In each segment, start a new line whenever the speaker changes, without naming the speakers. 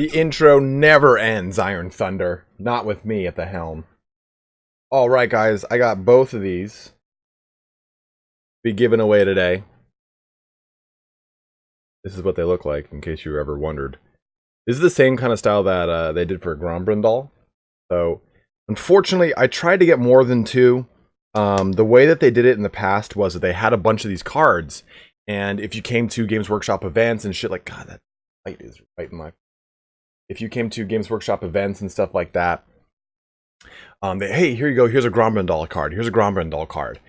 The intro never ends, Iron Thunder. Not with me at the helm. Alright, guys, I got both of these. Be given away today. This is what they look like, in case you ever wondered. This is the same kind of style that they did for Grombrindal. So, unfortunately, I tried to get more than two. The way that they did it in the past was that they had a bunch of these cards. And if you came to Games Workshop events and shit like... God, that light is right in my... If you came to Games Workshop events and stuff like that, hey, here you go, here's a Grombrindal card, here's a Grombrindal card.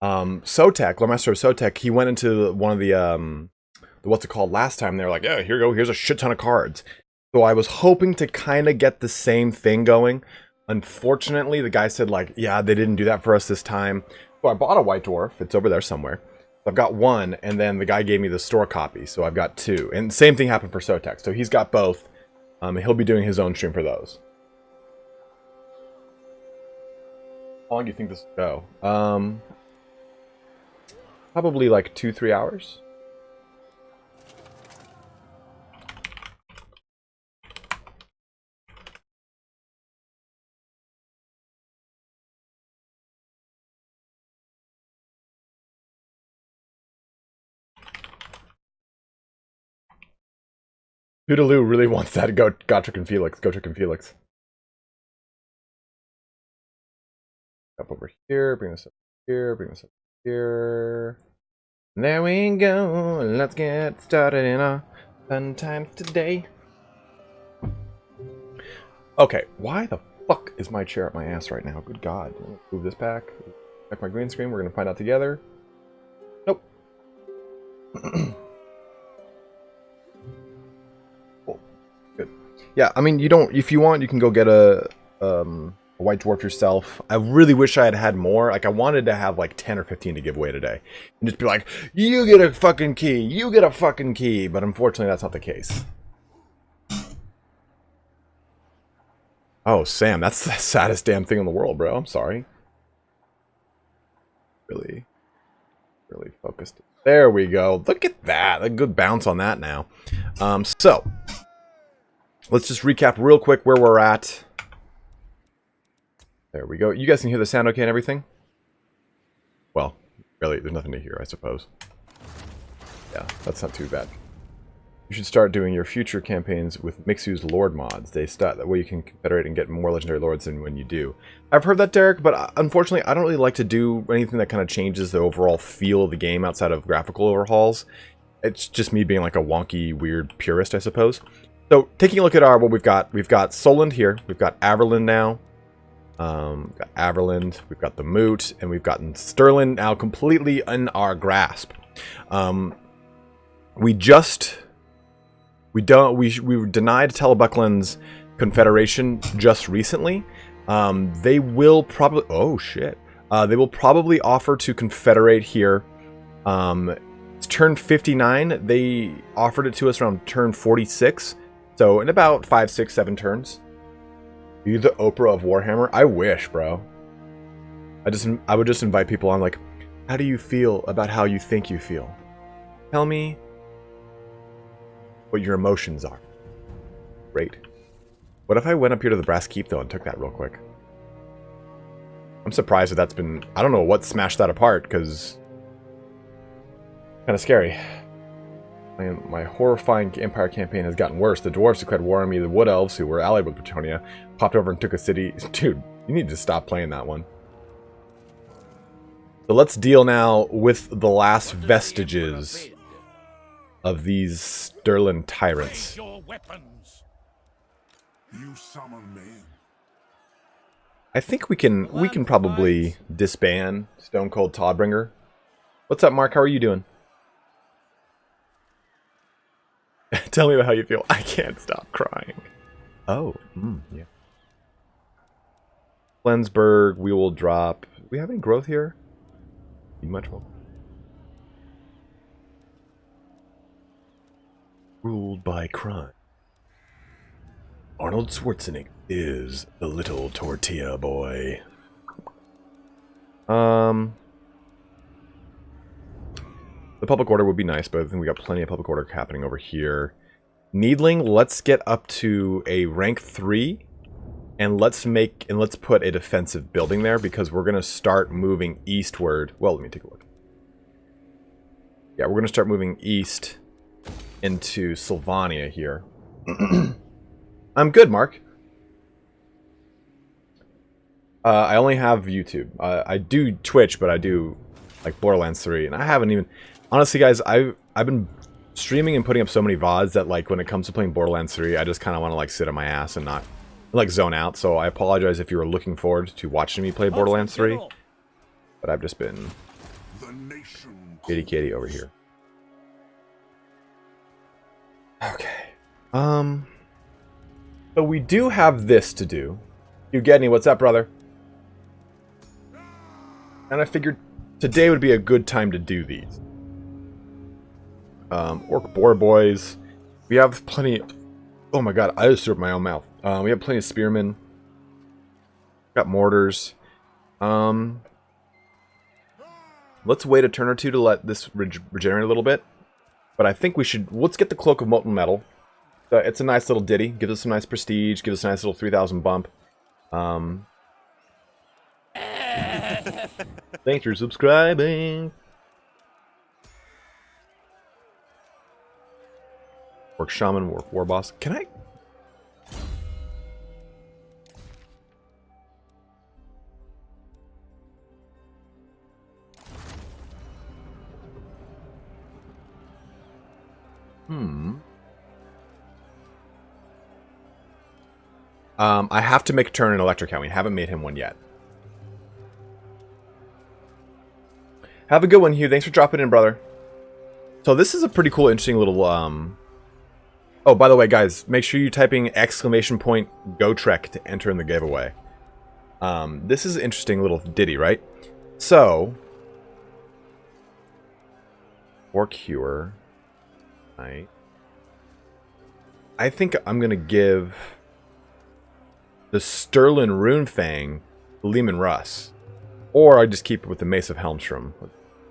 Sotek, Loremaster of Sotek, he went into one of the what's it called last time, they were like, yeah, here you go, here's a shit ton of cards. So I was hoping to kind of get the same thing going. Unfortunately, the guy said like, yeah, they didn't do that for us this time. So I bought a White Dwarf, it's over there somewhere. I've got one, and then the guy gave me the store copy, so I've got two. And same thing happened for Sotek, so he's got both. He'll be doing his own stream for those. How long do you think this will go? Probably like 2-3 hours. Toodaloo really wants that GOTREK and FELIX. GOTREK and FELIX. Up over here, bring this up here, bring this up here. There we go. Let's get started in our fun times today. Okay, why the fuck is my chair up my ass right now? Good God. Move this back. Check my green screen. We're gonna find out together. Nope. Cool. Good. Yeah, I mean, you don't. If you want, you can go get a White Dwarf yourself. I really wish I had had more. Like, I wanted to have like 10 or 15 to give away today. And just be like, you get a fucking key, you get a fucking key. But unfortunately, that's not the case. Oh, Sam, that's the saddest damn thing in the world, bro. I'm sorry. Really focused. There we go. Look at that. A good bounce on that now. So, let's just recap real quick where we're at. There we go. You guys can hear the sound okay and everything? Well, really, there's nothing to hear, I suppose. Yeah, that's not too bad. You should start doing your future campaigns with Mixu's Lord mods. That way you can confederate and get more legendary lords than when you do. I've heard that, Derek, but unfortunately, I don't really like to do anything that kind of changes the overall feel of the game outside of graphical overhauls. It's just me being like a wonky, weird purist, I suppose. So, taking a look at what we've got Solend here, we've got Averland now. We've got Averland, we've got the Moot, and we've gotten Sterling now completely in our grasp. We were denied Telebuckland's Confederation just recently. They will probably they will probably offer to confederate here. It's turn 59. They offered it to us around turn 46, so in about 5, 6, 7 turns. Are you the Oprah of Warhammer? I wish, bro. I would just invite people on, like, how do you feel about how you think you feel? Tell me what your emotions are. Great. What if I went up here to the Brass Keep, though, and took that real quick? I'm surprised that that's been... I don't know what smashed that apart, because... kind of scary. My horrifying Empire campaign has gotten worse. The dwarves declared war on me. The Wood Elves, who were allied with Bretonnia, popped over and took a city. Dude, you need to stop playing that one. So let's deal now with the last vestiges of these Sterling tyrants. I think we can probably disband Stone Cold Toddbringer. What's up, Mark? How are you doing? Tell me about how you feel. I can't stop crying. Oh, yeah. Flensburg, we will drop. Do we have any growth here? Need much more. Ruled by crime. Arnold Schwarzenegger is the little tortilla boy. The public order would be nice, but I think we got plenty of public order happening over here. Needling, let's get up to a rank 3. And let's put a defensive building there because we're going to start moving eastward. Well, let me take a look. Yeah, we're going to start moving east into Sylvania here. I'm good, Mark. I only have YouTube. I do Twitch, but I do like Borderlands 3, and I haven't even... Honestly, guys, I've been streaming and putting up so many VODs that, like, when it comes to playing Borderlands 3, I just kind of want to, like, sit on my ass and not... like zone out, so I apologize if you were looking forward to watching me play Borderlands 3, but I've just been kitty over here. Okay. So we do have this to do. You get me? What's up, brother? And I figured today would be a good time to do these. Orc boar boys. We have plenty. Oh my god! I just threw up my own mouth. We have plenty of spearmen. Got mortars. Let's wait a turn or two to let this regenerate a little bit. But I think we should... Let's get the Cloak of Molten Metal. It's a nice little ditty. Gives us some nice prestige. Gives us a nice little 3,000 bump. Thanks for subscribing. Orc Shaman, War Boss. Can I... I have to make a turn in Electric Count. We haven't made him one yet. Have a good one, Hugh. Thanks for dropping in, brother. So this is a pretty cool, interesting little... Oh, by the way, guys, make sure you're typing !GOTREK to enter in the giveaway. This is an interesting little ditty, right? So... Orc Hewer. Right. I think I'm going to give... the Sterling Runefang Lehman Russ. Or I just keep it with the Mace of Helmstrom.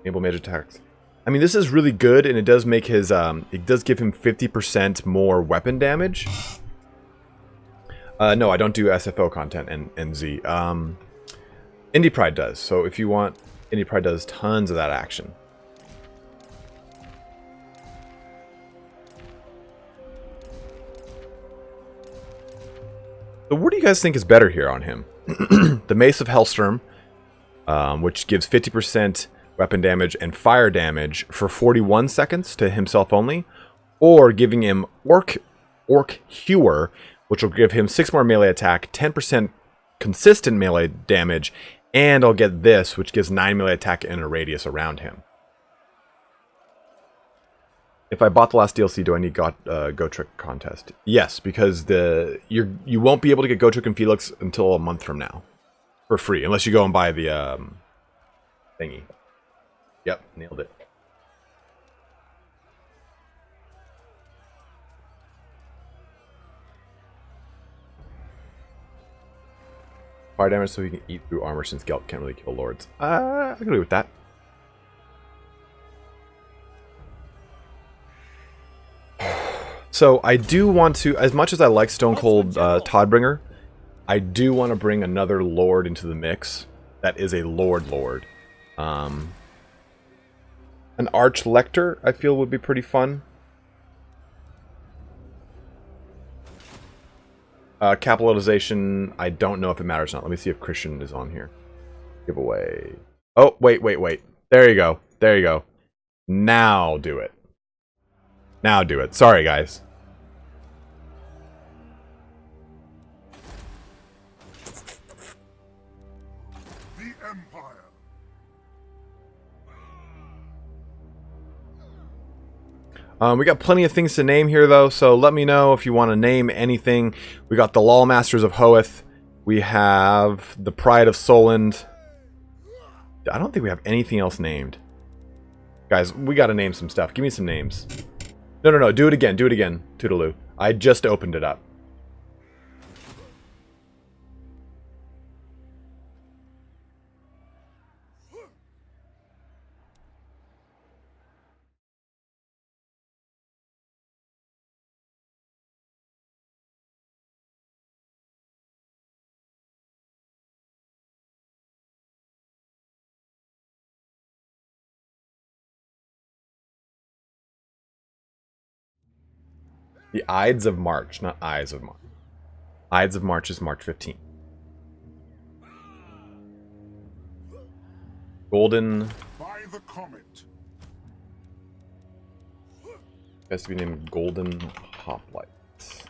Enable major attacks. I mean, this is really good, and it does make his, it does give him 50% more weapon damage. No, I don't do SFO content and NZ. Indie Pride does, so if you want, Indie Pride does tons of that action. So what do you guys think is better here on him? The Mace of Hellstorm, which gives 50% weapon damage and fire damage for 41 seconds to himself only, or giving him Orc Hewer, which will give him 6 more melee attack, 10% consistent melee damage, and I'll get this, which gives 9 melee attack in a radius around him. If I bought the last DLC, do I need GOTREK contest? Yes, because you won't be able to get GOTREK and FELIX until a month from now. For free, unless you go and buy the thingy. Yep, nailed it. Fire damage so he can eat through armor since Kelp can't really kill lords. I can agree with that. So I do want to, as much as I like Stone Cold Toddbringer, I do want to bring another lord into the mix. That is a lord. An Arch Lector, I feel, would be pretty fun. Capitalization, I don't know if it matters or not. Let me see if Christian is on here. Giveaway. Oh, wait. There you go. Now do it. Sorry, guys.
The Empire.
We got plenty of things to name here, though, so let me know if you want to name anything. We got the Law Masters of Hoeth. We have the Pride of Solend. I don't think we have anything else named. Guys, we got to name some stuff. Give me some names. No. Do it again. Toodaloo. I just opened it up. The Ides of March, not Eyes of March. Ides of March is March 15th. Golden.
By the comet.
Has to be named Golden Hoplites.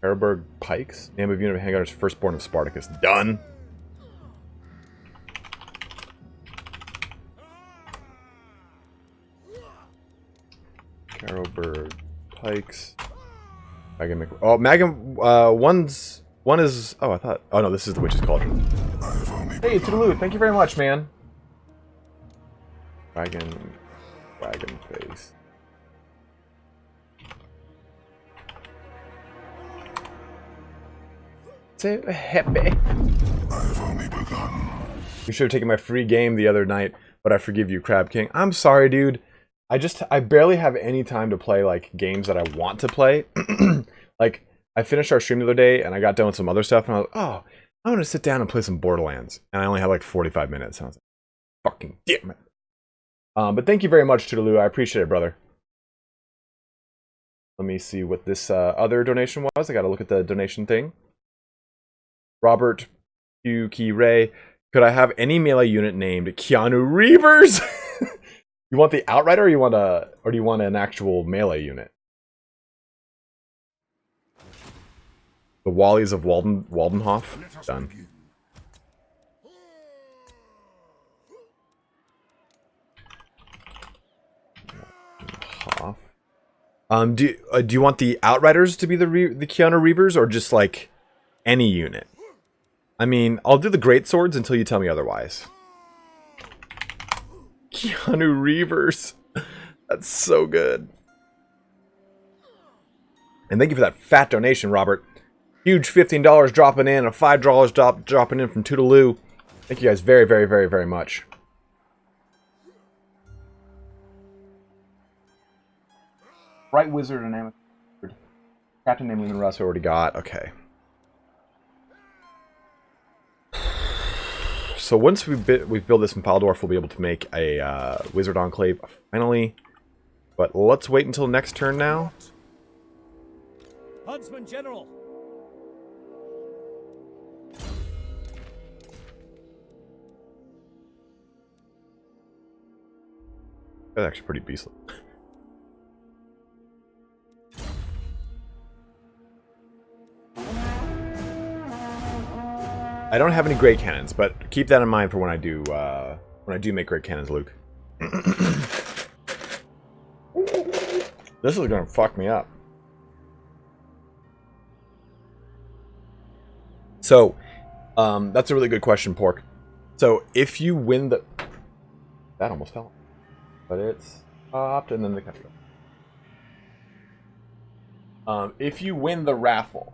Harburg Pikes. Name of unit of handgunners firstborn of Spartacus. Done. Harburg Pikes. Oh, Magam. One is. Oh, I thought. Oh no, this is the Witch's Cauldron. Hey, Toodaloo, thank you very much, man. Dragon face. So happy.
I've only begun.
You should have taken my free game the other night, but I forgive you, Crab King. I'm sorry, dude. I barely have any time to play like games that I want to play. Like I finished our stream the other day and I got done with some other stuff and I was like, oh, I want to sit down and play some Borderlands. And I only had like 45 minutes. And I was like, fucking damn it. But thank you very much, Toodaloo. I appreciate it, brother. Let me see what this other donation was. I got to look at the donation thing. Robert Yuki Ray. Could I have any melee unit named Keanu Reavers? You want the Outrider, or do you want an actual melee unit? The Wallies of Waldenhof. Done.
Begin.
Hoff. Do you want the Outriders to be the Keanu Reavers, or just like any unit? I mean, I'll do the Great Swords until you tell me otherwise. Keanu Reavers. That's so good. And thank you for that fat donation, Robert. Huge $15 dropping in, a $5 dropping in from Toodaloo. Thank you guys very, very, very, very much. Bright Wizard and Amateur. Captain Name Lehman Russ already got. Okay. So once we've built this in Paldorf, we'll be able to make a Wizard Enclave finally. But let's wait until next turn now.
Huntsman General.
That's actually pretty beastly. I don't have any great cannons, but keep that in mind for when I do make great cannons, Luke. This is gonna fuck me up. So, that's a really good question, Pork. So, if you win the... That almost fell. But it's popped and then the country. If you win the raffle,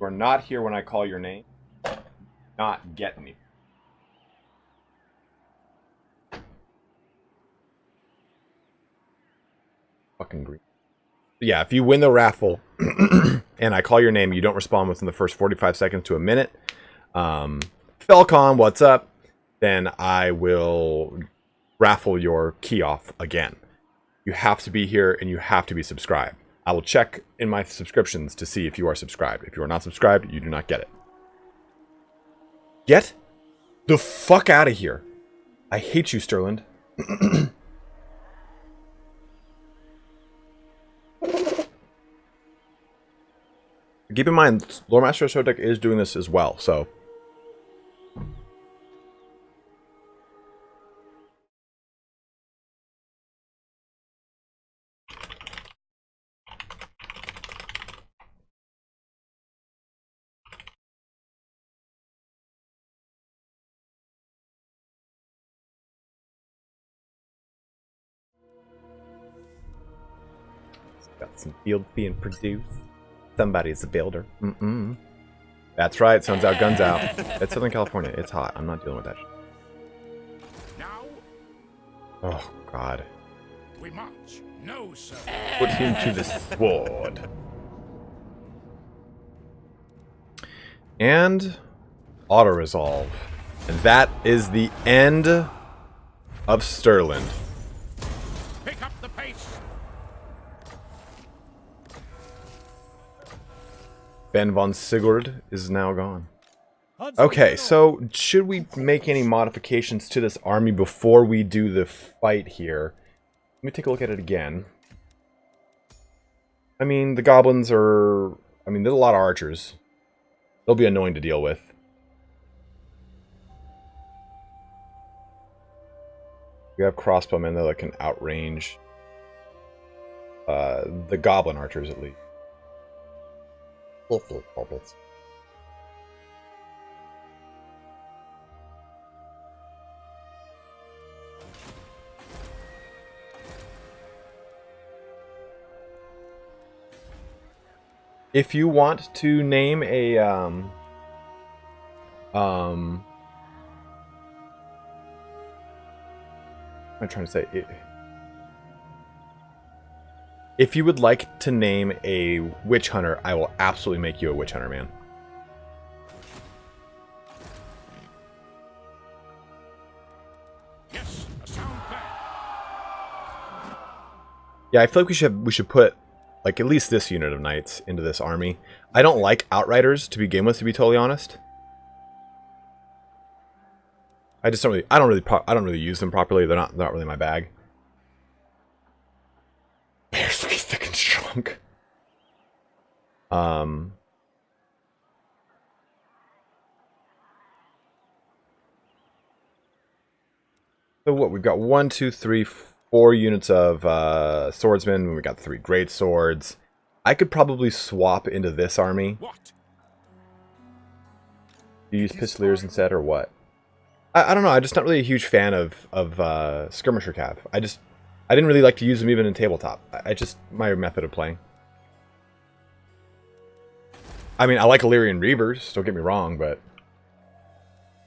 you're not here when I call your name, not get me. Fucking green. Yeah, if you win the raffle and I call your name, you don't respond within the first 45 seconds to a minute. Felcon, what's up? Then I will raffle your key off again. You have to be here and you have to be subscribed. I will check in my subscriptions to see if you are subscribed. If you are not subscribed, you do not get it. Get the fuck out of here. I hate you, Sterland. Keep in mind, Lore Master Showdeck is doing this as well, so... Got some field being produced. Somebody's a builder. That's right. Sun's out, guns out. It's Southern California. It's hot. I'm not dealing with that shit.
Now
Oh, God.
we march. No, sir.
Put him to the sword. And auto-resolve. And that is the end of Sterland.
Pick up the Haste.
Ben von Sigurd is now gone. Okay, so should we make any modifications to this army before we do the fight here? Let me take a look at it again. I mean, the goblins are... I mean, there's a lot of archers. They'll be annoying to deal with. We have crossbowmen that can outrange the goblin archers, at least. If you want to name a what am I trying to say? If you would like to name a witch hunter, I will absolutely make you a witch hunter, man.
Yes, a sound plan.
Yeah, I feel like we should put like at least this unit of knights into this army. I don't like outriders to begin with, to be totally honest. I just don't really I don't really use them properly. They're not really my bag. Bears look thick and strong. So what, we've got 1, 2, 3, 4 units of swordsmen. We got 3 great swords. I could probably swap into this army.
What?
Do you use pistoliers instead, or what? I don't know. I'm just not really a huge fan of skirmisher cav. I didn't really like to use them even in tabletop. I just my method of playing. I mean, I like Illyrian Reavers. Don't get me wrong, but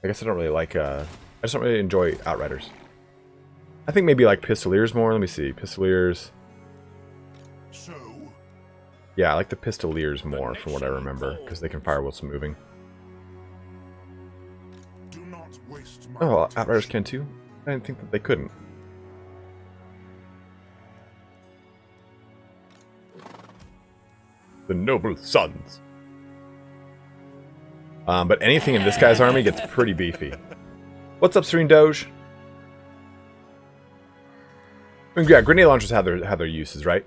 I guess I don't really like. I just don't really enjoy outriders. I think maybe like pistoliers more. Let me see, pistoliers.
So.
Yeah, I like the pistoliers more, from what I remember, because they can fire whilst moving.
Do not waste my
Oh, outriders can too. I didn't think that they couldn't. The noble sons. But anything in this guy's army gets pretty beefy. What's up, Serene Doge? I mean, yeah, grenade launchers have their uses, right?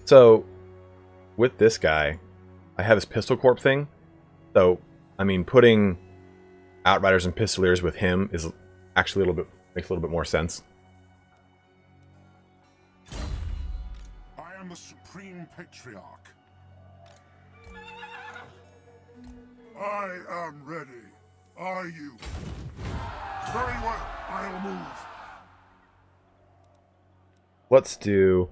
So, with this guy, I have his pistol corp thing. So, I mean, putting outriders and pistoliers with him is actually makes a little bit more sense.
I am the supreme patriarch. I am ready. Are you? Very well. I'll move.
Let's do...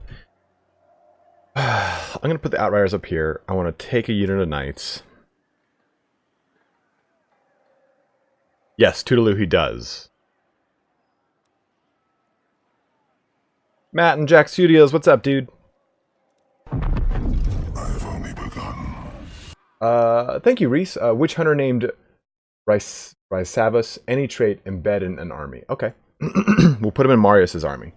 I'm going to put the outriders up here. I want to take a unit of knights. Yes, Toodaloo he does. Matt and Jack Studios, what's up, dude?
I've only begun.
Thank you, Reese. Witch hunter named Rysavus. Any trait embed in an army. Okay. We'll put him in Marius's army.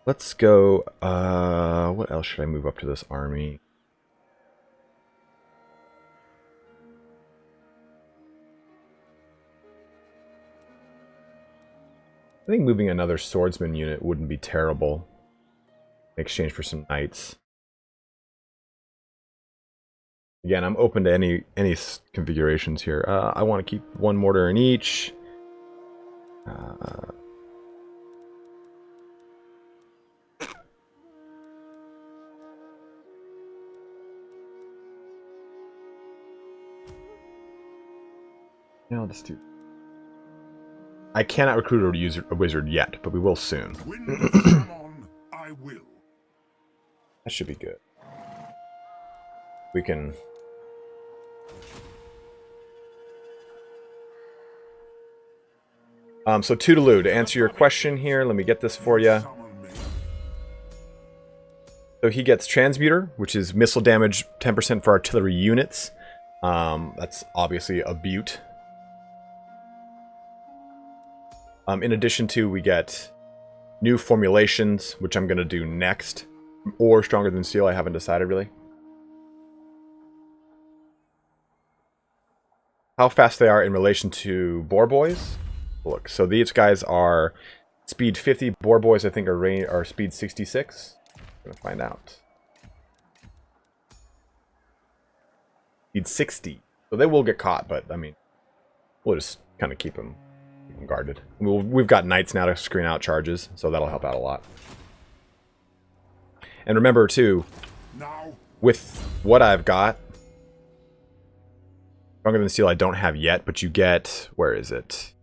Let's go, what else should I move up to this army? I think moving another swordsman unit wouldn't be terrible in exchange for some knights. Again, I'm open to any configurations here. I want to keep 1 mortar in each. I'll just do... I cannot recruit a wizard yet, but we will soon.
I will.
That should be good. We can... So Toodaloo, to answer your question here, let me get this for you. So he gets Transmuter, which is missile damage 10% for artillery units. That's obviously a beaut. In addition to, we get new formulations, which I'm going to do next. Or Stronger Than Steel, I haven't decided really. How fast they are in relation to Boar Boys. Look, so these guys are speed 50. Boar Boys, I think, are speed 66. I'm going to find out. Speed 60. So they will get caught, but, I mean, we'll just kind of keep them guarded. We've got knights now to screen out charges, so that'll help out a lot. And remember, too, with what I've got, Stronger Than Steel I don't have yet, but you get... Where is it?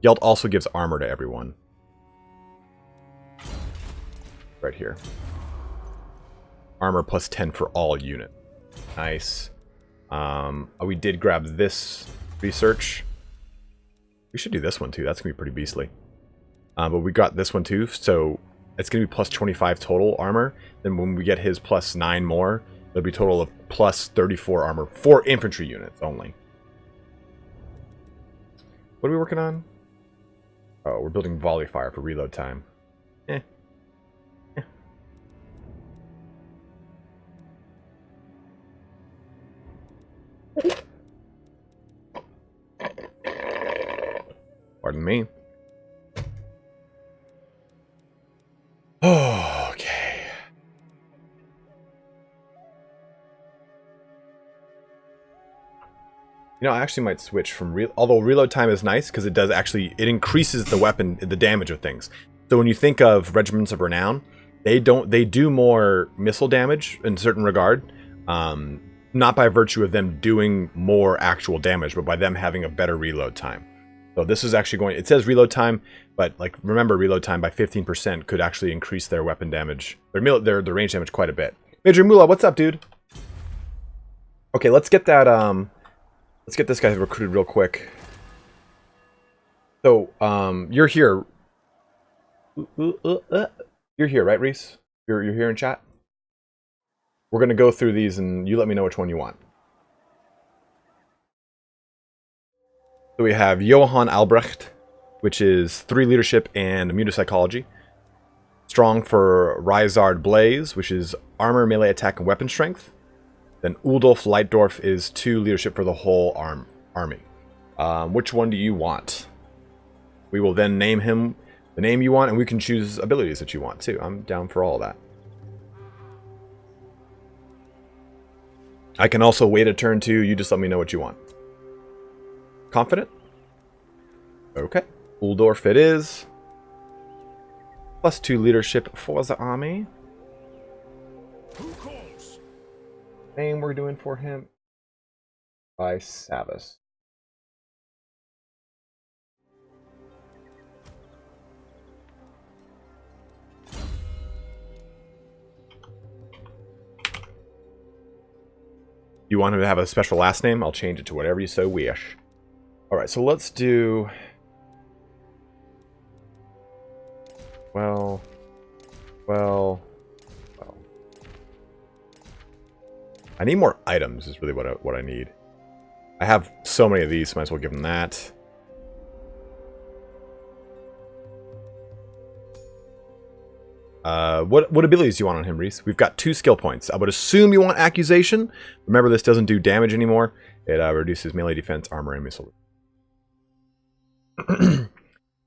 Yelt also gives armor to everyone. Right here. Armor plus 10 for all units. Nice. We did grab this research. We should do this one too. That's going to be pretty beastly. But we got this one too, so it's going to be plus 25 total armor. Then when we get his plus 9 more, it'll be a total of plus 34 armor for infantry units only. What are we working on? Oh, we're building volley fire for reload time. Pardon me. Oh, okay. You know, I actually might switch from although reload time is nice because it does actually, it increases the weapon, the damage of things. So when you think of Regiments of Renown, they do more missile damage in certain regard. Not by virtue of them doing more actual damage, but by them having a better reload time. So this is actually going, it says reload time, but like remember reload time by 15% could actually increase their weapon damage, their range damage quite a bit. Major Mula, what's up, dude? Okay, let's get that, let's get this guy recruited real quick. So, you're here. You're here, right, Reese? You're here in chat? We're going to go through these and you let me know which one you want. So we have Johann Albrecht, which is 3 leadership and immunopsychology. Strong for Rizard Blaze, which is armor, melee attack, and weapon strength. Then Uldolf Leitdorf is 2 leadership for the whole army. Which one do you want? We will then name him the name you want, and we can choose abilities that you want too. I'm down for all of that. I can also wait a turn too. You just let me know what you want. Confident? Okay. Uldorf it is. Plus 2 leadership for the army.
Who calls?
Name we're doing for him by Savas. You want him to have a special last name? I'll change it to whatever you so wish. Alright, so let's do... Well... I need more items is really what I need. I have so many of these, so might as well give him that. What abilities do you want on him, Reese? We've got 2 skill points. I would assume you want Accusation. Remember, this doesn't do damage anymore. It reduces melee defense, armor, and missile.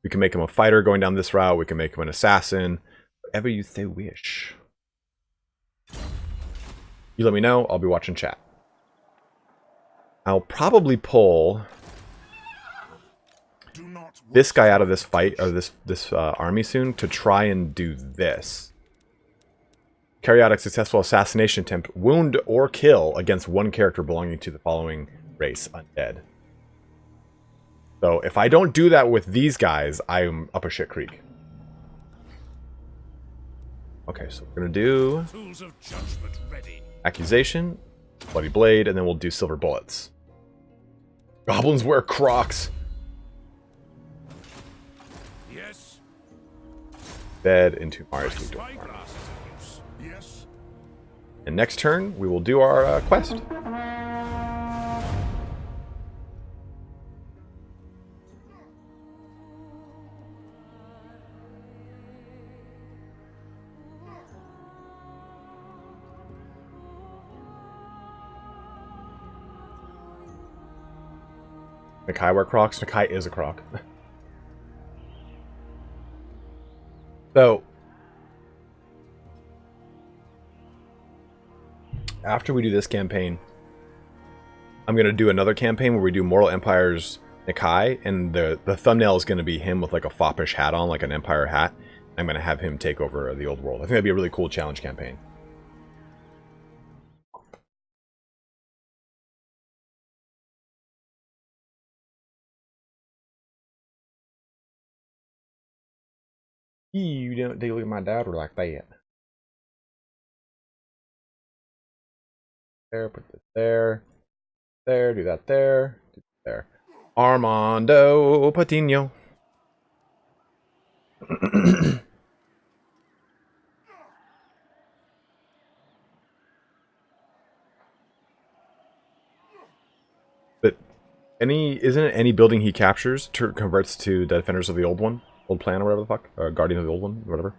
We can make him a fighter going down this route. We can make him an assassin. Whatever you so wish. You let me know. I'll be watching chat. I'll probably pull this guy out of this fight, or this army soon, to try and do this. Carry out a successful assassination attempt, wound or kill against one character belonging to the following race, undead. So if I don't do that with these guys, I'm up a shit creek. Okay, so we're gonna do
Tools of judgment ready.
Accusation, Bloody Blade, and then we'll do Silver Bullets. Goblins wear Crocs.
Yes.
Bed into Marius.
Yes.
And next turn, we will do our quest. Nakai wear Crocs? Nakai is a Croc. So, after we do this campaign, I'm going to do another campaign where we do Mortal Empire's Nakai, and the thumbnail is going to be him with like a foppish hat on, like an Empire hat. I'm going to have him take over the old world. I think that'd be a really cool challenge campaign. You don't deal with my daughter like that. There, put this there. There, do that there. Do that there. Armando Patino. But isn't it any building he captures converts to Defenders of the Old One? Old Plan or whatever the fuck? Or Guardian of the Old One, whatever.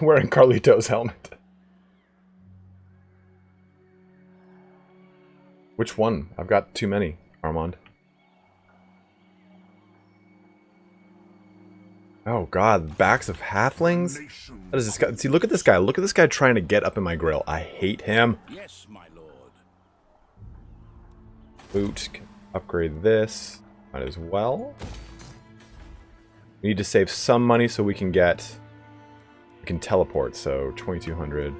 Wearing Carlito's helmet. Which one? I've got too many, Armand. Oh god, backs of halflings? What is this guy? See, look at this guy. Look at this guy trying to get up in my grill. I hate him.
Yes, my lord.
Boot. Upgrade this. Might as well. We need to save some money so we can get... We can teleport, so 2200.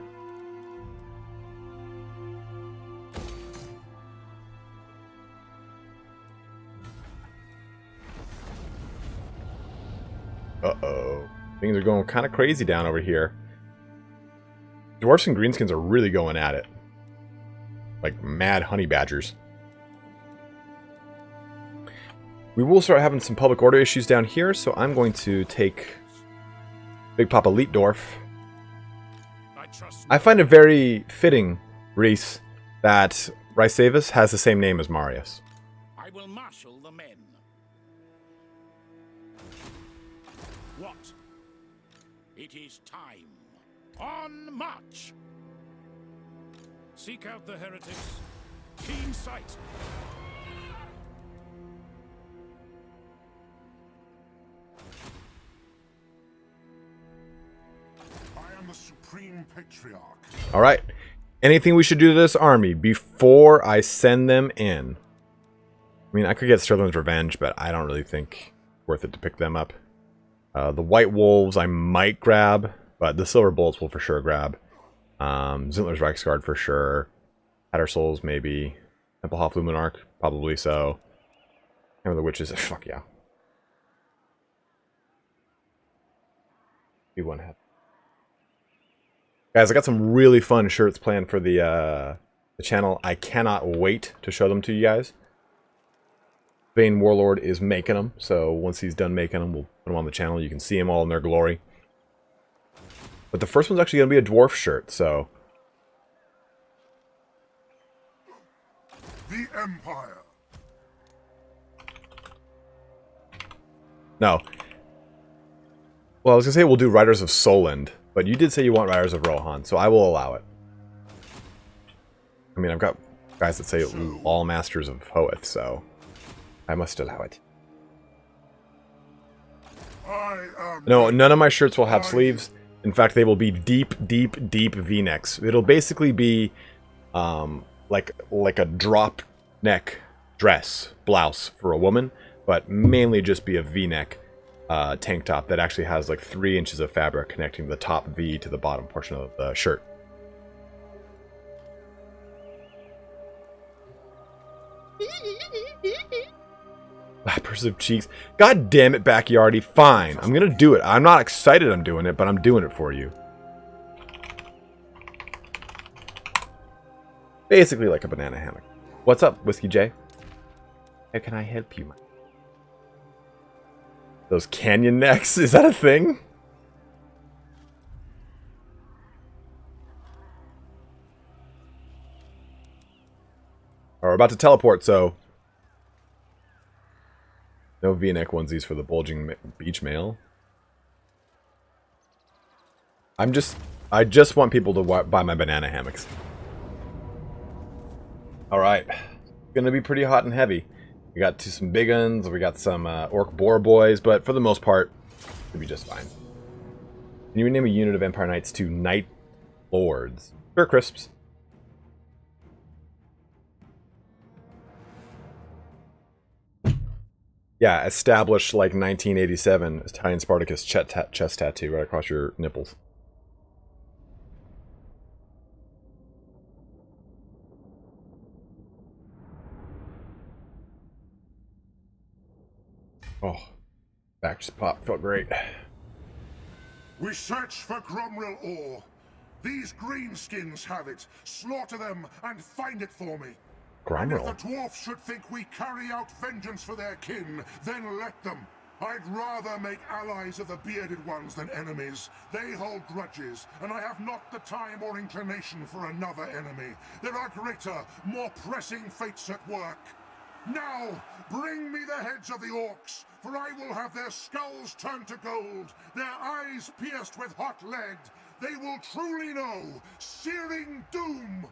Uh-oh. Things are going kind of crazy down over here. Dwarfs and greenskins are really going at it. Like mad honey badgers. We will start having some public order issues down here, so I'm going to take Big Papa Leetdorf. I find it very fitting, Reese, that Rysavis has the same name as Marius.
I will marshal the men. What? It is time. On march! Seek out the heretics. Keen sight. I am the Supreme Patriarch.
Alright. Anything we should do to this army before I send them in? I mean, I could get Sterling's Revenge, but I don't really think worth it to pick them up. The White Wolves I might grab, but the Silver Bullets will for sure grab. Zintler's Reichsguard for sure. Hattersouls maybe. Templehof Luminarch, probably so. Hammer of the Witches, fuck yeah. B1 hat. Guys, I got some really fun shirts planned for the channel. I cannot wait to show them to you guys. Bane Warlord is making them, so once he's done making them, we'll put them on the channel. You can see them all in their glory. But the first one's actually going to be a dwarf shirt, so...
The Empire.
No. Well, I was going to say we'll do Riders of Solend, but you did say you want Riders of Rohan, so I will allow it. I mean, I've got guys that say all Masters of Hoeth, so I must allow it. No, none of my shirts will have sleeves. In fact, they will be deep, deep, deep V-necks. It'll basically be like a drop neck dress, blouse for a woman, but mainly just be a V-neck tank top that actually has like 3 inches of fabric connecting the top V to the bottom portion of the shirt. Lappers of cheeks. God damn it, Backyardy. Fine. I'm gonna do it. I'm not excited I'm doing it, but I'm doing it for you. Basically like a banana hammock. What's up, Whiskey J? How can I help you? Those canyon necks? Is that a thing? We're about to teleport, so... No V-neck onesies for the bulging beach mail. I just want people to buy my banana hammocks. All right, gonna be pretty hot and heavy. We got some big uns, we got some orc boar boys, but for the most part, it'll be just fine. Can you rename a unit of Empire Knights to Knight Lords? Sure, Crisps. Yeah, established like 1987 ItalianSpartacus chest tattoo right across your nipples. Oh, back just popped. Felt great.
We search for Gromril ore. These greenskins have it. Slaughter them and find it for me. And if the dwarfs should think we carry out vengeance for their kin, then let them. I'd rather make allies of the bearded ones than enemies. They hold grudges, and I have not the time or inclination for another enemy. There are greater, more pressing fates at work. Now, bring me the heads of the orcs, for I will have their skulls turned to gold, their eyes pierced with hot lead. They will truly know searing doom.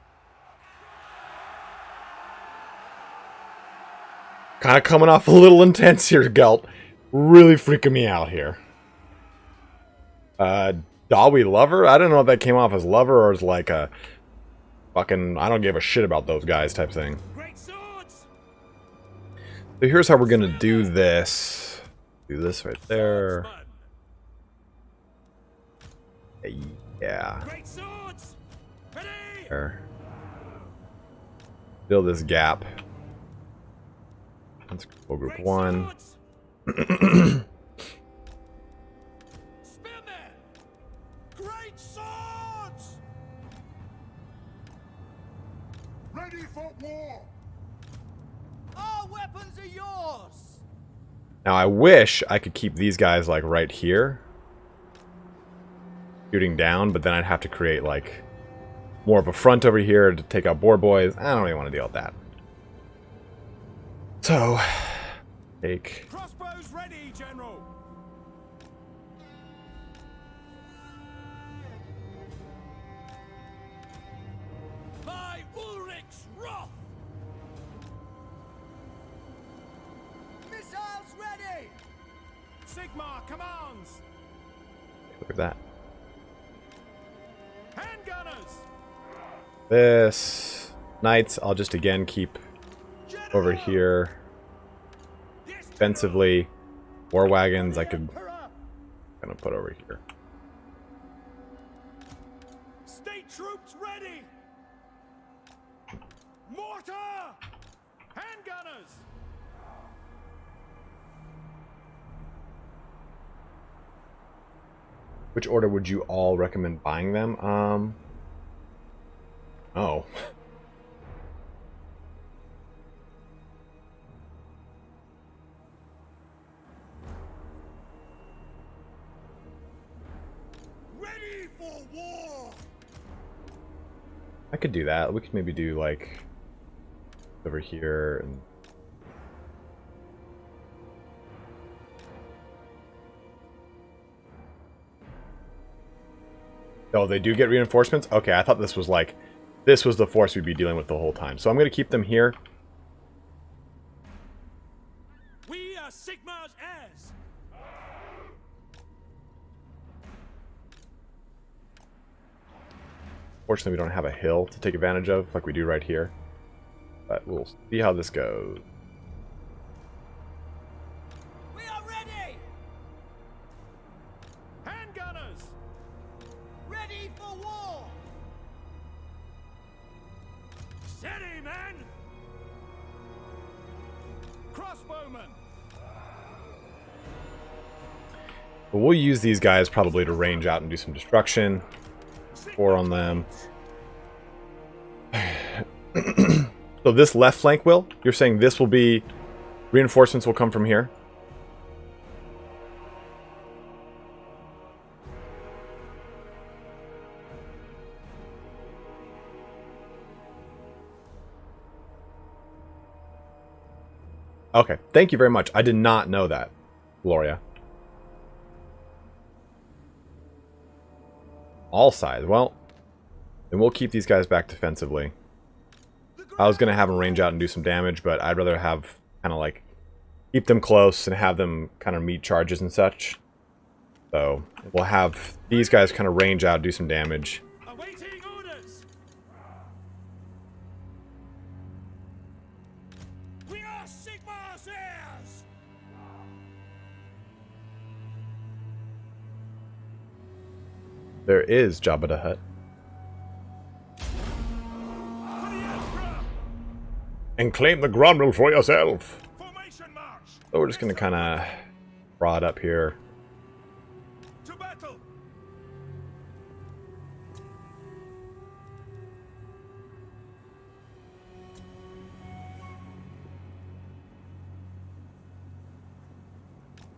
Kind of coming off a little intense here, Gelt. Really freaking me out here. Dawi Lover? I don't know if that came off as lover or as like a fucking I don't give a shit about those guys type thing. So here's how we're gonna do this. Do this right there. Yeah. There. Fill this gap. Let's go group 1.
Great swords! Ready for war!
Our weapons are yours!
Now I wish I could keep these guys like right here. Shooting down, but then I'd have to create like more of a front over here to take out boar boys. I don't really want to deal with that. So, take...
Crossbows ready, General! By Ulrich's wrath! Missiles ready! Sigmar commands!
Look at that.
Handgunners!
This... Knights, I'll just again keep over here. Defensively, war wagons I could kind of put over here.
State troops ready. Mortar, handgunners.
Which order would you all recommend buying them? Oh. I could do that. We could maybe do like over here and oh, they do get reinforcements? Okay, I thought this was like this was the force we'd be dealing with the whole time. So I'm gonna keep them here.
We are Sigmar's heirs.
Fortunately, we don't have a hill to take advantage of like we do right here. But we'll see how this goes.
We are ready. Handgunners. Ready for war. Steady, men. Crossbowmen.
But we'll use these guys probably to range out and do some destruction. 4 on them. So this left flank will? You're saying this will be... Reinforcements will come from here? Okay, thank you very much. I did not know that, Gloria. All sides. Well, then we'll keep these guys back defensively. I was going to have them range out and do some damage, but I'd rather have kind of like keep them close and have them kind of meet charges and such. So we'll have these guys kind of range out, do some damage.
Awaiting orders. We are Sigmar's heirs.
There is Jabba the Hutt. And claim the Gromrel for yourself.
Formation march.
So we're just going to kind of prod up here.
To battle.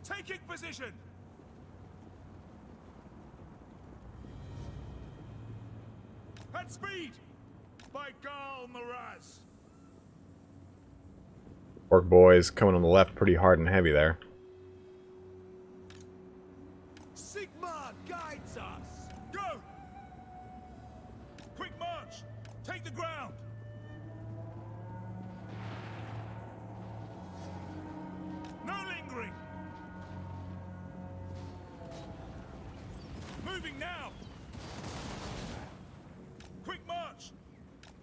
Taking position. At speed. By Gal Maraz.
Orc boys coming on the left pretty hard and heavy there.
Sigmar guides us. Go. Quick march. Take the ground. No lingering. Moving now. Quick march.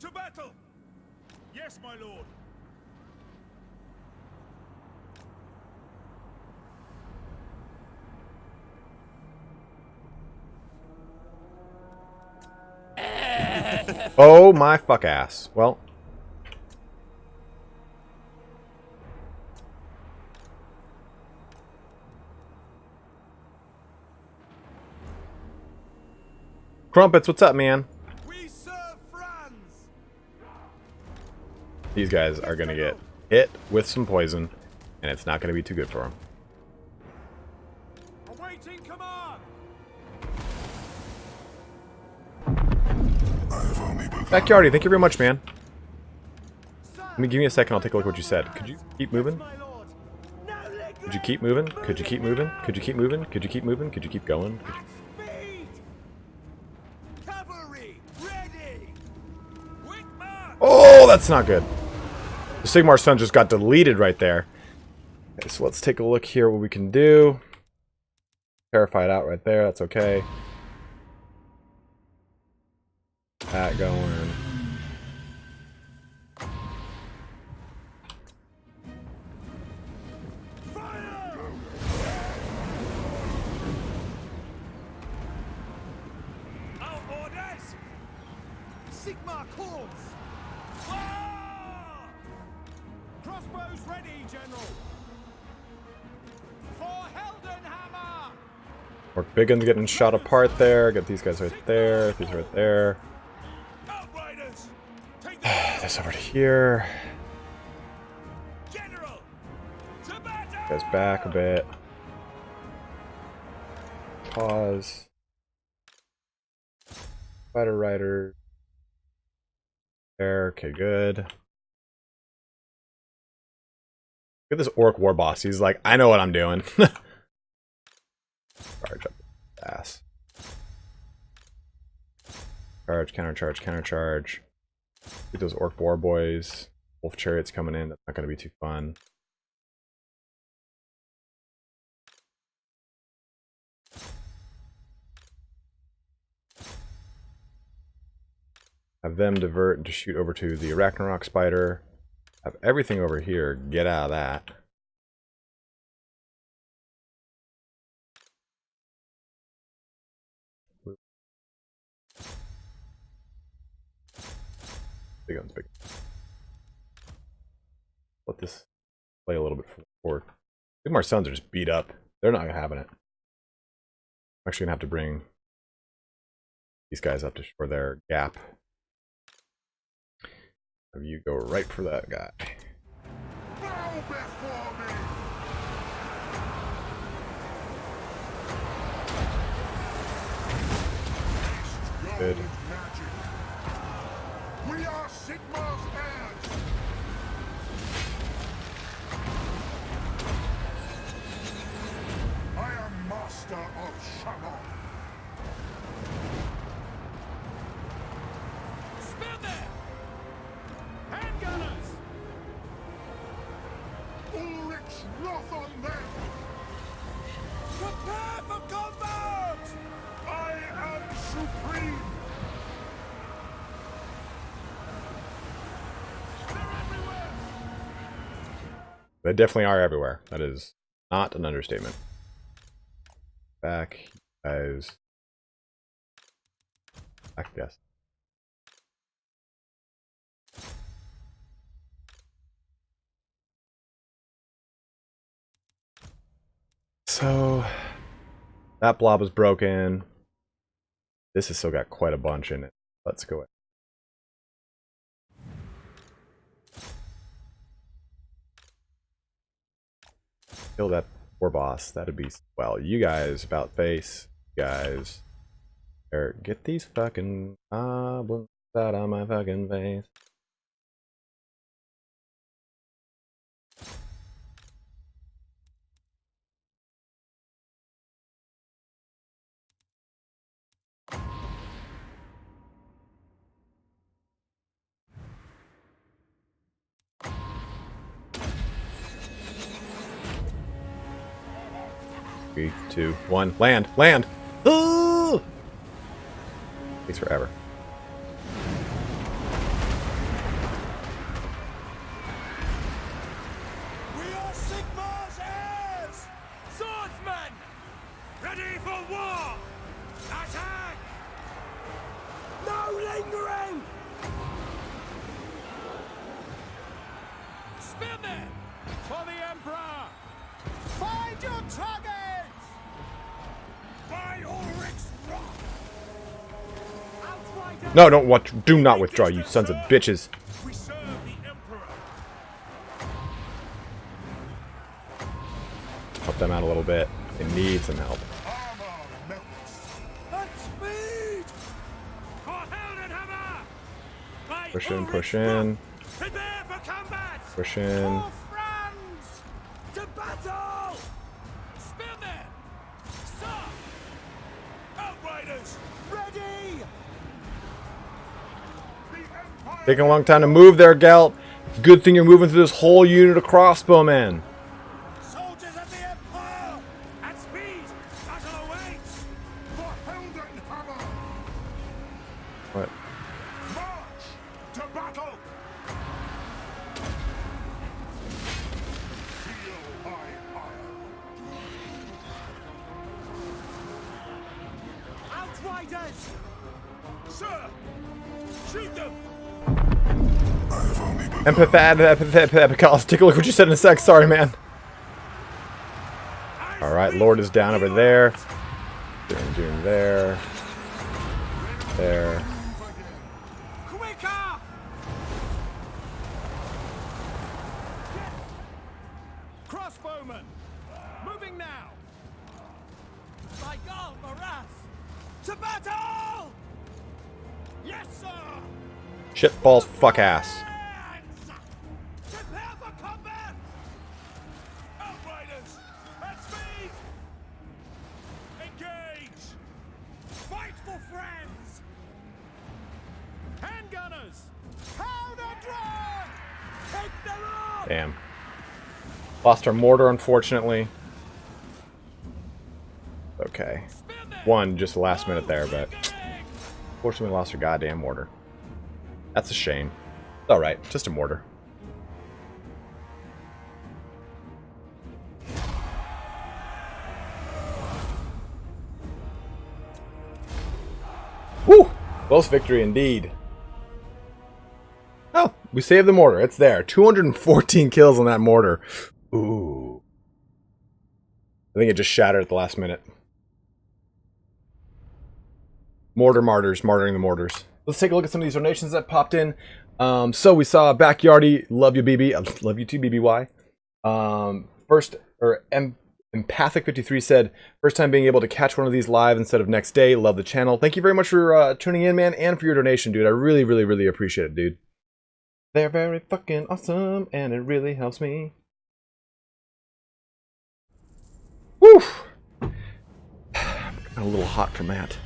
To battle. Yes, my lord.
Oh my fuck ass. Well. Crumpets, what's up, man?
We serve France.
These guys are going to get hit with some poison, and it's not going to be too good for them.
Awaiting command.
Backyardy, thank you very much, man. Let me give me a second, I'll take a look at what you said. Could you keep moving?
My lord. No lingering.
Could you keep moving? Could you keep moving? Could you keep moving? Could you keep moving? Could you keep going? Could you...
Speed. Cavalry ready. Quick march.
Oh, that's not good. The Sigmar Sun just got deleted right there. Okay, so let's take a look here what we can do. Terrified out right there, that's okay. That going.
Fire. Our orders. Sigmar calls. Fire. Crossbows ready, General. For Heldenhammer.
Orc Biggun's getting shot apart there. Get these guys right there. These right there.
Outriders. Take the
This over to here.
General. To battle.
Guys back a bit. Pause. Fighter rider. There. Okay, good. Look at this orc war boss. He's like, I know what I'm doing. Charge up ass. Charge, countercharge, countercharge. Get those orc war boys. Wolf chariots coming in. That's not going to be too fun. Have them divert and to shoot over to the Arachnarok spider. Have everything over here. Get out of that. Big guns, big. Let this play a little bit forward. Sigmar Suns are just beat up. They're not having it. I'm actually gonna have to bring these guys up to shore their gap. Have you go right for that guy.
Bow before me!
Good.
Magic. We are Sigmar's heirs! I am master of Shamon. God's wrath on them!
Prepare for combat!
I am supreme!
They're everywhere!
They definitely are everywhere. That is not an understatement. Back, guys. Back, yes. So that blob was broken. This has still got quite a bunch in it. Let's go ahead. Kill that poor boss. That'd be well. You guys about face. You guys, get these fucking goblins out of my fucking face. Three, two, one, land, land! Ooh! Takes forever.
We are Sigmar's heirs! Swordsmen! Ready for war! Attack! No lingering! Spearmen! For the Emperor! Find your targets! By Ulrich's wrath! Outriders!
No, don't do not withdraw, you sons of bitches.
We serve the Emperor!
Help them out a little bit. They need some help.
Armor melts!
At speed! For Oakenhammer! By
Push in,
Ulrich's
push
wrath!
in,
Prepare for combat!
push in.
For France! To battle! Spearmen! Sir! Outriders! Ready!
The Empire
Taking a long time to move there, Gelt. Good thing you're moving through this whole unit of crossbowmen.
Soldiers of the Empire! At speed! Battle awaits!
for Heldenhammer!
What?
March to battle! Feel my ire.
Outriders! Sir! Shoot them!
Empath, take a look what you said in a sec. Sorry, man. Alright, Lord is down over there. Doing there. There.
Quicker! Crossbowmen! Moving now! By God, Morass! To battle! Yes, sir!
Shitballs, fuck ass.
Prepare for combat! Outriders! At speed! Engage! Fight for friends! Handgunners! Powder drag! Take them off!
Damn. Lost our mortar, unfortunately. Okay. One just the last minute there, but unfortunately we lost our goddamn mortar. That's a shame. Alright, just a mortar. Woo! Close victory indeed. Oh, we saved the mortar. It's there. 214 kills on that mortar. Ooh. I think it just shattered at the last minute. Mortar martyrs, martyring the mortars. Let's take a look at some of these donations that popped in. So we saw Backyardy, love you BB, love you too BBY. Empathic 53 said, first time being able to catch one of these live instead of next day. Love the channel. Thank you very much for tuning in, man, and for your donation, dude. I really, really, really appreciate it, dude. They're very fucking awesome, and it really helps me. Woo! Got a little hot from that.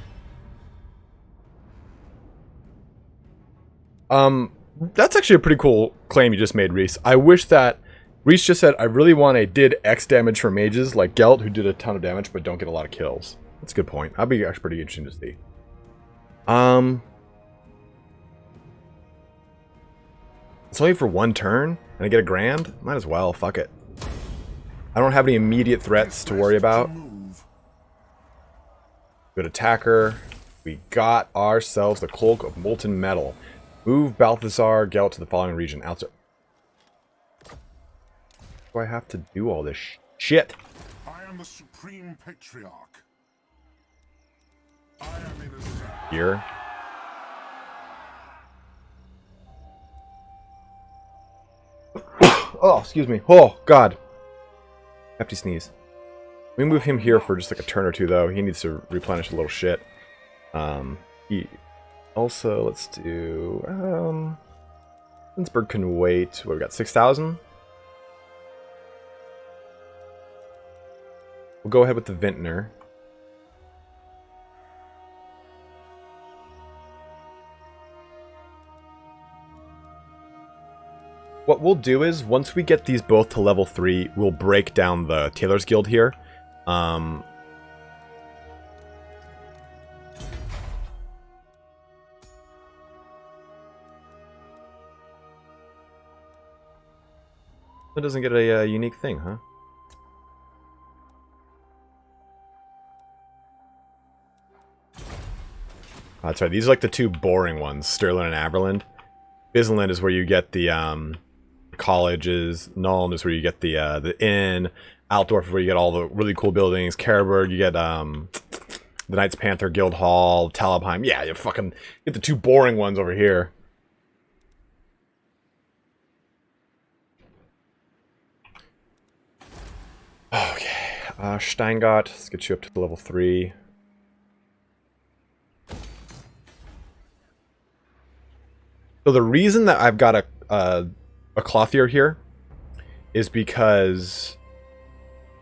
That's actually a pretty cool claim you just made, Reese. I wish that Reese just said, I really want a did X damage for mages like Gelt, who did a ton of damage but don't get a lot of kills. That's a good point. That'd be actually pretty interesting to see. It's only for one turn, and I get a grand? Might as well, fuck it. I don't have any immediate threats to worry about. Good attacker. We got ourselves the Cloak of Molten Metal. Move Balthazar Gelt to the following region. Outside. Do I have to do all this shit?
I am the Supreme Patriarch. I am innocent.
Here. Oh, excuse me. Oh, God. Hefty sneeze. We move him here for just like a turn or two, though. He needs to replenish a little shit. Also, let's do... Lindsberg can wait. What, we got 6,000? We'll go ahead with the Vintner. What we'll do is, once we get these both to level 3, we'll break down the Tailor's Guild here. It doesn't get a unique thing, huh? That's right, these are like the two boring ones, Stirland and Averland. Bisland is where you get the colleges, Nuln is where you get the inn, Altdorf is where you get all the really cool buildings, Karaberg, you get the Knights Panther Guild Hall, Talabheim. Yeah, you fucking get the two boring ones over here. Okay, Steingott, let's get you up to level 3. So the reason that I've got a clothier here is because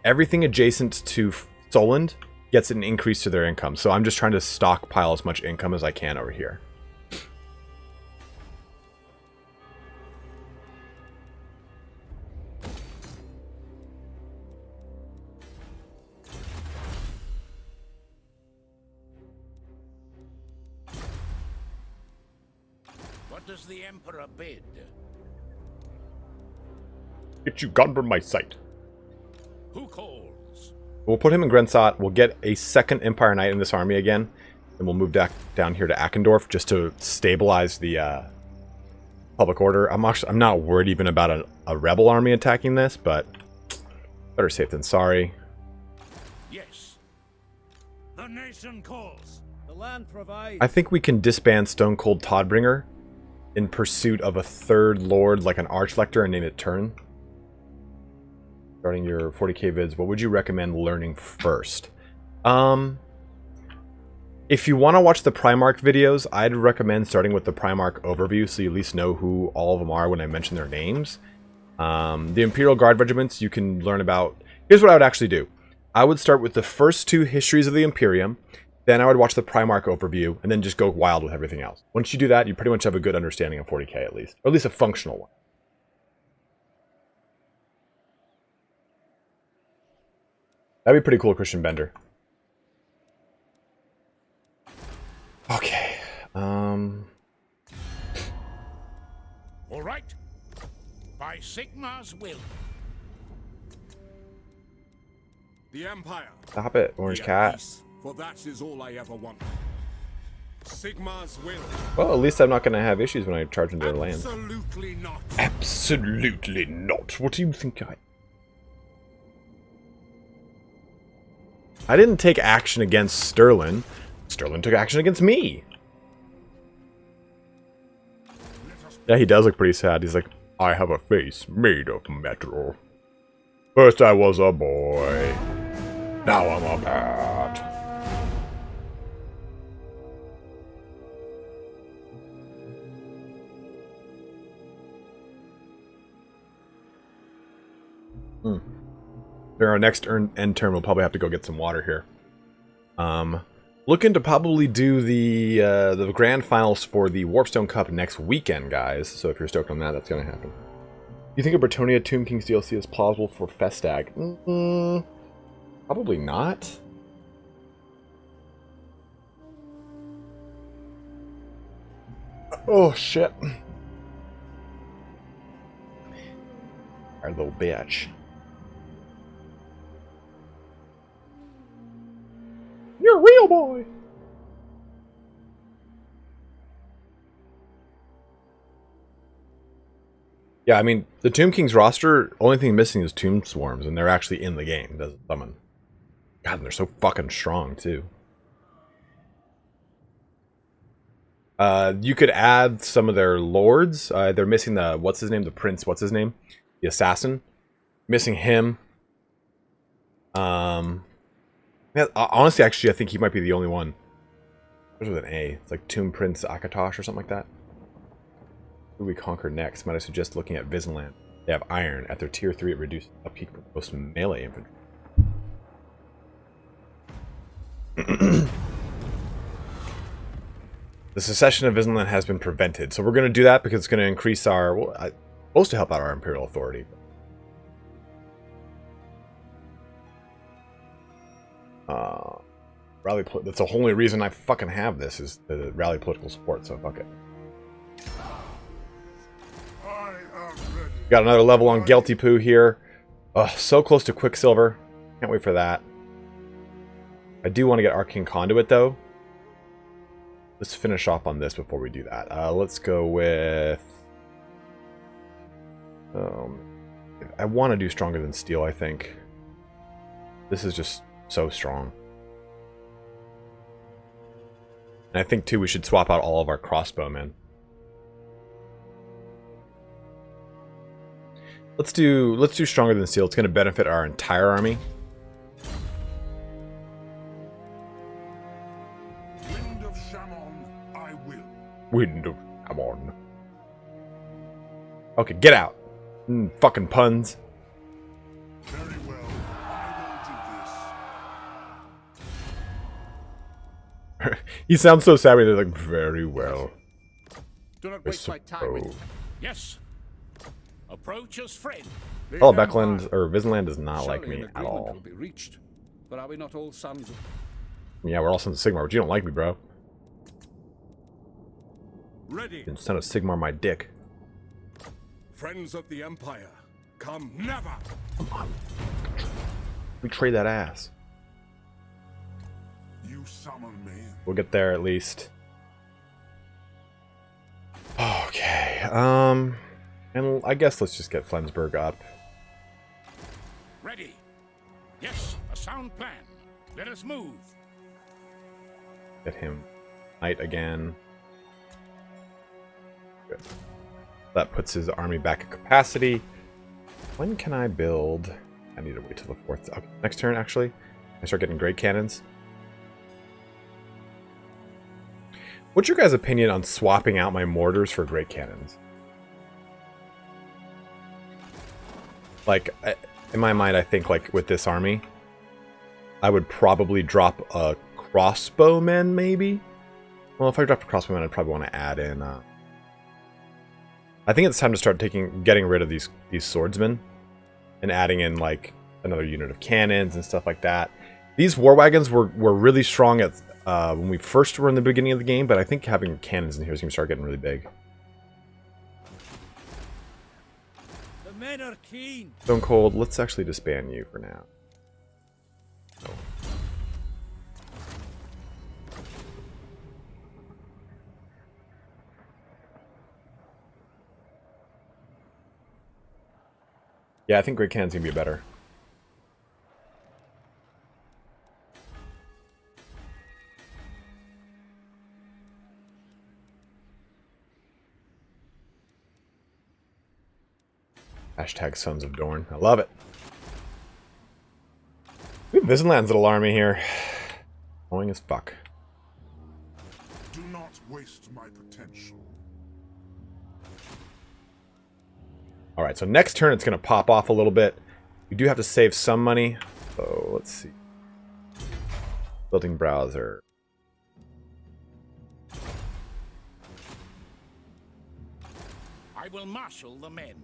everything adjacent to Solent gets an increase to their income. So I'm just trying to stockpile as much income as I can over here.
Does the Emperor bid?
Get you gone from my sight.
Who calls?
We'll put him in Grensot. We'll get a second Empire Knight in this army again. And we'll move back down here to Akendorf just to stabilize the public order. I'm not worried even about a rebel army attacking this, but better safe than sorry.
Yes. The nation calls.
The land provides.
I think we can disband Stone Cold Toddbringer in pursuit of a third lord, like an Archlector, and name it Turn. Starting your 40k vids, what would you recommend learning first? If you want to watch the Primarch videos, I'd recommend starting with the Primarch overview, so you at least know who all of them are when I mention their names. The Imperial Guard regiments, you can learn about... Here's what I would actually do. I would start with the first 2 histories of the Imperium, then I would watch the Primarch overview, and then just go wild with everything else. Once you do that, you pretty much have a good understanding of 40k at least. Or at least a functional one. That'd be pretty cool, Christian Bender. Okay.
All right. By Sigmar's will.
The Empire.
Stop it, Orange Cat.
Peace, for that is all I ever want. Sigmar's will.
Well, at least I'm not going to have issues when I charge into their land.
Absolutely not.
Absolutely not. What do you think I didn't take action against Stirland. Stirland took action against me. Yeah, he does look pretty sad. He's like, I have a face made of metal. First I was a boy. Now I'm a bat. For our next end turn, we'll probably have to go get some water here. Looking to probably do the grand finals for the Warpstone Cup next weekend, guys. So if you're stoked on that, that's going to happen. You think a Bretonia Tomb Kings DLC is plausible for Festag? Probably not. Oh shit. Our little bitch. You're a real boy. Yeah, I mean, the Tomb Kings roster, only thing missing is Tomb Swarms, and they're actually in the game. Doesn't summon. God, and they're so fucking strong, too. You could add some of their lords. They're missing the, what's his name? The prince, what's his name? The assassin. Missing him. Yeah, honestly, actually, I think he might be the only one. There's with an A. It's like Tomb Prince Akatosh or something like that. Who we conquer next? Might I suggest looking at Vinland? They have iron. At their tier 3, it reduces upkeep for most melee infantry. The secession of Vinland has been prevented. So we're going to do that because it's going to increase our... Well, supposed to help out our imperial authority. Rally... That's the only reason I fucking have this, is the rally political support, so fuck it. Got another level on Gelty Poo here. So close to Quicksilver. Can't wait for that. I do want to get Arcane Conduit, though. Let's finish off on this before we do that. Let's go with... I want to do Stronger Than Steel, I think. This is just so strong. And I think, too, we should swap out all of our crossbowmen. Let's do Stronger Than Steel. It's going to benefit our entire army.
Wind of Shaman, I will.
Wind of Shaman. Okay, get out. Fucking puns.
Very well, I will do this.
He sounds so savvy. They're like, very well.
Do not waste my time with... Yes. Approach us, friend.
Oh, Beckland or Vinland does not like me at all.
Will be reached. But are we not all sons of...
Yeah, we're all sons of Sigmar, but you don't like me, bro.
Ready.
You son of Sigmar, my dick.
Friends of the Empire, come never.
Come on. We trade that ass.
You summon me.
We'll get there at least. Okay. And I guess let's just get Flensburg up.
Ready. Yes, a sound plan. Let us move.
Get him knight again. Good. That puts his army back at capacity. When can I build? I need to wait till the 4th. Okay, next turn, actually. I start getting great cannons. What's your guys' opinion on swapping out my mortars for great cannons? Like, in my mind, I think, like, with this army, I would probably drop a crossbowman, maybe? Well, if I dropped a crossbowman, I'd probably want to add in, I think it's time to start getting rid of these swordsmen and adding in, like, another unit of cannons and stuff like that. These war wagons were really strong at when we first were in the beginning of the game, but I think having cannons in here is going to start getting really big.
Men are keen.
Stone Cold, let's actually disband you for now. Oh. Yeah, I think Great Cannon's gonna be better. Hashtag Sons of Dorn. I love it. We have Vinland's little army here. Annoying as fuck.
Do not waste my potential.
Alright, so next turn it's going to pop off a little bit. We do have to save some money. So let's see. Building browser.
I will marshal the men.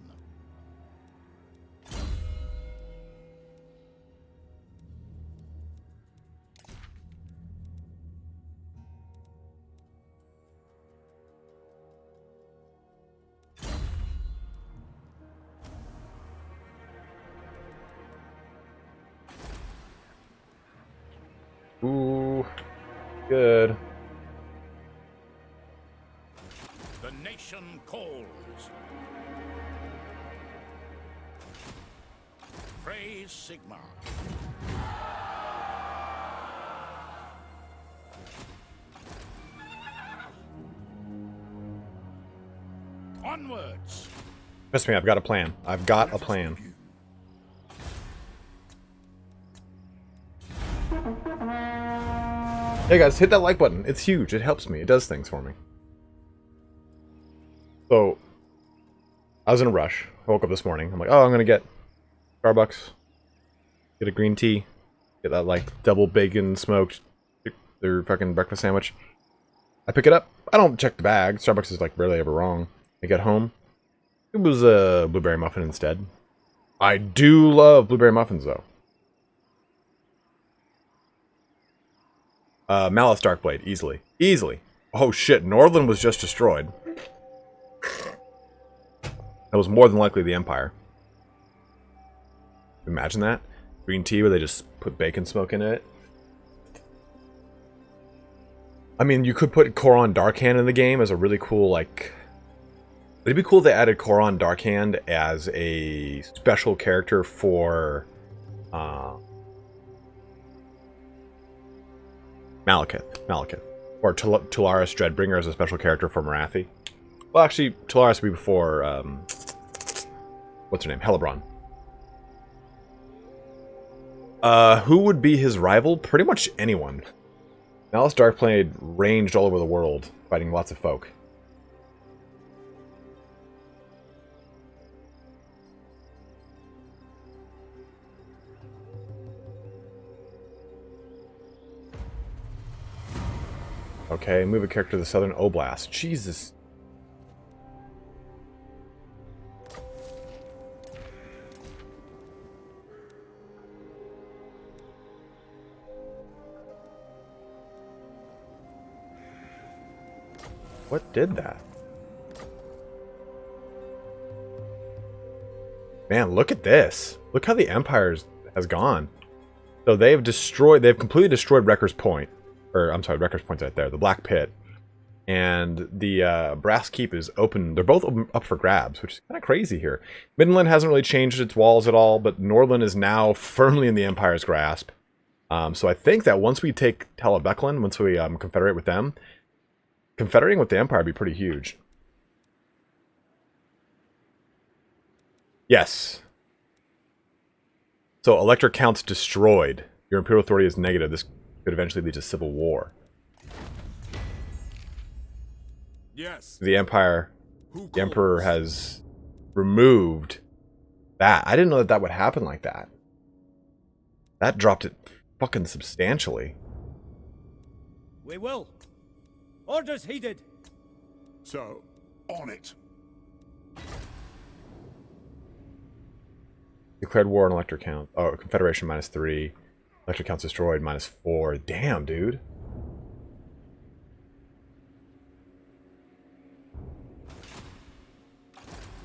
Good.
The nation calls. Praise Sigma. Onwards.
Trust me, I've got a plan. I've got a plan. Hey guys, hit that like button. It's huge. It helps me. It does things for me. So, I was in a rush. I woke up this morning. I'm like, oh, I'm going to get Starbucks, get a green tea, get that, like, double bacon smoked, their fucking breakfast sandwich. I pick it up. I don't check the bag. Starbucks is, like, rarely ever wrong. I get home. It was a blueberry muffin instead. I do love blueberry muffins, though. Malice Darkblade, easily. Easily. Oh shit, Northland was just destroyed. That was more than likely the Empire. Imagine that. Green tea where they just put bacon smoke in it. I mean, you could put Koron Darkhand in the game as a really cool, like... It'd be cool if they added Koron Darkhand as a special character for... Malekith. Or Tularis Dreadbringer as a special character for Marathi. Well, actually, Tularis would be before, what's her name? Hellebron. Who would be his rival? Pretty much anyone. Malice Darkblade ranged all over the world, fighting lots of folk. Okay, move a character to the Southern Oblast. Jesus. What did that? Man, look at this. Look how the Empire has gone. So they've completely destroyed Wrecker's Point. Or, I'm sorry, Wrecker's Point's right there. The Black Pit. And the Brass Keep is open. They're both up for grabs, which is kind of crazy here. Midland hasn't really changed its walls at all, but Northland is now firmly in the Empire's grasp. So I think that once we take Talabeclan, once we confederate with them, confederating with the Empire would be pretty huge. Yes. So Elector Count's destroyed. Your Imperial authority is negative. This could eventually lead to civil war.
Yes.
The Empire, the Emperor has removed that. I didn't know that that would happen like that. That dropped it fucking substantially.
We will. Orders heeded.
So, on it.
Declared war on Elector Count. Oh, Confederation -3. Elector Count's destroyed -4. Damn, dude.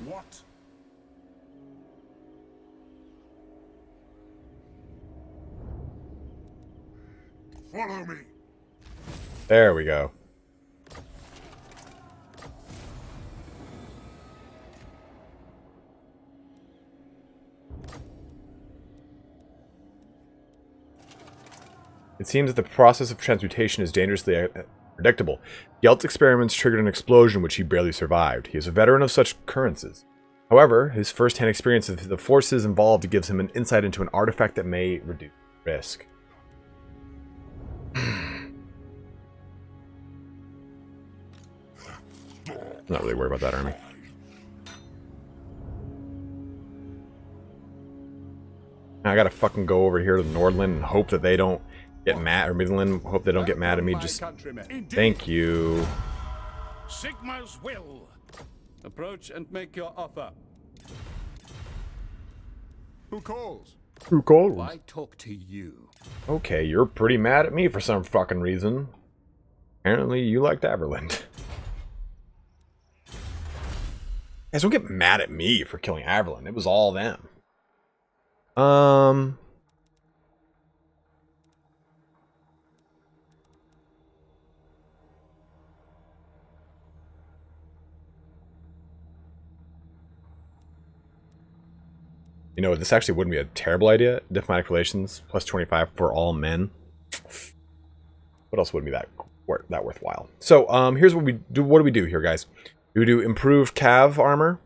What? Follow me.
There we go. It seems that the process of transmutation is dangerously predictable. Gelt's experiments triggered an explosion which he barely survived. He is a veteran of such occurrences. However, his first-hand experience of the forces involved gives him an insight into an artifact that may reduce risk. I'm not really worried about that army. Now I gotta fucking go over here to Nordland and hope that they don't get mad, or Midland, hope they don't get mad at me. Just thank you.
Sigma's will.
Approach and make your offer.
Who calls?
Who called?
Why talk to you?
Okay, you're pretty mad at me for some fucking reason. Apparently you liked Averland. Guys, don't get mad at me for killing Averland. It was all them. You know, this actually wouldn't be a terrible idea. Diplomatic relations plus 25 for all men. What else would be that worthwhile? So here's what we do. What do we do here, guys? Do we do improved cav armor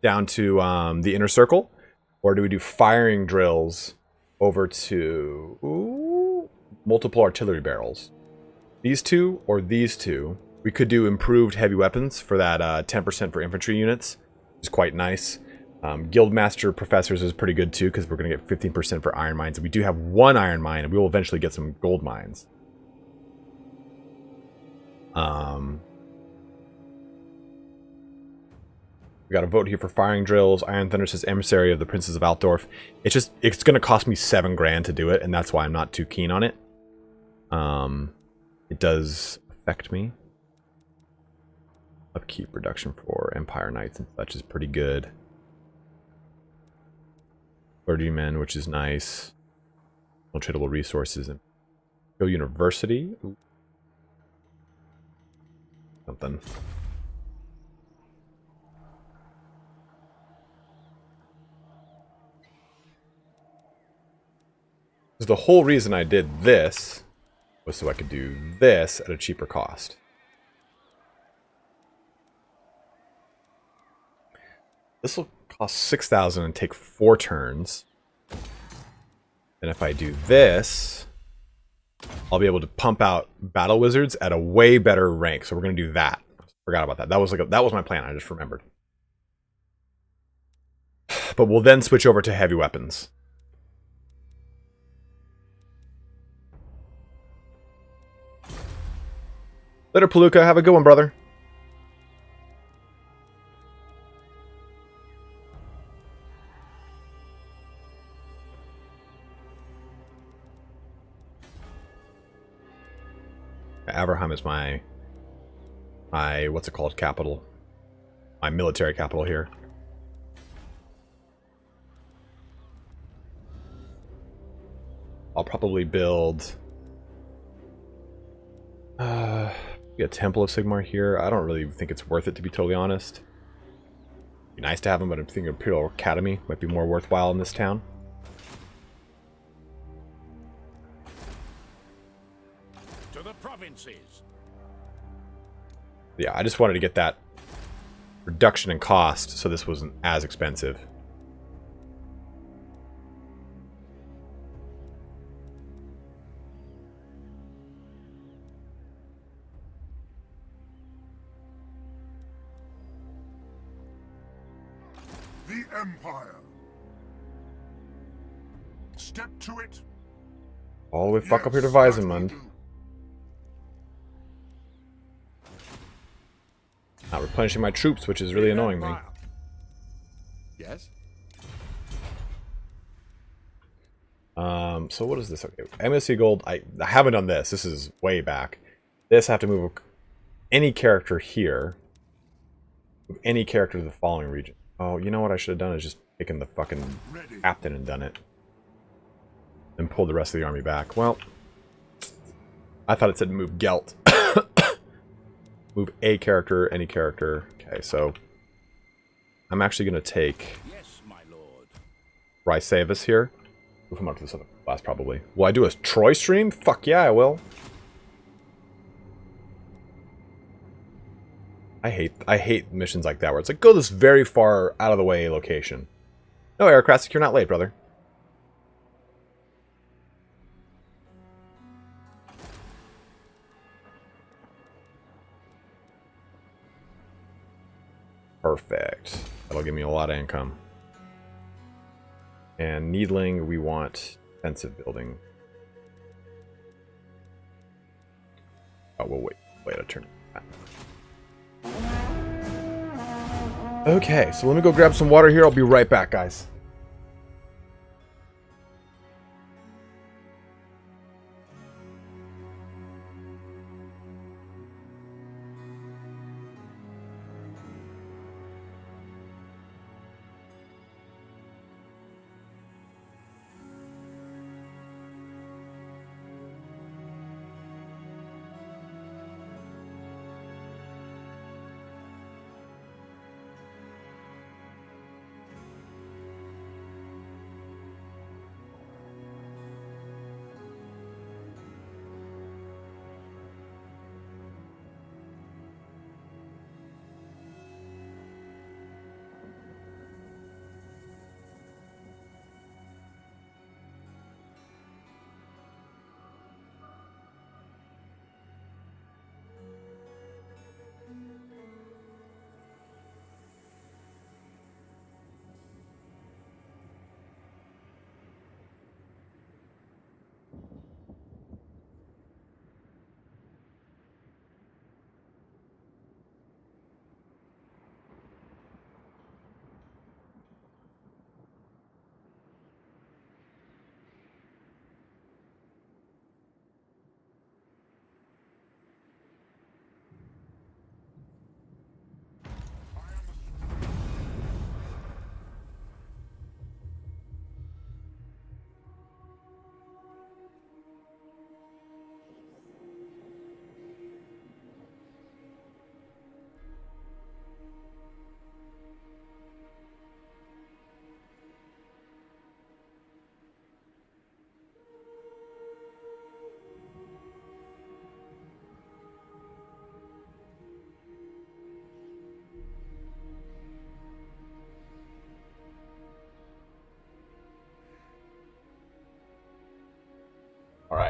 down to the inner circle, or do we do firing drills over to multiple artillery barrels? These two or these two? We could do improved heavy weapons for that 10% for infantry units, which is quite nice. Guildmaster Professors is pretty good too, because we're going to get 15% for iron mines. And we do have one iron mine, and we will eventually get some gold mines. We got a vote here for firing drills. Iron Thunder says Emissary of the Princes of Altdorf. It's going to cost me 7 grand to do it, and that's why I'm not too keen on it. It does affect me. Upkeep reduction for Empire Knights and such is pretty good. Clergymen, which is nice. No tradable resources. And Go University. Ooh. Something. The whole reason I did this was so I could do this at a cheaper cost. This will cost 6,000 and take 4 turns. And if I do this, I'll be able to pump out battle wizards at a way better rank. So we're going to do that. Forgot about that. That was my plan. I just remembered. But we'll then switch over to heavy weapons. Later, Palooka. Have a good one, brother. Averheim is my what's it called, capital. My military capital here. I'll probably build a Temple of Sigmar here. I don't really think it's worth it, to be totally honest. It'd be nice to have them, but I'm thinking Imperial Academy might be more worthwhile in this town.
To the provinces.
Yeah, I just wanted to get that reduction in cost so this wasn't as expensive.
The Empire. Step to it.
All the way fuck up here to Weizmann. Not replenishing my troops, which is really annoying me.
Yes.
So what is this? Okay, MSC Gold. I haven't done this. This is way back. This I have to move any character here. Move any character to the following region. Oh, you know what I should have done is just taken the fucking captain and done it. And pulled the rest of the army back. Well, I thought it said move Gelt. Move a character, any character. Okay, so I'm actually going to take Rysavis here. Move him up to this other class, probably. Will I do a Troy stream? Fuck yeah, I will. I hate missions like that where it's like, go this very far out of the way location. No, Aircrafts, you're not late, brother. Perfect. That'll give me a lot of income. And Needling, we want defensive building. Oh, we'll wait a turn. Okay, so let me go grab some water here. I'll be right back, guys.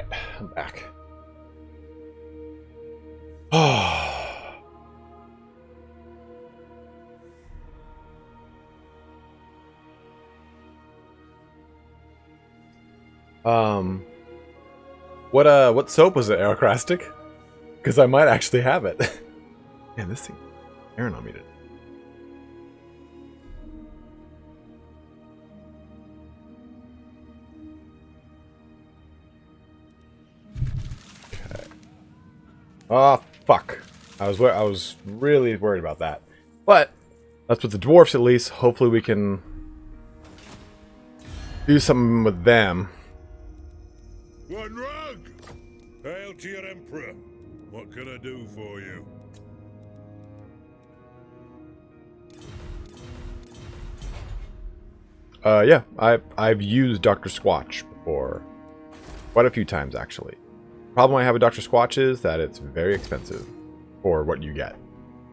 Alright, I'm back. Oh. What soap was it, Aerocrastic? Because I might actually have it. Man, this thing Aaron on me today. Okay. Oh fuck. I was really worried about that. But that's with the dwarfs at least. Hopefully we can do something with them.
One rug! Hail to your emperor. What can I do for you?
Yeah, I've used Dr. Squatch before. Quite a few times, actually. Problem I have with Dr. Squatch is that it's very expensive for what you get.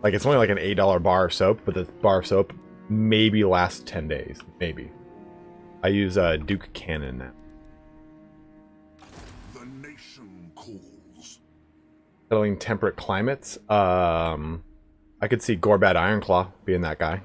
Like, it's only like an $8 bar of soap, but the bar of soap maybe lasts 10 days. Maybe. I use Duke Cannon now.
The nation calls.
Settling temperate climates. I could see Gorbad Ironclaw being that guy.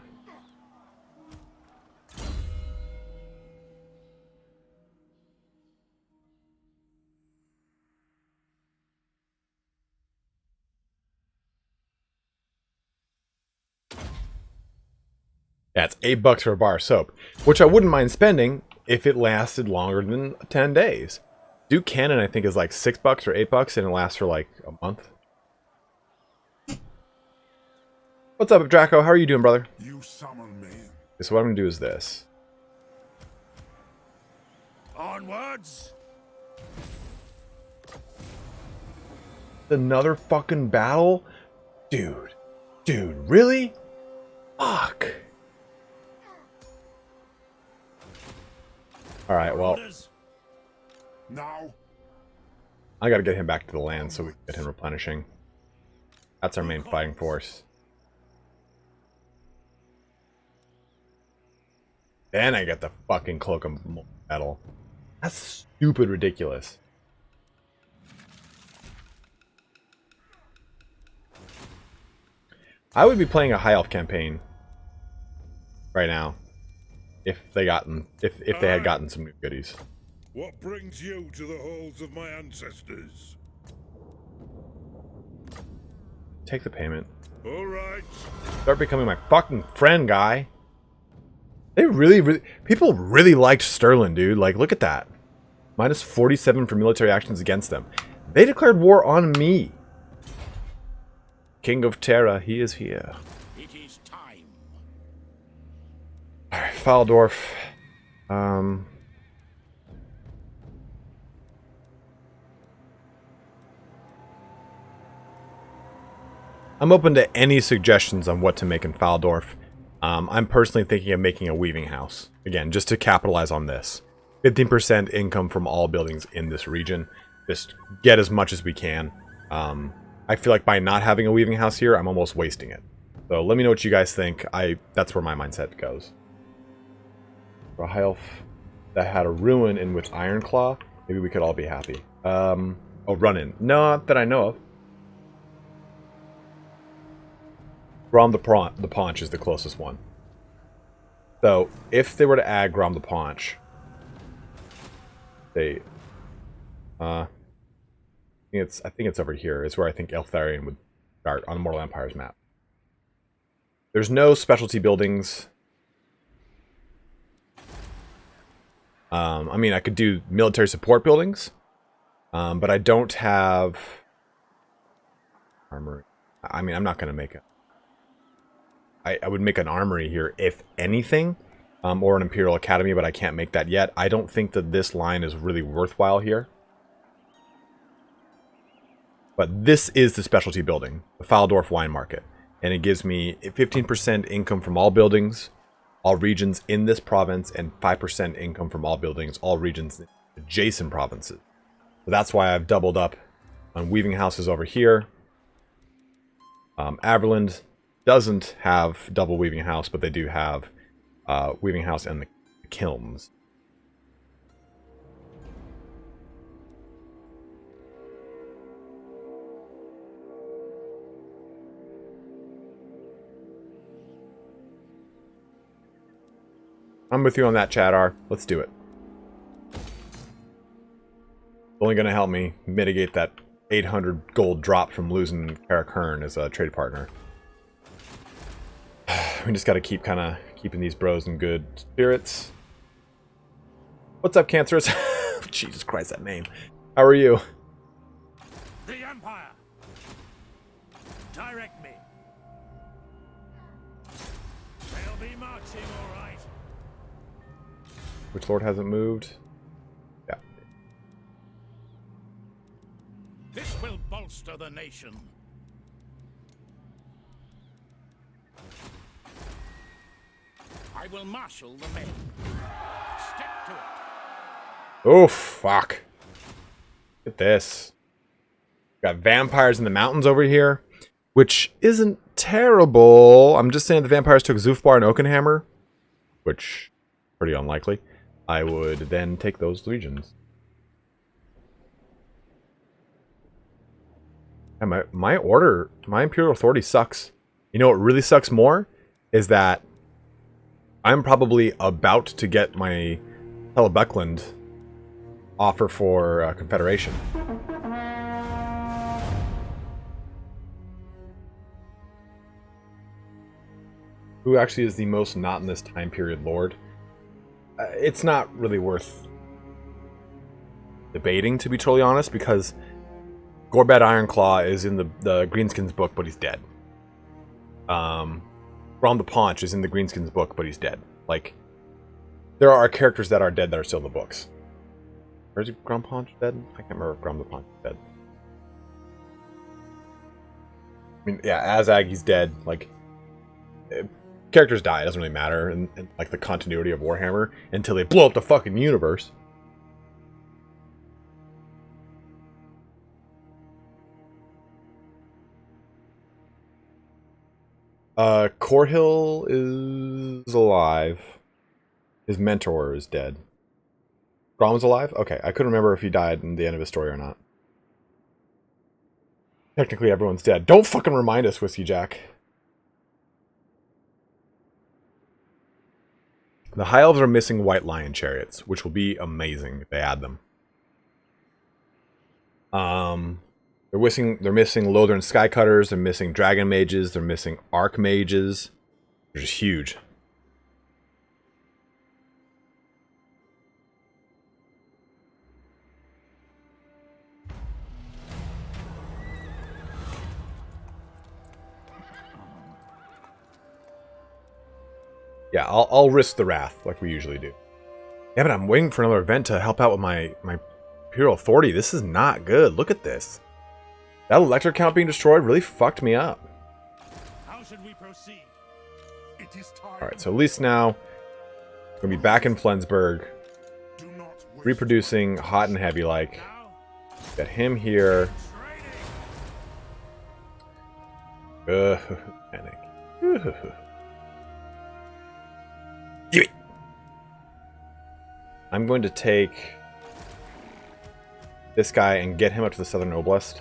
Yeah, it's $8 for a bar of soap, which I wouldn't mind spending if it lasted longer than 10 days. Duke Cannon, I think, is like $6 or $8, and it lasts for like a month. What's up, Draco? How are you doing, brother?
You summon me.
So what I'm gonna do is this.
Onwards!
Another fucking battle? Dude. Dude, really? Fuck. Alright, well,
Now,
I gotta get him back to the land so we can get him replenishing. That's our main fighting force. Then I get the fucking Cloak of Metal. That's stupid ridiculous. I would be playing a High Elf campaign right now if they had gotten some new goodies.
What brings you to the halls of my ancestors?
Take the payment.
All right.
Start becoming my fucking friend, guy. They really people really liked Sterling, dude. Like, look at that. Minus 47 for military actions against them. They declared war on me. King of Terra, he is here.
It is time.
Alright, Faldorf. I'm open to any suggestions on what to make in Faldorf. I'm personally thinking of making a weaving house. Again, just to capitalize on this. 15% income from all buildings in this region. Just get as much as we can. I feel like by not having a weaving house here, I'm almost wasting it. So let me know what you guys think. That's where my mindset goes. For a high elf that had a ruin in with Ironclaw, maybe we could all be happy. Oh, run-in. Not that I know of. Grom the Paunch is the closest one. So, if they were to add Grom the Paunch, I think it's over here. It's where I think Eltharion would start on the Mortal Empire's map. There's no specialty buildings. I mean, I could do military support buildings, but I don't have armory. I mean, I'm not going to make it. I would make an armory here, if anything, or an Imperial Academy, but I can't make that yet. I don't think that this line is really worthwhile here. But this is the specialty building, the Faldorf Wine Market. And it gives me 15% income from all buildings, all regions in this province, and 5% income from all buildings, all regions in adjacent provinces. So that's why I've doubled up on weaving houses over here. Averland doesn't have double weaving house, but they do have weaving house and the kilns. I'm with you on that, Chadar. Let's do it. Only going to help me mitigate that 800 gold drop from losing Karakern as a trade partner. We just got to keep kind of keeping these bros in good spirits. What's up, Cancerous? Jesus Christ, that name. How are you?
The Empire. Direct me. They'll be marching, all right.
Which lord hasn't moved? Yeah.
This will bolster the nation. I will marshal the men. Stick to it.
Oh, fuck. Look at this. Got vampires in the mountains over here, which isn't terrible. I'm just saying the vampires took Zufbar and Oakenhammer, which pretty unlikely. I would then take those regions. And my Imperial Authority sucks. You know what really sucks more? Is that I'm probably about to get my Telebuckland offer for Confederation. Who actually is the most not in this time period lord? It's not really worth debating, to be totally honest, because Gorbad Ironclaw is in the Greenskins book, but he's dead. Grom the Paunch is in the Greenskins book, but he's dead. Like, there are characters that are dead that are still in the books. Where's Grom Paunch dead? I can't remember if Grom the Paunch is dead. I mean, yeah, Azag, he's dead. Like, characters die. It doesn't really matter in like the continuity of Warhammer until they blow up the fucking universe. Corhill is alive. His mentor is dead. Grom's alive? Okay, I couldn't remember if he died in the end of his story or not. Technically, everyone's dead. Don't fucking remind us, Whiskey Jack. The High Elves are missing White Lion chariots, which will be amazing if they add them. They're missing Lothern Skycutters, they're missing Dragon Mages, they're missing Archmages. They're just huge. Yeah, I'll risk the wrath like we usually do. Yeah, but I'm waiting for another event to help out with my Imperial Authority. This is not good. Look at this. That electric count being destroyed really fucked me up.
How should we proceed?
It is time.
Alright, so at least now we're gonna be back in Flensburg. Reproducing hot and heavy like. Got him here. Panic. I'm going to take this guy and get him up to the Southern Oblast.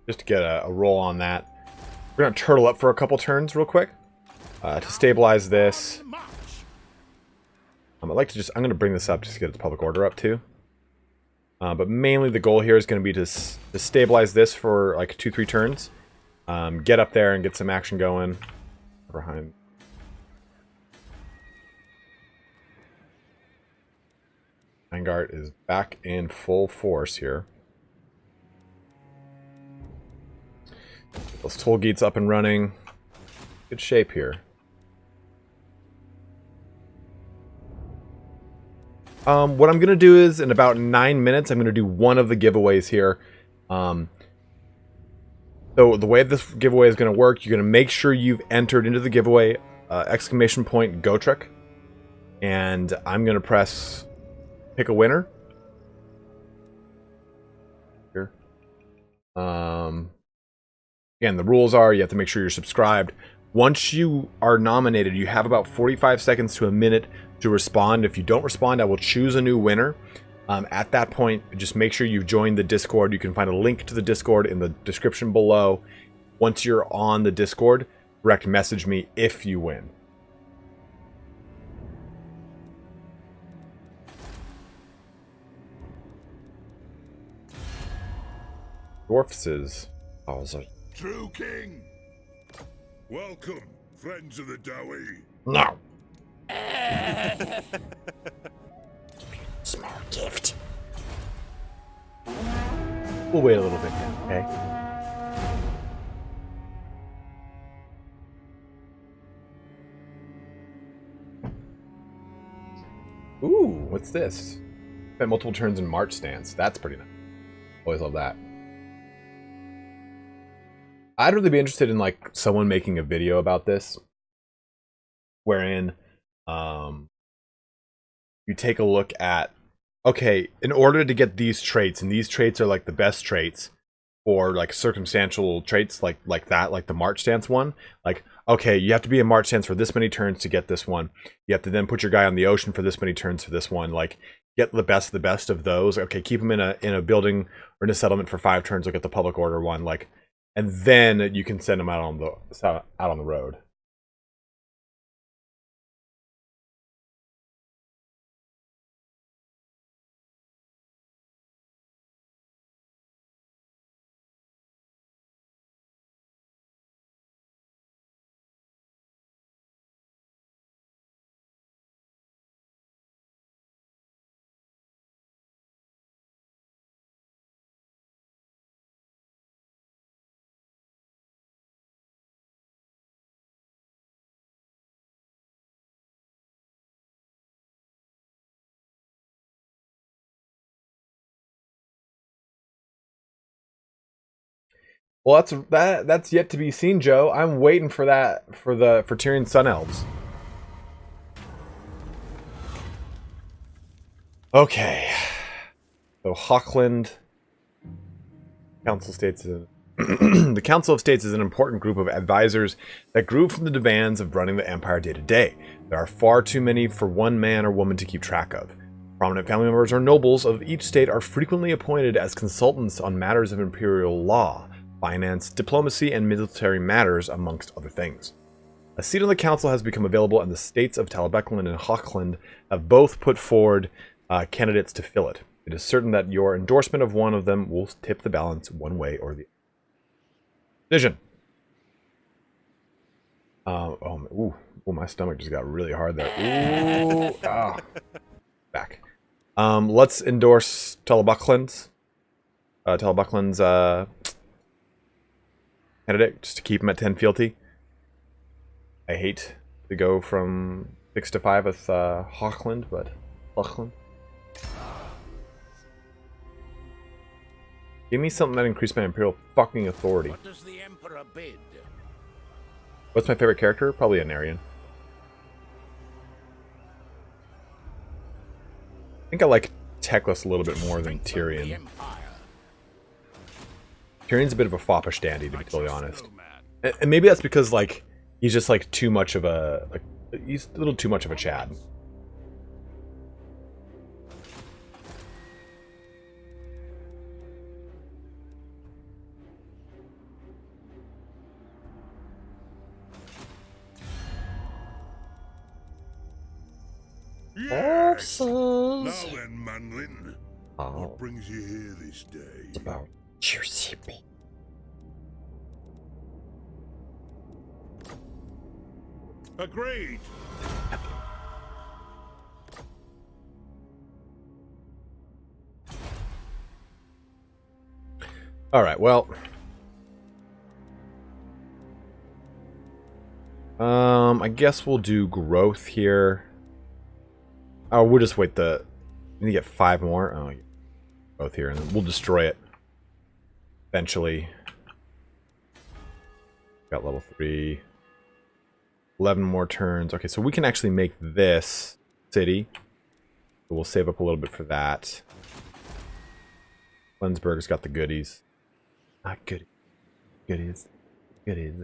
Just to get a roll on that. We're going to turtle up for a couple turns real quick to stabilize this. I'd like to I'm going to bring this up just to get its public order up too. But mainly the goal here is going to be to stabilize this for like 2-3 turns. Get up there and get some action going. Behind. Vanguard is back in full force here. Those toll gates up and running. Good shape here. What I'm going to do is, in about 9 minutes, I'm going to do one of the giveaways here. So the way this giveaway is going to work, you're going to make sure you've entered into the giveaway, exclamation point GOTREK. And I'm going to press pick a winner. Here. Again, the rules are you have to make sure you're subscribed. Once you are nominated, you have about 45 seconds to a minute to respond. If you don't respond, I will choose a new winner. At that point, just make sure you've joined the Discord. You can find a link to the Discord in the description below. Once you're on the Discord, direct message me if you win. Dwarfses. Oh,
True King. Welcome, friends of the Dowie.
no. Small gift. We'll wait a little bit, okay? Ooh, what's this? Spent multiple turns in March stance. That's pretty nice. Always love that. I'd really be interested in like someone making a video about this, wherein you take a look at, okay, in order to get these traits, and these traits are like the best traits for like circumstantial traits like that, like the March stance one. Like, okay, you have to be in March stance for this many turns to get this one. You have to then put your guy on the ocean for this many turns for this one. Like, get the best of those. Okay, keep them in a building or in a settlement for 5 turns. Look at the public order one. Like, and then you can send them out on the road. Well, that's yet to be seen, Joe. I'm waiting for that for Tyrion Sun Elves. Okay. So Hochland Council States is the Council of States is an important group of advisors that grew from the demands of running the empire day to day. There are far too many for one man or woman to keep track of. Prominent family members or nobles of each state are frequently appointed as consultants on matters of imperial law, finance, diplomacy, and military matters, amongst other things. A seat on the council has become available, and the states of Talabecland and Hochland have both put forward candidates to fill it. It is certain that your endorsement of one of them will tip the balance one way or the other. Decision. Ooh, my stomach just got really hard there. Ooh, back. Let's endorse Talabecland's candidate, just to keep him at 10 fealty. I hate to go from 6 to 5 with Hochland, but Hochland. Give me something that increased my imperial fucking authority.
What does the Emperor bid?
What's my favorite character? Probably a Narian. I think I like Teclis a little bit more than Tyrion. Tyrion's a bit of a foppish dandy, to be totally honest. And maybe that's because, like, he's just, like, too much of a... Like, he's a little too much of a Chad.
Yes! Now then, Manlin.
Oh.
What brings you here this day?
It's about juicy meat.
Agreed.
All right, well, I guess we'll do growth here. Oh, we'll just wait. We need to get 5 more. Oh, growth here, and then we'll destroy it eventually. Got level 3. 11 more turns. Okay, so we can actually make this city. So we'll save up a little bit for that. Lensburg's got the goodies. Not good. Goodies. Goodies.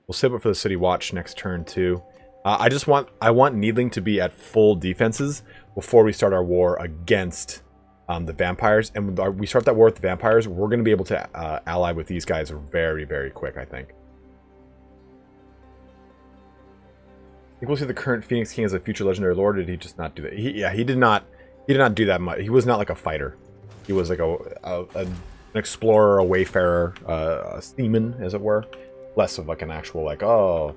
We'll save up for the city watch next turn too. I want Needling to be at full defenses before we start our war against the vampires. And when we start that war with the vampires, we're going to be able to ally with these guys very, very quick, I think. I think we'll see the current Phoenix King as a future legendary lord. Or did he just not do that? He did not do that much. He was not like a fighter. He was like an explorer, a wayfarer, a seaman, as it were. Less of like an actual like, oh,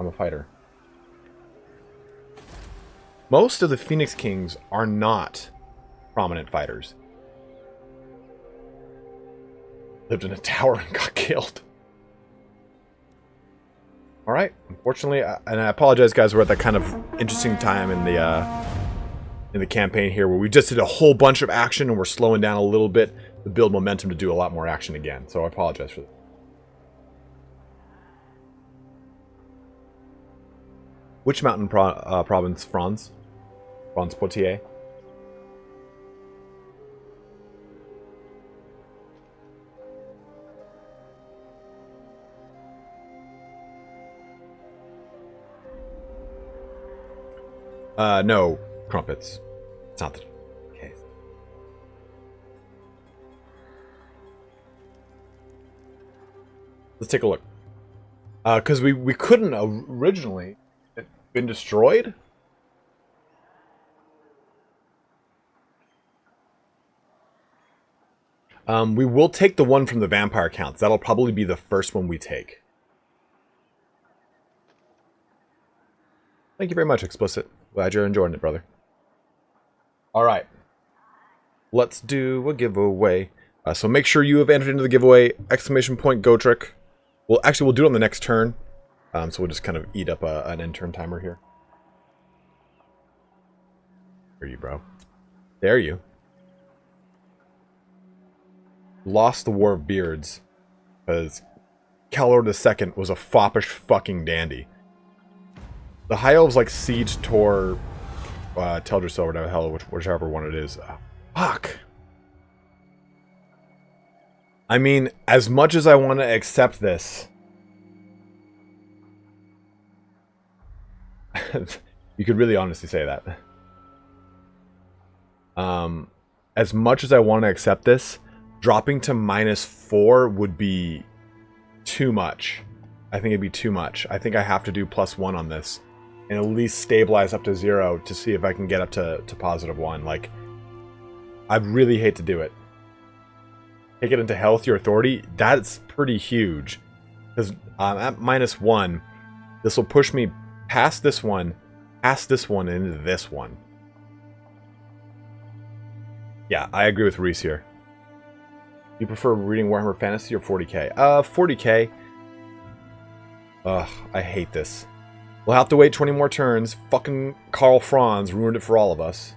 I'm a fighter. Most of the Phoenix Kings are not prominent fighters. Lived in a tower and got killed. Alright, unfortunately, and I apologize guys, we're at that kind of interesting time in the campaign here where we just did a whole bunch of action and we're slowing down a little bit to build momentum to do a lot more action again. So I apologize for that. Which mountain province, Franz? Franz Poitiers? No, crumpets. It's not the case. Let's take a look. Because we couldn't originally. It's been destroyed? We will take the one from the vampire counts. That'll probably be the first one we take. Thank you very much, Explicit. Glad you're enjoying it, brother. Alright. Let's do a giveaway. So make sure you have entered into the giveaway. Exclamation point GOTREK. We'll do it on the next turn. So we'll just kind of eat up an end turn timer here. Where are you, bro? There you. Lost the War of Beards. Because Calor II was a foppish fucking dandy. The High Elves like siege Tor, Teldrassil, whatever the hell, whichever one it is. Fuck. I mean, as much as I want to accept this, you could really honestly say that. As much as I want to accept this, dropping to -4 would be too much. I think it'd be too much. I think I have to do +1 on this. And at least stabilize up to 0 to see if I can get up to +1. Like, I really hate to do it. Take it into health or authority. That's pretty huge. Because at -1, this will push me past this one, and into this one. Yeah, I agree with Reese here. You prefer reading Warhammer Fantasy or 40k? 40k. Ugh, I hate this. We'll have to wait 20 more turns. Fucking Karl Franz ruined it for all of us.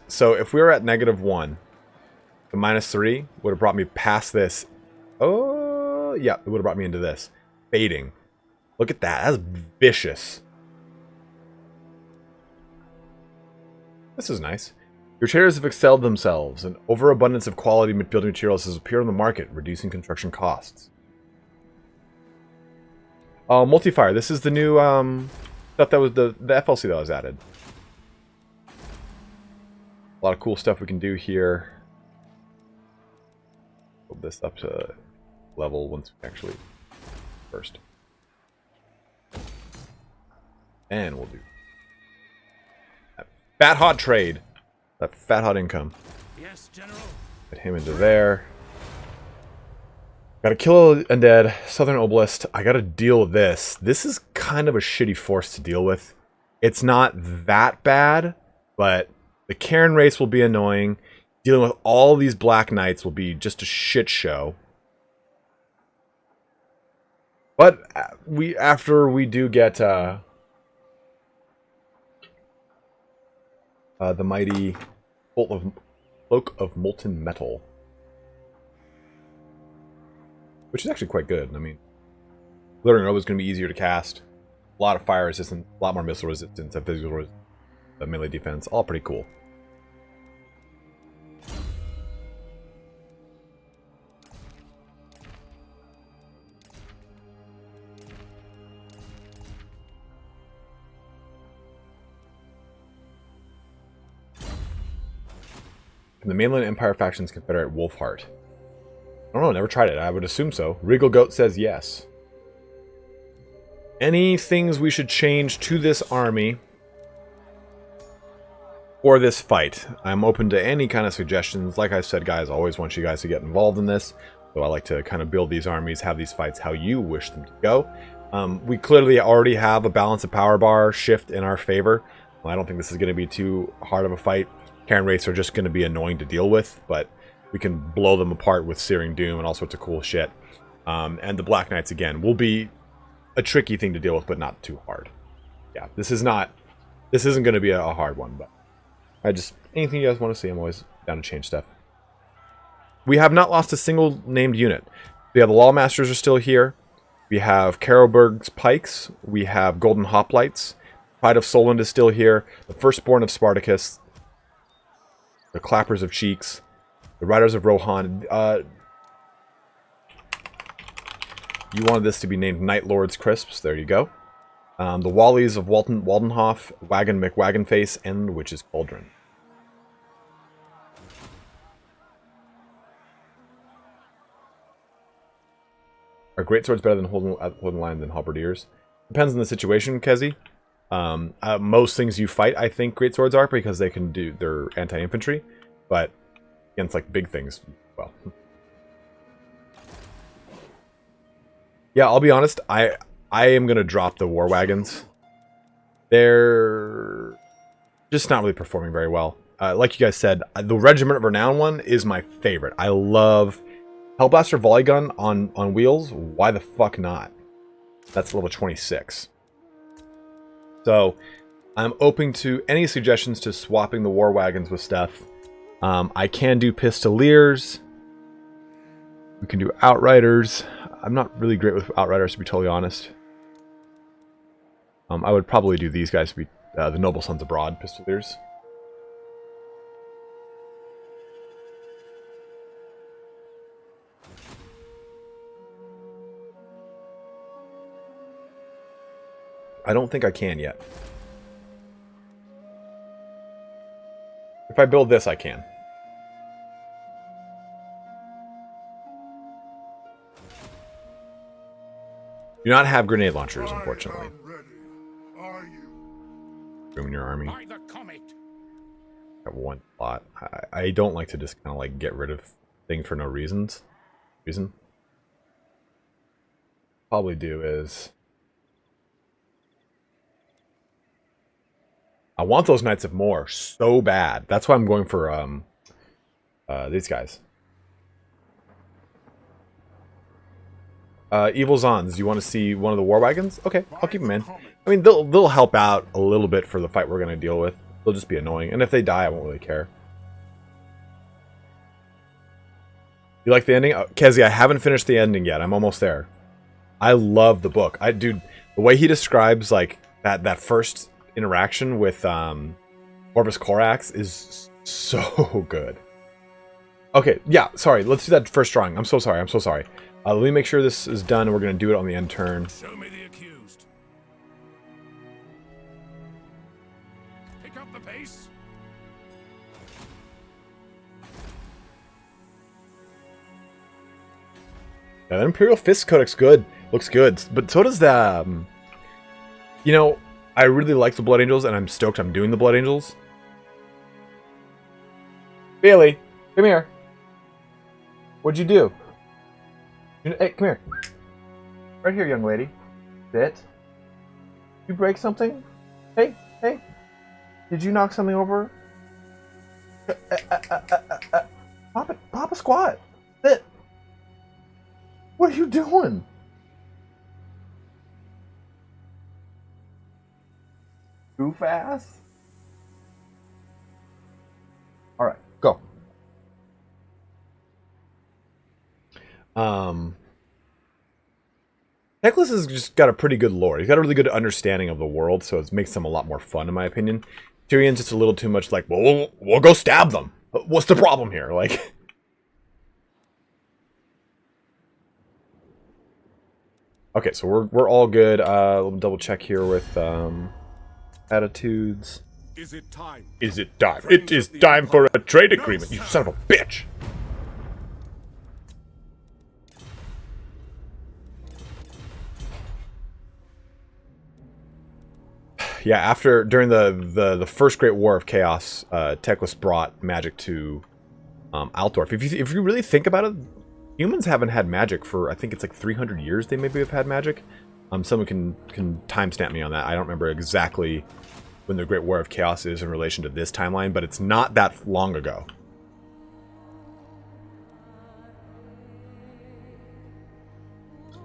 So if we were at -1, the -3 would have brought me past this. Oh, yeah, it would have brought me into this. Baiting. Look at that. That's vicious. This is nice. Your traders have excelled themselves. An overabundance of quality building materials has appeared on the market, reducing construction costs. Multi-fire. This is the new stuff that was the FLC that was added. A lot of cool stuff we can do here. Build this up to level once we actually first. And we'll do that fat hot trade. That fat hot income.
Yes, General.
Put him into there. Gotta kill undead, Southern Obelisk. I gotta deal with this. This is kind of a shitty force to deal with. It's not that bad, but the Karen race will be annoying. Dealing with all these Black Knights will be just a shit show. But after we do get the mighty Cloak of Molten Metal. Which is actually quite good. I mean, Glittering Robe is going to be easier to cast. A lot of fire resistance, a lot more missile resistance, and physical resistance, melee defense. All pretty cool. Can the mainland Empire factions confederate Wolfheart? I don't know, never tried it. I would assume so. Regal Goat says yes. Any things we should change to this army for this fight? I'm open to any kind of suggestions. Like I said, guys, I always want you guys to get involved in this. So I like to kind of build these armies, have these fights how you wish them to go. We clearly already have a balance of power bar shift in our favor. Well, I don't think this is going to be too hard of a fight. Karen Wraiths are just going to be annoying to deal with, but we can blow them apart with Searing Doom and all sorts of cool shit. And the Black Knights, again, will be a tricky thing to deal with, but not too hard. Yeah, this isn't going to be a hard one, but anything you guys want to see, I'm always down to change stuff. We have not lost a single named unit. We have the Lawmasters are still here. We have Carroburg's Pikes. We have Golden Hoplites. Pride of Solent is still here. The Firstborn of Spartacus. The Clappers of Cheeks. The Riders of Rohan. You wanted this to be named Night Lord's Crisps. There you go. The Wallies of Waldenhof, Wagon McWagonface, and Witch's Cauldron. Are greatswords better than holding line than halberdiers? Depends on the situation, Kezi. Most things you fight, I think greatswords are, because they can do their anti-infantry. But against like big things, well. Yeah, I'll be honest. I am gonna drop the war wagons. They're just not really performing very well. Like you guys said, the Regiment of Renown one is my favorite. I love Hellblaster Volley Gun on wheels. Why the fuck not? That's level 26. So I'm open to any suggestions to swapping the war wagons with stuff. I can do Pistoliers. We can do Outriders. I'm not really great with Outriders, to be totally honest. I would probably do these guys to be the Noble Sons Abroad Pistoliers. I don't think I can yet. If I build this, I can. Do not have grenade launchers, unfortunately. Room in your army. Got one slot. I don't like to just kind of like get rid of things for no reason. Probably do is I want those Knights of More so bad. That's why I'm going for these guys. Evil Zons, you want to see one of the war wagons? Okay, I'll keep them in. I mean, they'll help out a little bit for the fight we're going to deal with. They'll just be annoying, and if they die, I won't really care. You like the ending? Kezi, I haven't finished the ending yet. I'm almost there. I love the book. Dude, the way he describes like that first interaction with Corvus Corax is so good. Okay, yeah, sorry. Let's do that first drawing. I'm so sorry. Let me make sure this is done, and we're going to do it on the end turn.
Show me the accused. Pick up the pace.
Yeah, that Imperial Fist Codex looks good, but so does the. You know, I really like the Blood Angels, and I'm stoked I'm doing the Blood Angels. Bailey, come here. What'd you do? Hey, come here. Right here, young lady. Sit. You break something? Hey. Did you knock something over? Pop a squat. Sit. What are you doing? Too fast? Alright, go. Nicholas has just got a pretty good lore. He's got a really good understanding of the world, so it makes them a lot more fun, in my opinion. Tyrion's just a little too much like, well, we'll go stab them. What's the problem here? Like, okay, so we're all good. Let me double check here with attitudes.
Is it time?
Is it time? It is time for a trade agreement, you son of a bitch! Yeah, during the first Great War of Chaos, Teclis brought magic to Altdorf. If you really think about it, humans haven't had magic for, I think it's like 300 years they maybe have had magic. Someone can timestamp me on that. I don't remember exactly when the Great War of Chaos is in relation to this timeline, but it's not that long ago.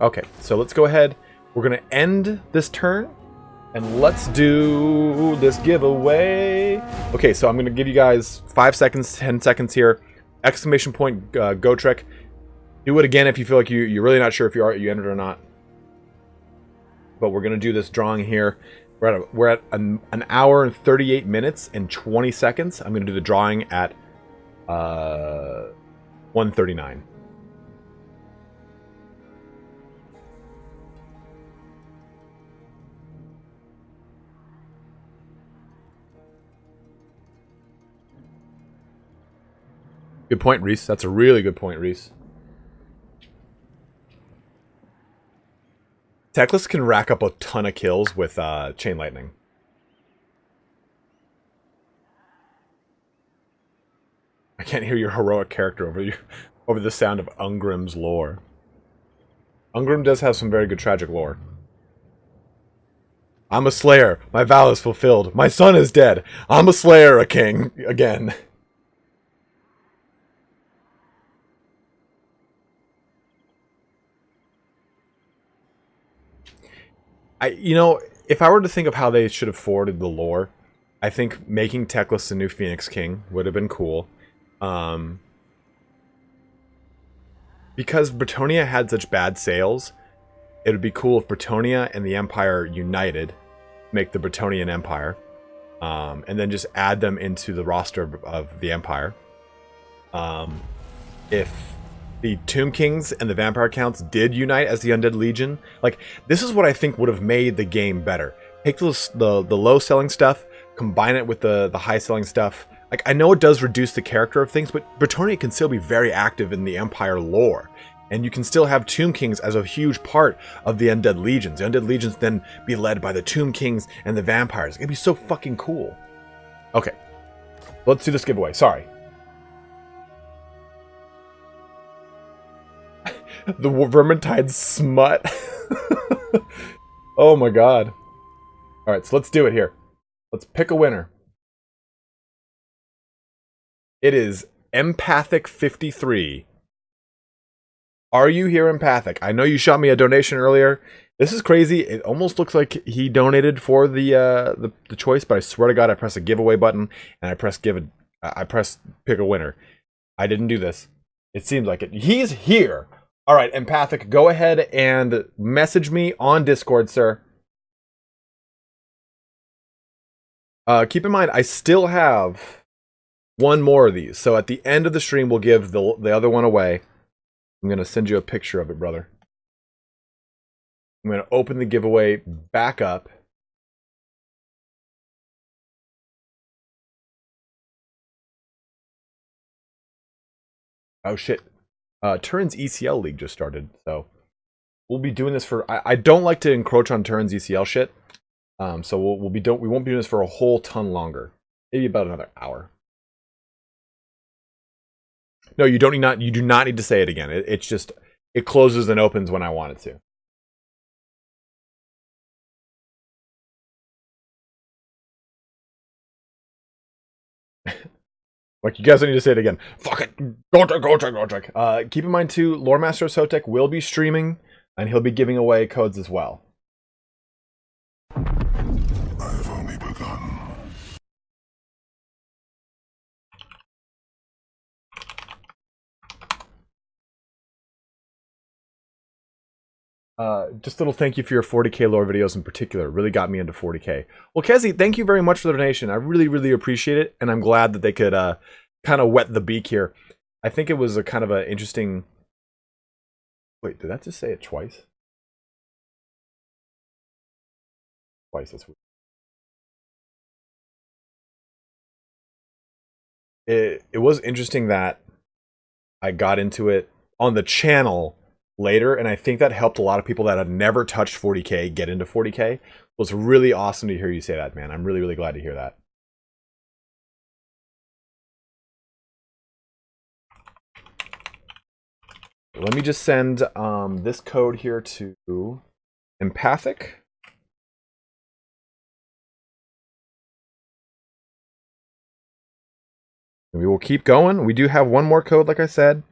Okay, so let's go ahead. We're going to end this turn. And let's do this giveaway. Okay, so I'm going to give you guys 5 seconds, 10 seconds here. Exclamation point, GOTREK. Do it again if you feel like you're really not sure if you entered or not. But we're going to do this drawing here. We're at an hour and 38 minutes and 20 seconds. I'm going to do the drawing at 1:39. Good point, Reese. That's a really good point, Reese. Teclis can rack up a ton of kills with Chain Lightning. I can't hear your heroic character over the sound of Ungrim's lore. Ungrim does have some very good tragic lore. I'm a slayer. My vow is fulfilled. My son is dead. I'm a slayer, a king. Again. You know, if I were to think of how they should have forwarded the lore, I think making Teclis the new Phoenix King would have been cool. Because Bretonnia had such bad sales, it would be cool if Bretonnia and the Empire united, make the Bretonian Empire, and then just add them into the roster of the Empire. If the Tomb Kings and the Vampire Counts did unite as the Undead Legion, like, this is what I think would have made the game better. Take the low-selling stuff, combine it with the high-selling stuff. Like, I know it does reduce the character of things, but Bretonnia can still be very active in the Empire lore. And you can still have Tomb Kings as a huge part of the Undead Legions. The Undead Legions then be led by the Tomb Kings and the Vampires. It'd be so fucking cool. Okay. Let's do this giveaway. Sorry. The Vermintide smut. Oh my god. Alright, so let's do it here. Let's pick a winner. It is Empathic53. Are you here, Empathic? I know you shot me a donation earlier. This is crazy. It almost looks like he donated for the choice, but I swear to God, I pressed a giveaway button and I pressed pick a winner. I didn't do this. It seems like it. He's here. All right, Empathic, go ahead and message me on Discord, sir. Keep in mind, I still have one more of these. So at the end of the stream, we'll give the other one away. I'm going to send you a picture of it, brother. I'm going to open the giveaway back up. Oh, shit. Turin's ECL League just started, so we'll be doing this for... I don't like to encroach on Turin's ECL shit, so we won't be doing this for a whole ton longer. Maybe about another hour. No, you do not need to say it again. It's just, it closes and opens when I want it to. Like, you guys don't need to say it again. Fuck it. GOTREK. Keep in mind, too, Lore Master Sotek will be streaming, and he'll be giving away codes as well.
I've only begun.
Just a little thank you for your 40k lore videos in particular. Really got me into 40k. Well, Kezi, thank you very much for the donation. I really, really appreciate it, and I'm glad that they could kind of wet the beak here. I think it was a kind of an interesting... Wait, did that just say it twice? Twice, that's weird. it was interesting that I got into it on the channel later, and I think that helped a lot of people that had never touched 40K get into 40K. It was really awesome to hear you say that, man. I'm really, really glad to hear that. Let me just send this code here to Empathic. And we will keep going. We do have one more code, like I said.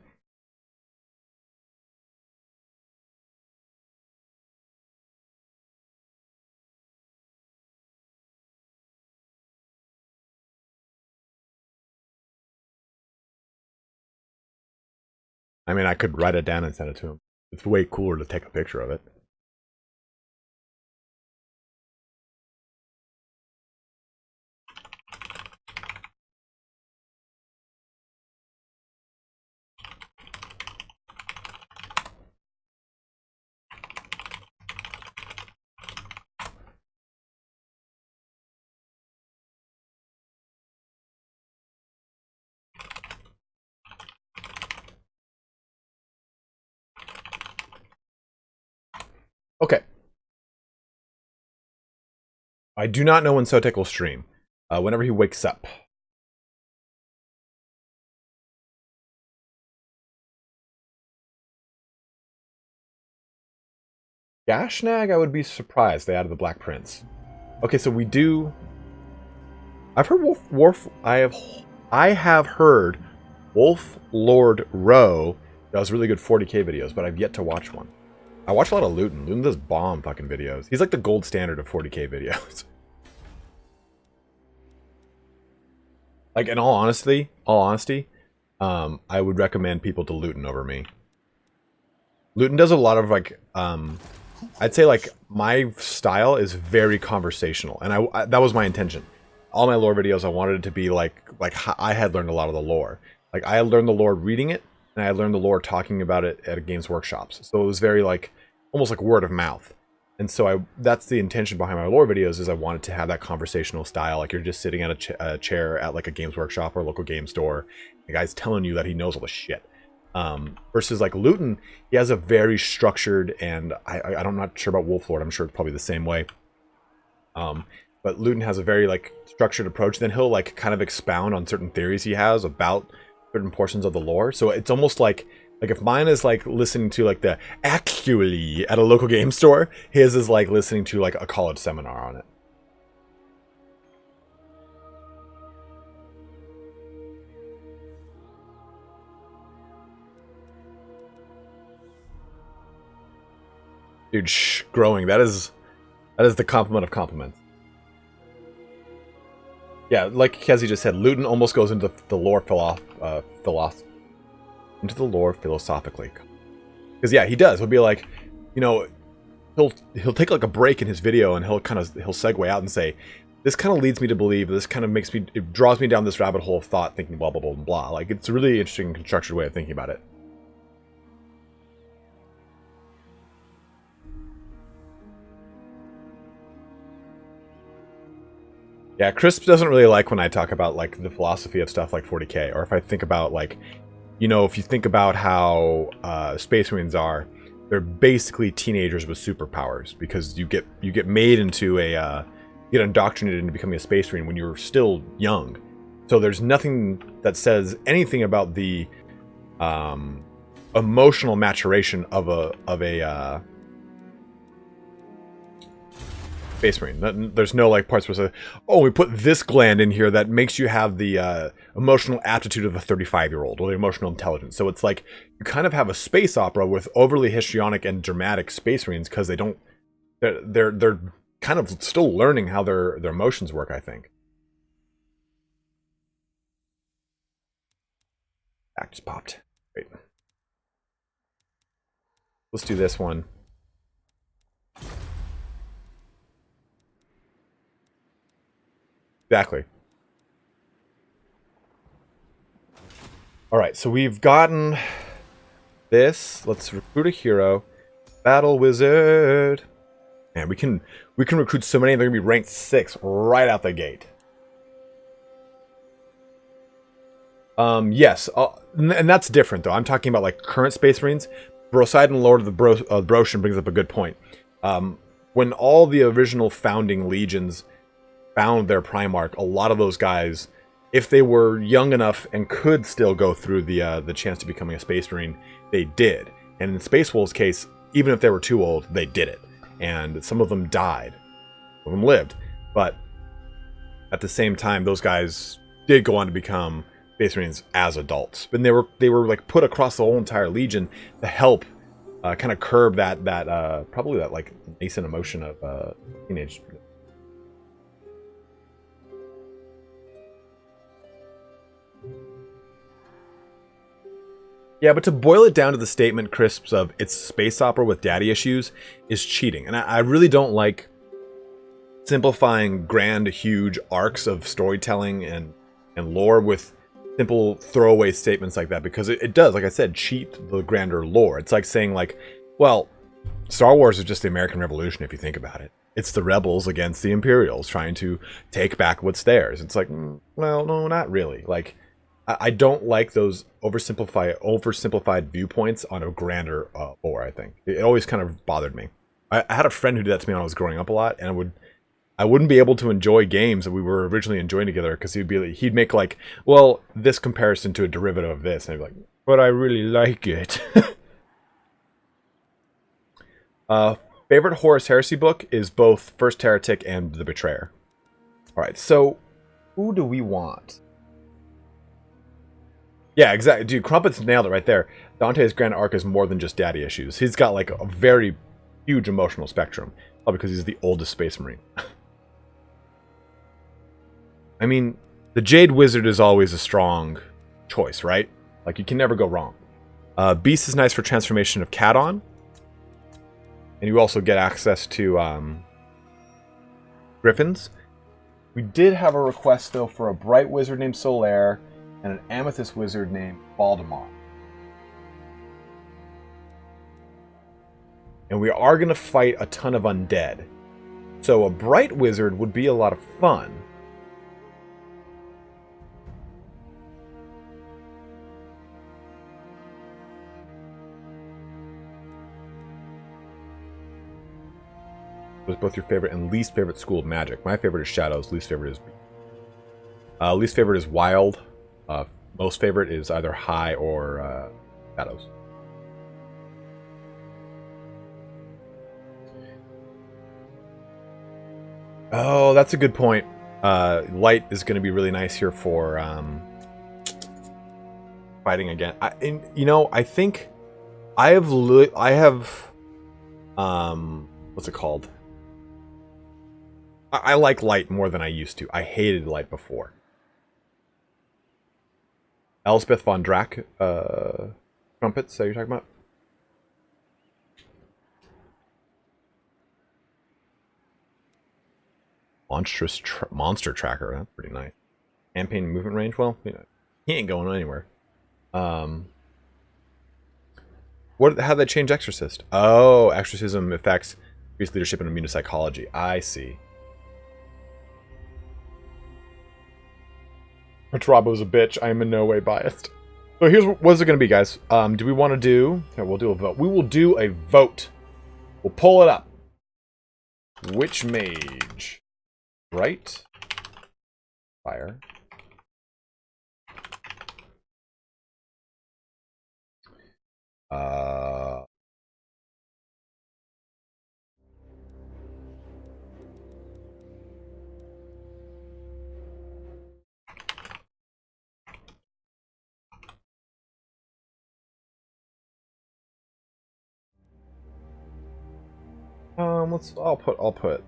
I mean, I could write it down and send it to him. It's way cooler to take a picture of it. Okay. I do not know when Sotek will stream. Whenever he wakes up. Gashnag, I would be surprised they added the Black Prince. Okay, so we do. I've heard I have heard Wolf Lord Row does really good 40K videos, but I've yet to watch one. I watch a lot of Luton. Luton does bomb fucking videos. He's like the gold standard of 40K videos. Like, in all honesty, I would recommend people to Luton over me. Luton does a lot of like, I'd say like my style is very conversational, and that was my intention. All my lore videos, I wanted it to be like I had learned a lot of the lore. Like I learned the lore reading it, and I learned the lore talking about it at Games Workshops. So it was very like almost like word of mouth. And so that's the intention behind my lore videos, is I wanted to have that conversational style. Like you're just sitting at a chair at like a Games Workshop or a local game store. The guy's telling you that he knows all the shit. Versus like Luton, he has a very structured, and I'm not sure about Wolf Lord. I'm sure it's probably the same way. But Luton has a very like structured approach. Then he'll like kind of expound on certain theories he has about certain portions of the lore. So it's almost like if mine is like listening to like the actually at a local game store, his is like listening to like a college seminar on it. Dude, growing. That is the compliment of compliments. Yeah, like Kezi just said, Luton almost goes into the lore philosophically. Because yeah, he does. He'll be like, you know, he'll take like a break in his video, and he'll segue out and say, this kind of leads me to believe, this kind of it draws me down this rabbit hole of thought, thinking blah blah blah blah. Like it's a really interesting constructed way of thinking about it. Yeah, Crisp doesn't really like when I talk about like the philosophy of stuff like 40K, or if I think about like, you know, if you think about how Space Marines are, they're basically teenagers with superpowers, because you get made into a you get indoctrinated into becoming a Space Marine when you're still young. So there's nothing that says anything about the emotional maturation of a Space Marine. There's no like parts where it's like, oh, we put this gland in here that makes you have the emotional aptitude of a 35-year-old, or the emotional intelligence. So it's like you kind of have a space opera with overly histrionic and dramatic Space Marines, because they're kind of still learning how their emotions work, I think. Back just popped. Wait. Let's do this one. Exactly. Alright, so we've gotten this. Let's recruit a hero. Battle Wizard. Man, we can recruit so many, and they're gonna be ranked 6 right out the gate. Yes, and that's different though. I'm talking about like current Space Marines. Brosidon, Lord of the Broshan, brings up a good point. When all the original founding legions found their Primarch, a lot of those guys, if they were young enough and could still go through the chance to becoming a Space Marine, they did. And in Space Wolves' case, even if they were too old, they did it. And some of them died. Some of them lived. But at the same time, those guys did go on to become Space Marines as adults. And they were like put across the whole entire Legion to help kind of curb that probably that like nascent emotion of teenage. Yeah, but to boil it down to the statement, Crisps, of it's space opera with daddy issues is cheating. And I really don't like simplifying grand, huge arcs of storytelling and lore with simple throwaway statements like that, because it does, like I said, cheat the grander lore. It's like saying, like, well, Star Wars is just the American Revolution if you think about it. It's the rebels against the Imperials trying to take back what's theirs. It's like, well, no, not really. Like, I don't like those oversimplified viewpoints on a grander lore, I think. It always kind of bothered me. I had a friend who did that to me when I was growing up a lot, and I wouldn't be able to enjoy games that we were originally enjoying together, because he'd make like, well, this comparison to a derivative of this, and I'd be like, but I really like it. Favorite Horus Heresy book is both First Heretic and The Betrayer. Alright, so who do we want? Yeah, exactly. Dude, Crumpets nailed it right there. Dante's Grand Arc is more than just daddy issues. He's got like a very huge emotional spectrum. Probably because he's the oldest Space Marine. I mean, the Jade Wizard is always a strong choice, right? Like, you can never go wrong. Beast is nice for transformation of Cadon. And you also get access to Griffins. We did have a request, though, for a Bright Wizard named Solaire and an Amethyst Wizard named Valdemar. And we are going to fight a ton of undead. So a Bright Wizard would be a lot of fun. Was both your favorite and least favorite school of magic? My favorite is Shadows. Least favorite is Wild. Most favorite is either High or Shadows. Oh, that's a good point. Light is going to be really nice here for fighting again. I think I have what's it called? I like Light more than I used to. I hated Light before. Elspeth von Drack, trumpets, so you're talking about? Monster Tracker, that's pretty nice. Campaign movement range, well, you know, he ain't going anywhere. How did they change Exorcist? Oh, Exorcism affects increased leadership and immune to psychology. I see. Trabo's a bitch. I am in no way biased. So here's what's it going to be, guys. Do we want to do... Here, we'll do a vote. We will do a vote. We'll pull it up. Which mage? Right? Fire. I'll put.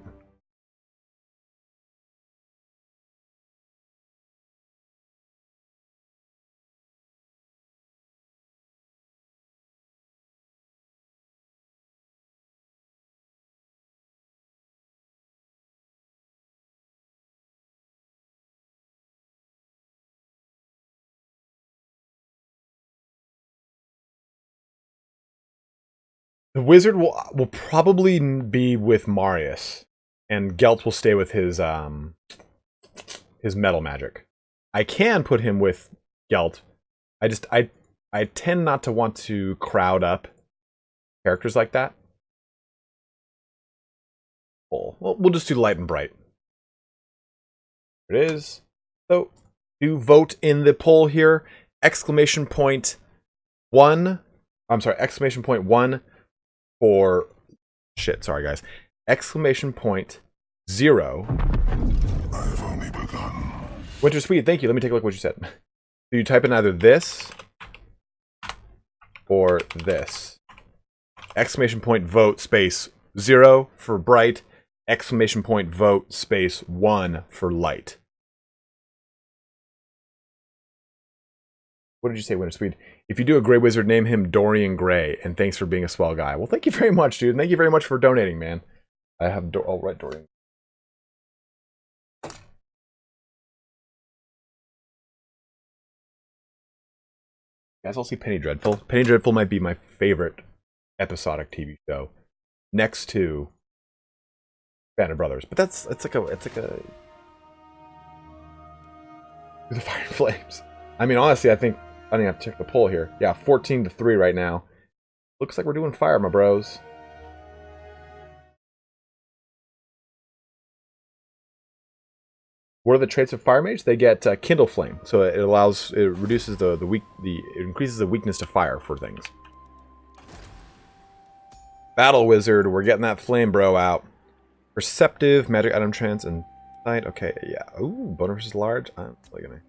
The wizard will probably be with Marius, and Gelt will stay with his metal magic. I can put him with Gelt. I tend not to want to crowd up characters like that. Well, we'll just do light and bright. There it is. So, do vote in the poll here. Exclamation point 1. I'm sorry, exclamation point 1 for... Shit, sorry guys. Exclamation point 0.
I've only begun.
Winter Sweet, thank you. Let me take a look at what you said. So you type in either this or this. Exclamation point vote space 0 for bright. Exclamation point vote space 1 for light. What did you say, Winter Sweet? If you do a Grey Wizard, name him Dorian Gray, and thanks for being a swell guy. Well, thank you very much, dude. Thank you very much for donating, man. I have... I'll write Dorian. You guys all see Penny Dreadful? Penny Dreadful might be my favorite episodic TV show, next to Band of Brothers. But it's like a the Fire and Flames. I mean, honestly, I think I have to check the poll here. Yeah, 14-3 right now. Looks like we're doing fire, my bros. What are the traits of Fire Mage? They get Kindle Flame, so it reduces it increases the weakness to fire for things. Battle Wizard, we're getting that flame bro out. Perceptive, magic item trance, and sight. Okay, yeah. Ooh, boner versus large. I'm really gonna.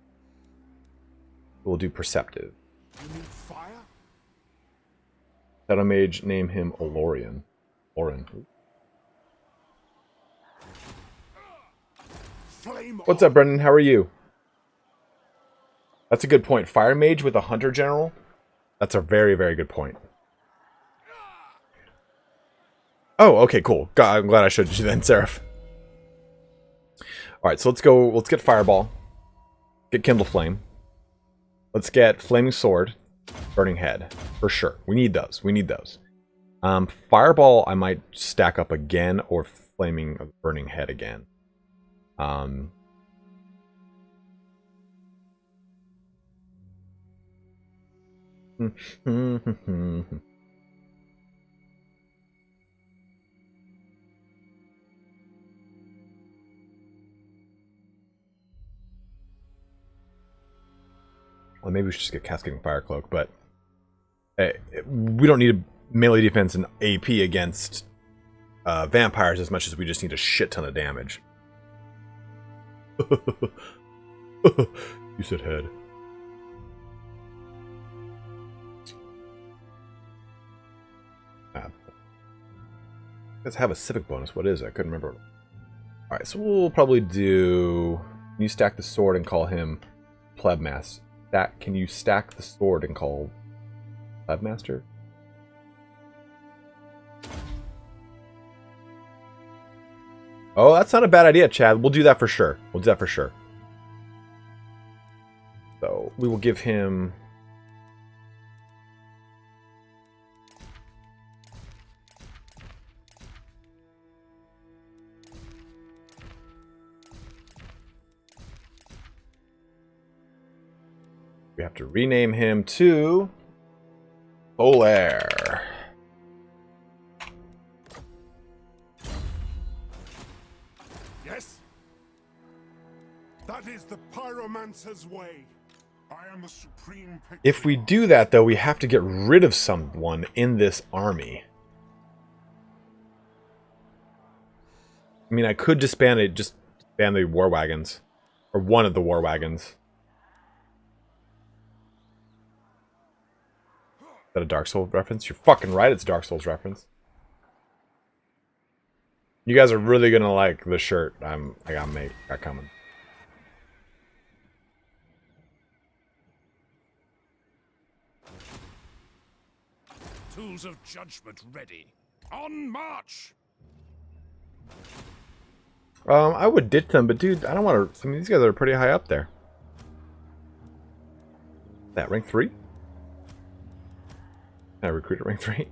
We'll do perceptive.
You need fire?
Shadow Mage, name him Olorian. Orin. What's up, Brendan? How are you? That's a good point. Fire Mage with a Hunter General? That's a very, very good point. Oh, okay, cool. God, I'm glad I showed you then, Seraph. Alright, so let's go. Let's get Fireball. Get Kindle Flame. Let's get Flaming Sword. Burning Head. For sure. We need those. We need those. Fireball, I might stack up again, or Flaming Burning Head again. Well, maybe we should just get Cascading Fire Cloak, but hey, we don't need a melee defense and AP against vampires as much as we just need a shit ton of damage. You said head. Let's have a civic bonus. What is it? I couldn't remember. Alright, so we'll probably do... Can you stack the sword and call him Plebmaster? Can you stack the sword and call Plebmaster? Oh, that's not a bad idea, Chad. We'll do that for sure. We'll do that for sure. So, we will give him... We have to rename him to... Bolair.
Yes? That is the pyromancer's way. I am the supreme...
If we do that, though, we have to get rid of someone in this army. I mean, I could disband it, just disband the war wagons. Or one of the war wagons. Is that a Dark Souls reference? You're fucking right, it's a Dark Souls reference. You guys are really gonna like the shirt I got coming.
Tools of judgment ready. On march!
I would ditch them, but dude, I don't want to... I mean, these guys are pretty high up there. That, rank 3? I recruit at rank 3.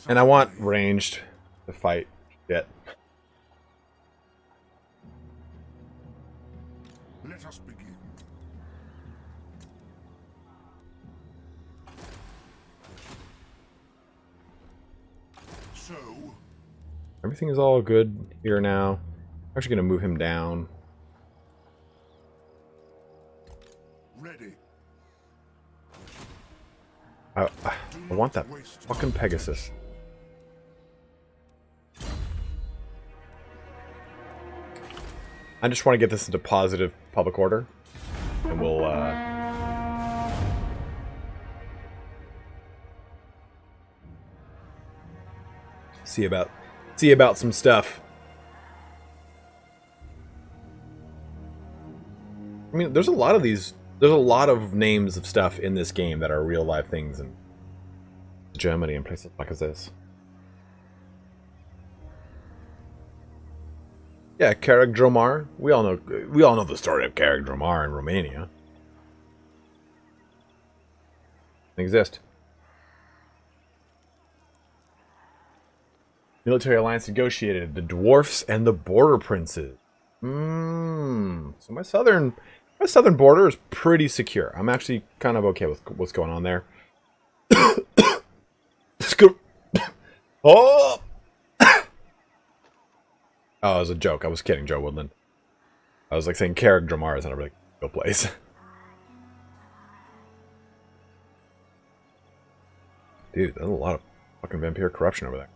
And I want ranged to fight shit.
begin. So,
Everything is all good here now. I'm actually going to move him down.
ready.
I want that fucking Pegasus. I just want to get this into positive public order. And we'll, see about some stuff. I mean, there's a lot of names of stuff in this game that are real life things in Germany and places like this. Yeah, Karag Dromar. We all know the story of Karag Dromar in Romania. They exist. Military alliance negotiated. The dwarfs and the border princes. So my southern border is pretty secure. I'm actually kind of okay with what's going on there. Let's go. Oh! Oh, it was a joke. I was kidding, Joe Woodland. I was like saying Karag Dromar is not a really good place. Dude, there's a lot of fucking vampire corruption over there.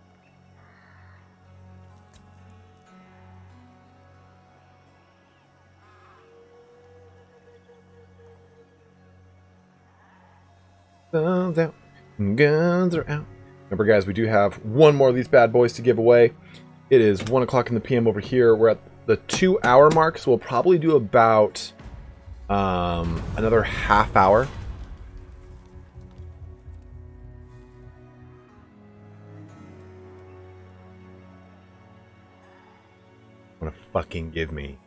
Guns out. Guns are out. Remember, guys, we do have one more of these bad boys to give away. It is 1 o'clock in the PM over here. We're at the 2-hour mark, so we'll probably do about another half hour. Want to fucking give me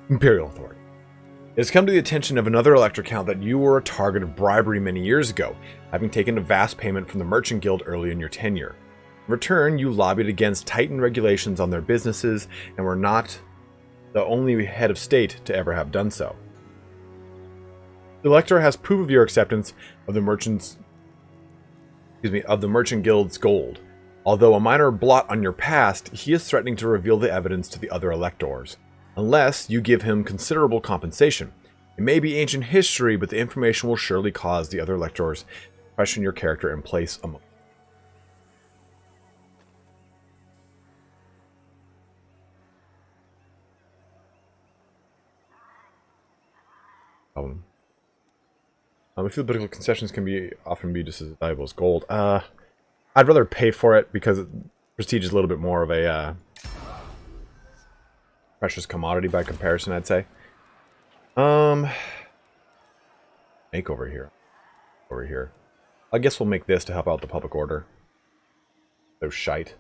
Imperial Authority. It has come to the attention of another elector count that you were a target of bribery many years ago, having taken a vast payment from the Merchant Guild early in your tenure. In return, you lobbied against tightened regulations on their businesses and were not the only head of state to ever have done so. The elector has proof of your acceptance of the Merchant Guild's gold. Although a minor blot on your past, he is threatening to reveal the evidence to the other electors, unless you give him considerable compensation. It may be ancient history, but the information will surely cause the other electors to question your character and place among. I feel political concessions can often be just as valuable as gold. I'd rather pay for it because prestige is a little bit more of a precious commodity by comparison, I'd say. Make over here. I guess we'll make this to help out the public order. So shite.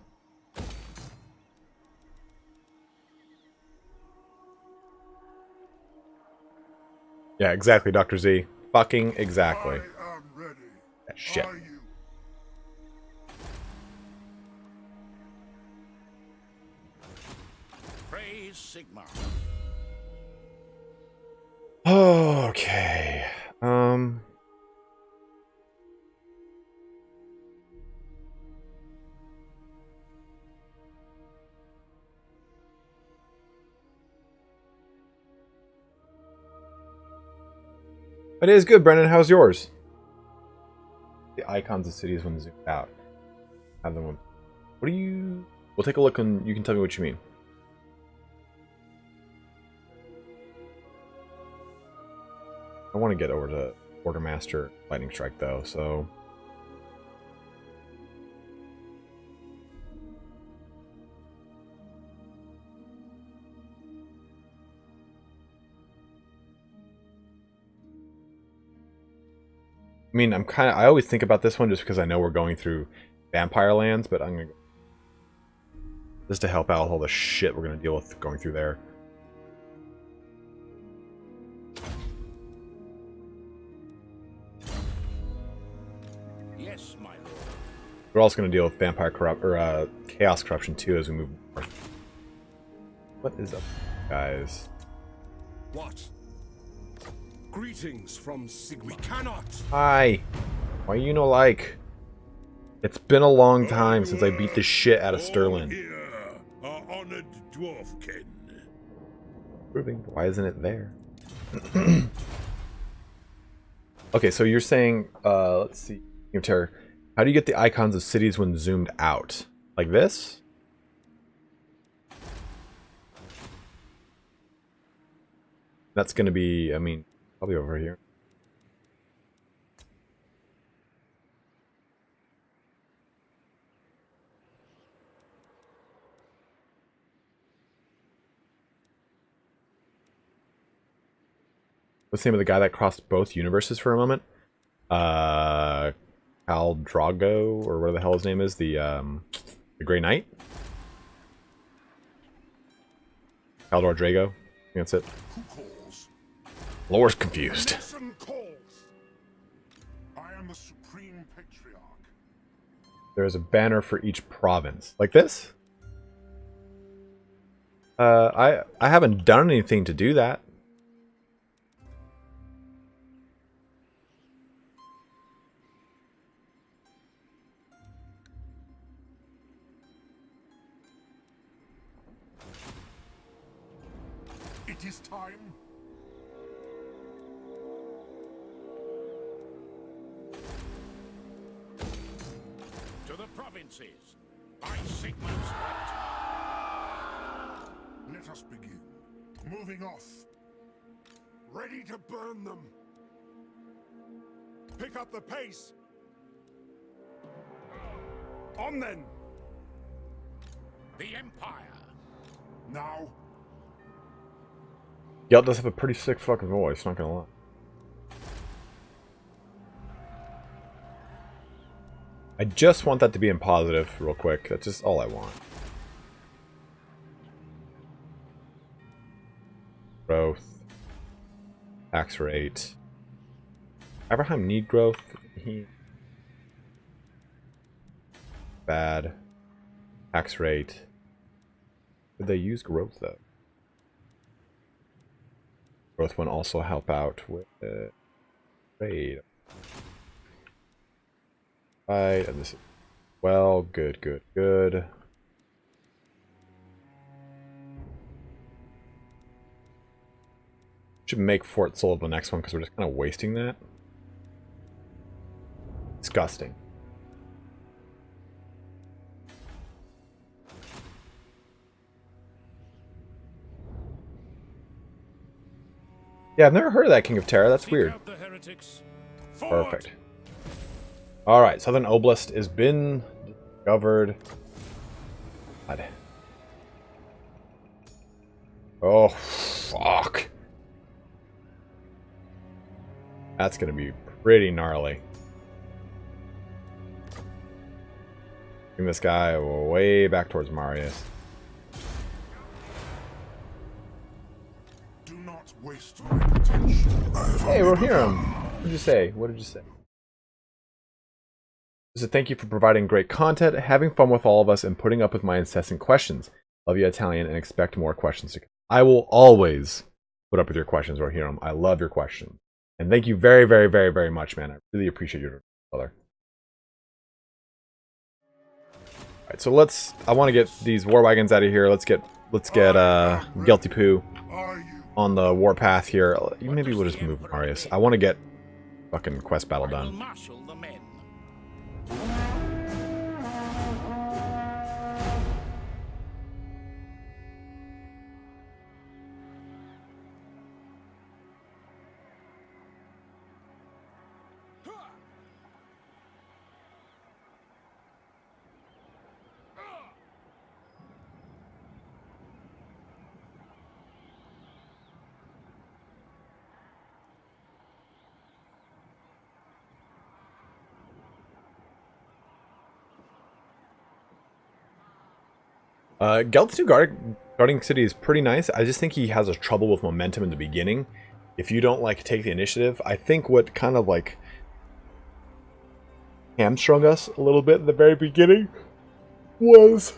Yeah, exactly, Dr. Z. Fucking exactly.
I am ready.
That shit.
Are you?
Praise Sigmar.
Okay. It is good, Brendan. How's yours? The icons of cities when zoomed out. Have them. What do you? We'll take a look and you can tell me what you mean. I want to get over to Quartermaster Lightning Strike though, so. I mean, I always think about this one just because I know we're going through Vampire Lands, but I'm gonna go just to help out with all the shit we're gonna deal with going through there.
Yes, my lord.
We're also gonna deal with Chaos Corruption too as we move north. What is up, guys?
What? Greetings from Sigma. We cannot.
Hi. Why you no like? It's been a long time since I beat the shit out of Sterling.
Here, our honored dwarfkin.
Proving. Why isn't it there? Okay, so you're saying, let's see, Terror. How do you get the icons of cities when zoomed out? Like this? That's going to be, I mean, probably over here. What's the name of the guy that crossed both universes for a moment? Khal Drago, or whatever the hell his name is, the Grey Knight? Khal Drago? I think that's it. Lore's confused.
I am the supreme patriarch.
There's a banner for each province. Like this? I haven't done anything to do that.
It is time.
To the provinces, by Sigma's right.
Let us begin. Moving off. Ready to burn them. Pick up the pace. On then.
The Empire.
Now.
Yelp does have a pretty sick fucking voice, not gonna lie. I just want that to be in positive real quick. That's just all I want. Growth. Tax rate. Abraham need growth. Bad. Tax rate. Did they use growth though? Growth one also help out with trade. Right, and this is well, good, good, good. Should make Fort Sold the next one because we're just kind of wasting that. Disgusting. Yeah, I've never heard of that King of Terra. That's weird. Perfect. Alright, Southern Oblast has been discovered. God. Oh, fuck. That's gonna be pretty gnarly. Bring this guy way back towards Marius.
Do not waste my potential.
Hey, we're here. What did you say? What did you say? So thank you for providing great content, having fun with all of us, and putting up with my incessant questions. Love you, Italian, and expect more questions to come. I will always put up with your questions, Warhammer. I love your questions. And thank you very, very, very, very much, man. I really appreciate your brother. Alright, so I want to get these war wagons out of here. Let's get Guilty Poo on the warpath here. Maybe we'll just move Marius. I want to get fucking quest battle done.
Marshal the men.
Gelt's guarding city is pretty nice. I just think he has a trouble with momentum in the beginning. If you don't like take the initiative, I think what kind of like hamstrung us a little bit in the very beginning was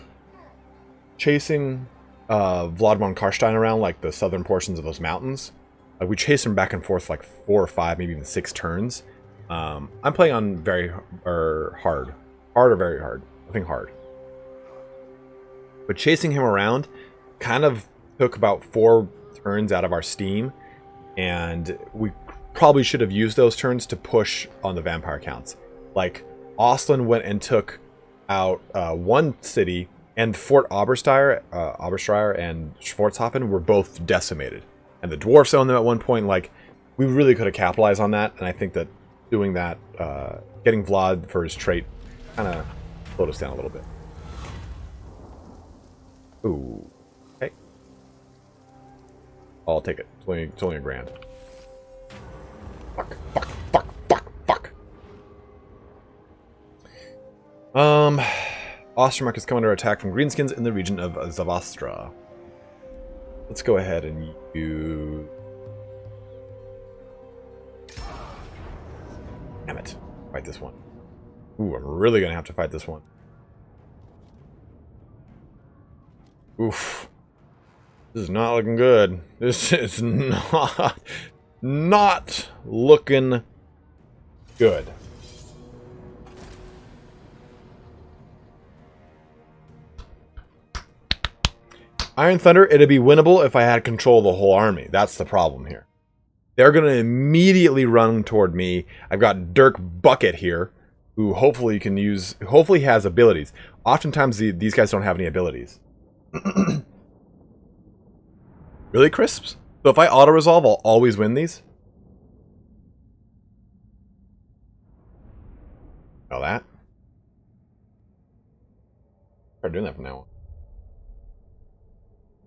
chasing Vlad von Karstein around like the southern portions of those mountains. Like, we chase him back and forth like 4 or 5, maybe even 6 turns. I'm playing on very hard or very hard. I think hard. But chasing him around kind of took about 4 turns out of our steam, and we probably should have used those turns to push on the vampire counts. Like, Oslin went and took out 1 city, and Fort Oberstyre and Schwartzhafen were both decimated. And the dwarfs owned them at one point. Like, we really could have capitalized on that, and I think that doing that, getting Vlad for his trait, kind of slowed us down a little bit. Ooh. Okay. I'll take it. It's only a grand. Fuck. Ostermark is coming under attack from greenskins in the region of Zavastra. Let's go ahead and use... Damn it. Fight this one. Ooh, I'm really gonna have to fight this one. Oof. This is not looking good. This is not looking good. Iron Thunder, it'd be winnable if I had control of the whole army. That's the problem here. They're going to immediately run toward me. I've got Dirk Bucket here, who hopefully can use, hopefully has abilities. Oftentimes these guys don't have any abilities. Really, Crisps? So if I auto-resolve, I'll always win these? Know that? Start doing that from now on.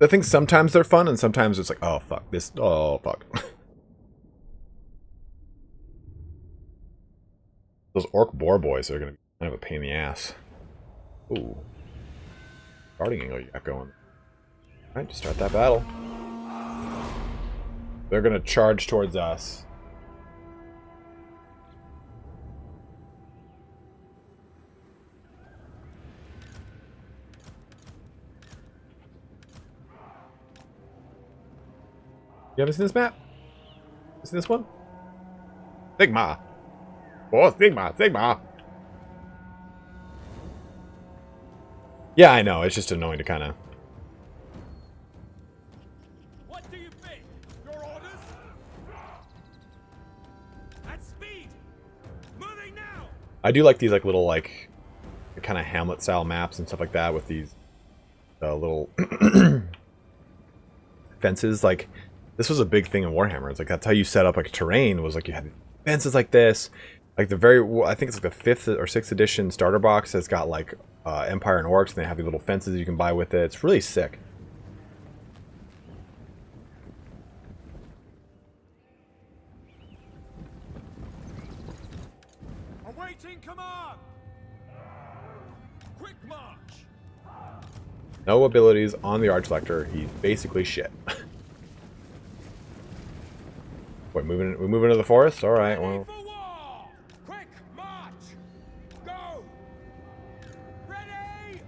I think sometimes they're fun, and sometimes it's like, oh, fuck. This, oh, fuck. Those Orc Boar boys are going to be kind of a pain in the ass. Ooh. Guarding angle you got going. Alright, just start that battle. They're going to charge towards us. You haven't seen this map? You seen this one? Sigma! Oh, Sigma! Yeah, I know. It's just annoying to kind of...
What do you think? Your orders? At speed! Moving now!
I do like these like little like kind of Hamlet-style maps and stuff like that with these little fences. Like, this was a big thing in Warhammer. It's like that's how you set up like terrain. Was like you had fences like this. Like the very, I think it's like the 5th or 6th edition starter box has got like Empire and Orcs, and they have these little fences you can buy with it. It's really sick.
Awaiting command! Quick march!
No abilities on the Archlector. He's basically shit. Wait, we moving into the forest? All right. Well.
Quick march! Go! Ready!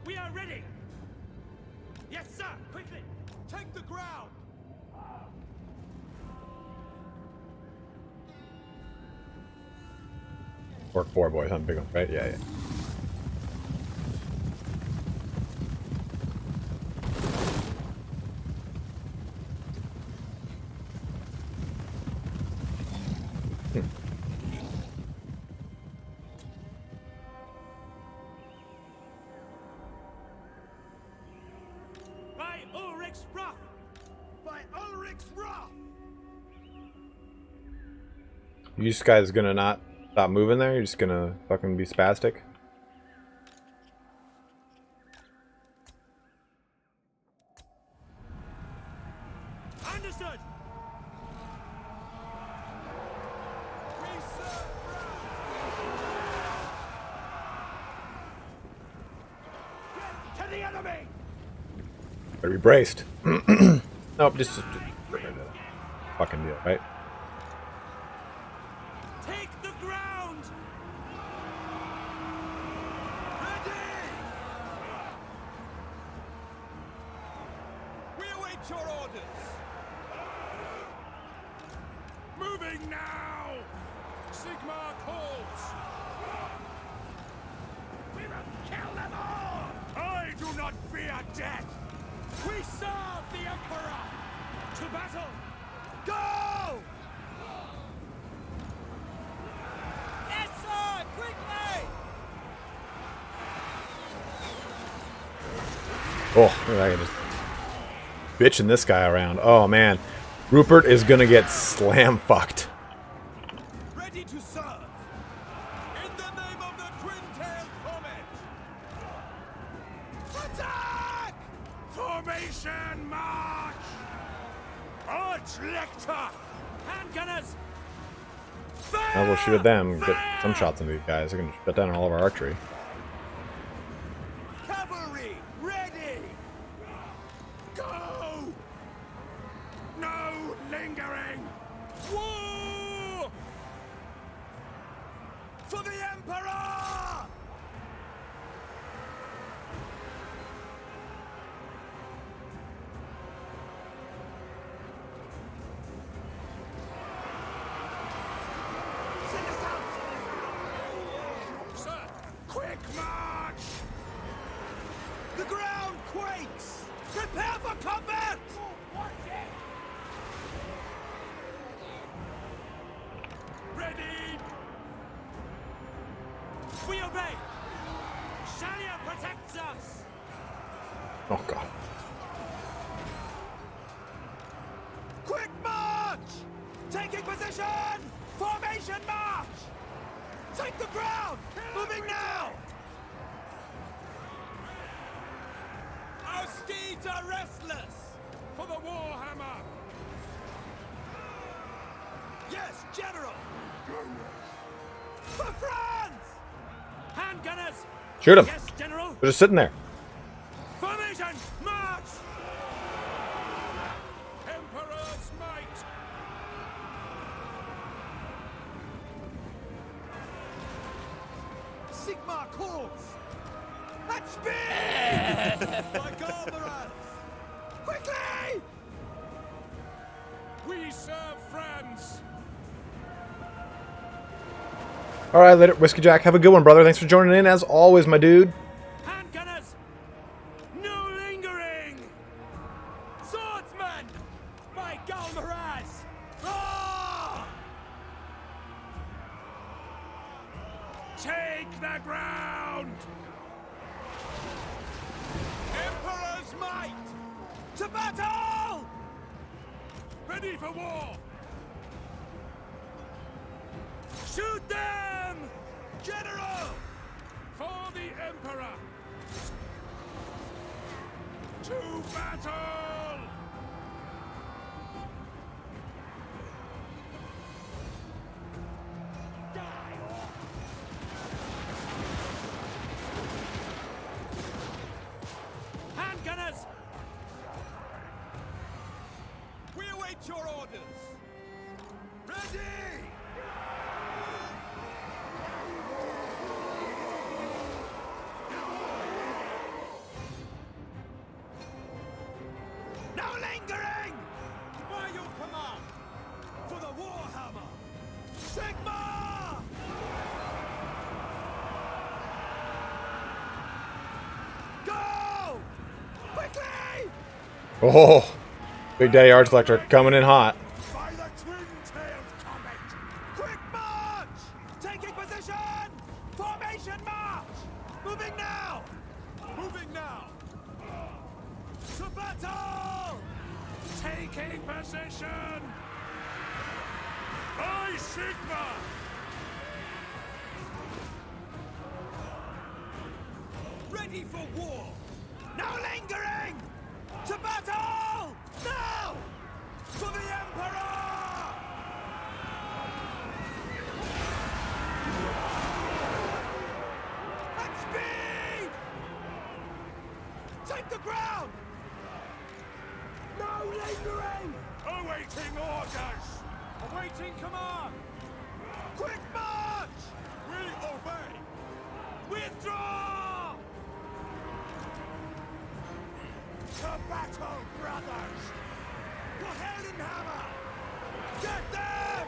We are ready! Yes, sir! Quickly! Take the ground!
Orc Boar boys, I'm big one, right? Yeah, yeah. You just guys gonna not stop moving there? You're just gonna fucking be spastic?
Understood. Get to the enemy.
Better be braced. Nope, just fucking deal, right?
Take the ground. Ready. We await your orders. Moving now! Sigmar calls! We will kill them all! I do not fear death! We serve the Emperor! To battle! Go! Yes, sir! Quickly!
Oh, I can just bitching this guy around. Oh man, Rupert is gonna get slam fucked.
Ready to serve! In the name of the twin-tailed comet! Attack! Formation march! Arch Lector! Handgunners!
Might as well shoot at them, get some shots into these guys. I can shut down all of our archery.
Cavalry! Ready! Go! No lingering! War! For the Emperor! Send us out! Sir, quick march! The ground quakes! Prepare for combat! Ready! We obey! Shalia protects us!
Oh god.
Quick march! Taking position! Formation march! Take the ground! Moving now! Our steeds are restless! For the Warhammer! Yes, General! For France! Handgunners!
Shoot him!
Yes, General!
They're just sitting there.
Formation march! Emperor's might! Sigmar calls! At speed! My comrades! Quickly! We serve France!
Alright, later. Whiskey Jack, have a good one, brother. Thanks for joining in, as always, my dude.
Handgunners! No lingering! Swordsman! By Galmaraz! Ah! Take the ground! Emperor's might! To battle! Ready for war! Shoot them! General! For the Emperor! To battle! Die or... Handgunners! We await your orders! Ready! No lingering! By your command! For the Warhammer! Sigma! Go! Quickly!
Oh, Big Daddy Arch Lector coming in hot.
By the twin-tailed comet! Quick march! Taking position! Formation march! Moving now! Moving now! To battle! Taking position! By Sigma! Ready for war! No lingering! To battle! Now! For the Emperor! At speed! Take the ground! No lingering! Awaiting orders! Awaiting command! Quick march! We obey! Withdraw! To battle, brothers! For Oakenhammer! Get them!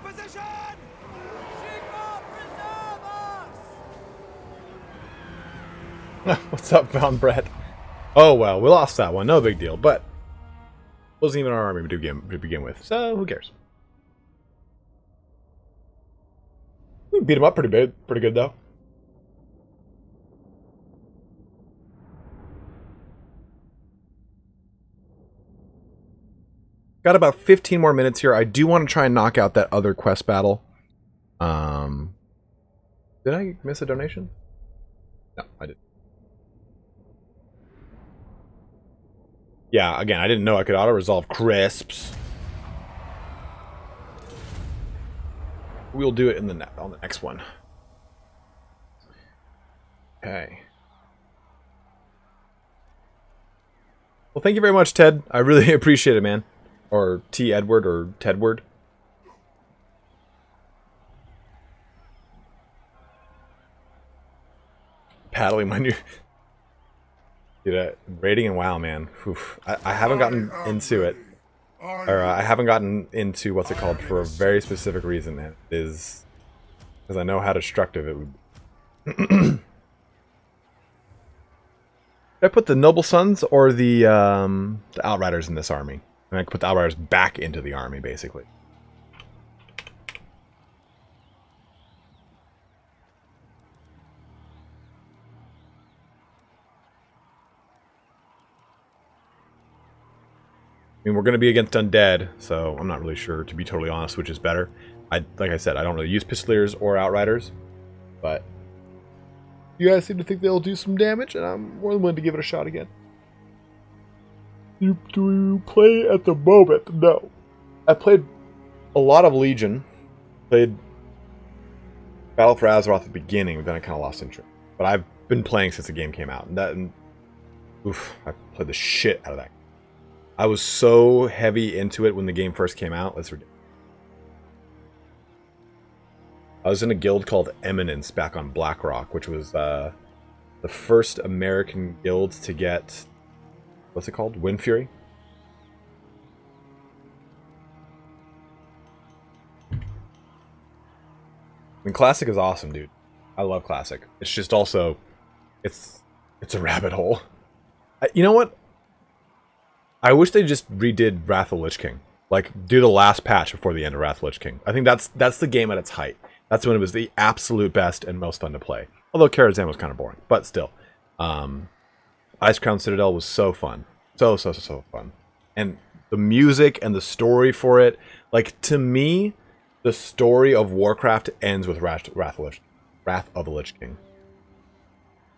position! Sigma, preserve us!
What's up, Bound Bread? Oh well, we lost that one. No big deal, but it wasn't even our army to begin with, so who cares? We beat him up pretty good though. Got about 15 more minutes here. I do want to try and knock out that other quest battle. Did I miss a donation? No, I didn't. Yeah, again, I didn't know I could auto-resolve crisps. We'll do it in on the next one. Okay. Well, thank you very much, Ted. I really appreciate it, man. Or T. Edward, or Tedward. Paddling my new... Dude, raiding and WoW, man. Oof. I haven't gotten into it. Or I haven't gotten into what's it called for a very specific reason, man. It is because I know how destructive it would be. Did I put the Noble Sons or the Outriders in this army? And I can put the Outriders back into the army, basically. I mean, we're going to be against Undead, so I'm not really sure, to be totally honest, which is better. Like I said, I don't really use Pistoliers or Outriders, but you guys seem to think they'll do some damage, and I'm more than willing to give it a shot again. Do you play at the moment? No. I played a lot of Legion. Played Battle for Azeroth at the beginning, but then I kind of lost interest. But I've been playing since the game came out. And oof, I played the shit out of that. I was so heavy into it when the game first came out. That's ridiculous. I was in a guild called Eminence back on Blackrock, which was the first American guild to get... What's it called? Wind Fury? I mean, Classic is awesome, dude. I love Classic. It's just also... It's a rabbit hole. You know what? I wish they just redid Wrath of Lich King. Like, do the last patch before the end of Wrath of Lich King. I think that's the game at its height. That's when it was the absolute best and most fun to play. Although Karazhan was kind of boring. But still. Ice Crown Citadel was so fun. So fun. And the music and the story for it. Like, to me, the story of Warcraft ends with Wrath of the Lich King.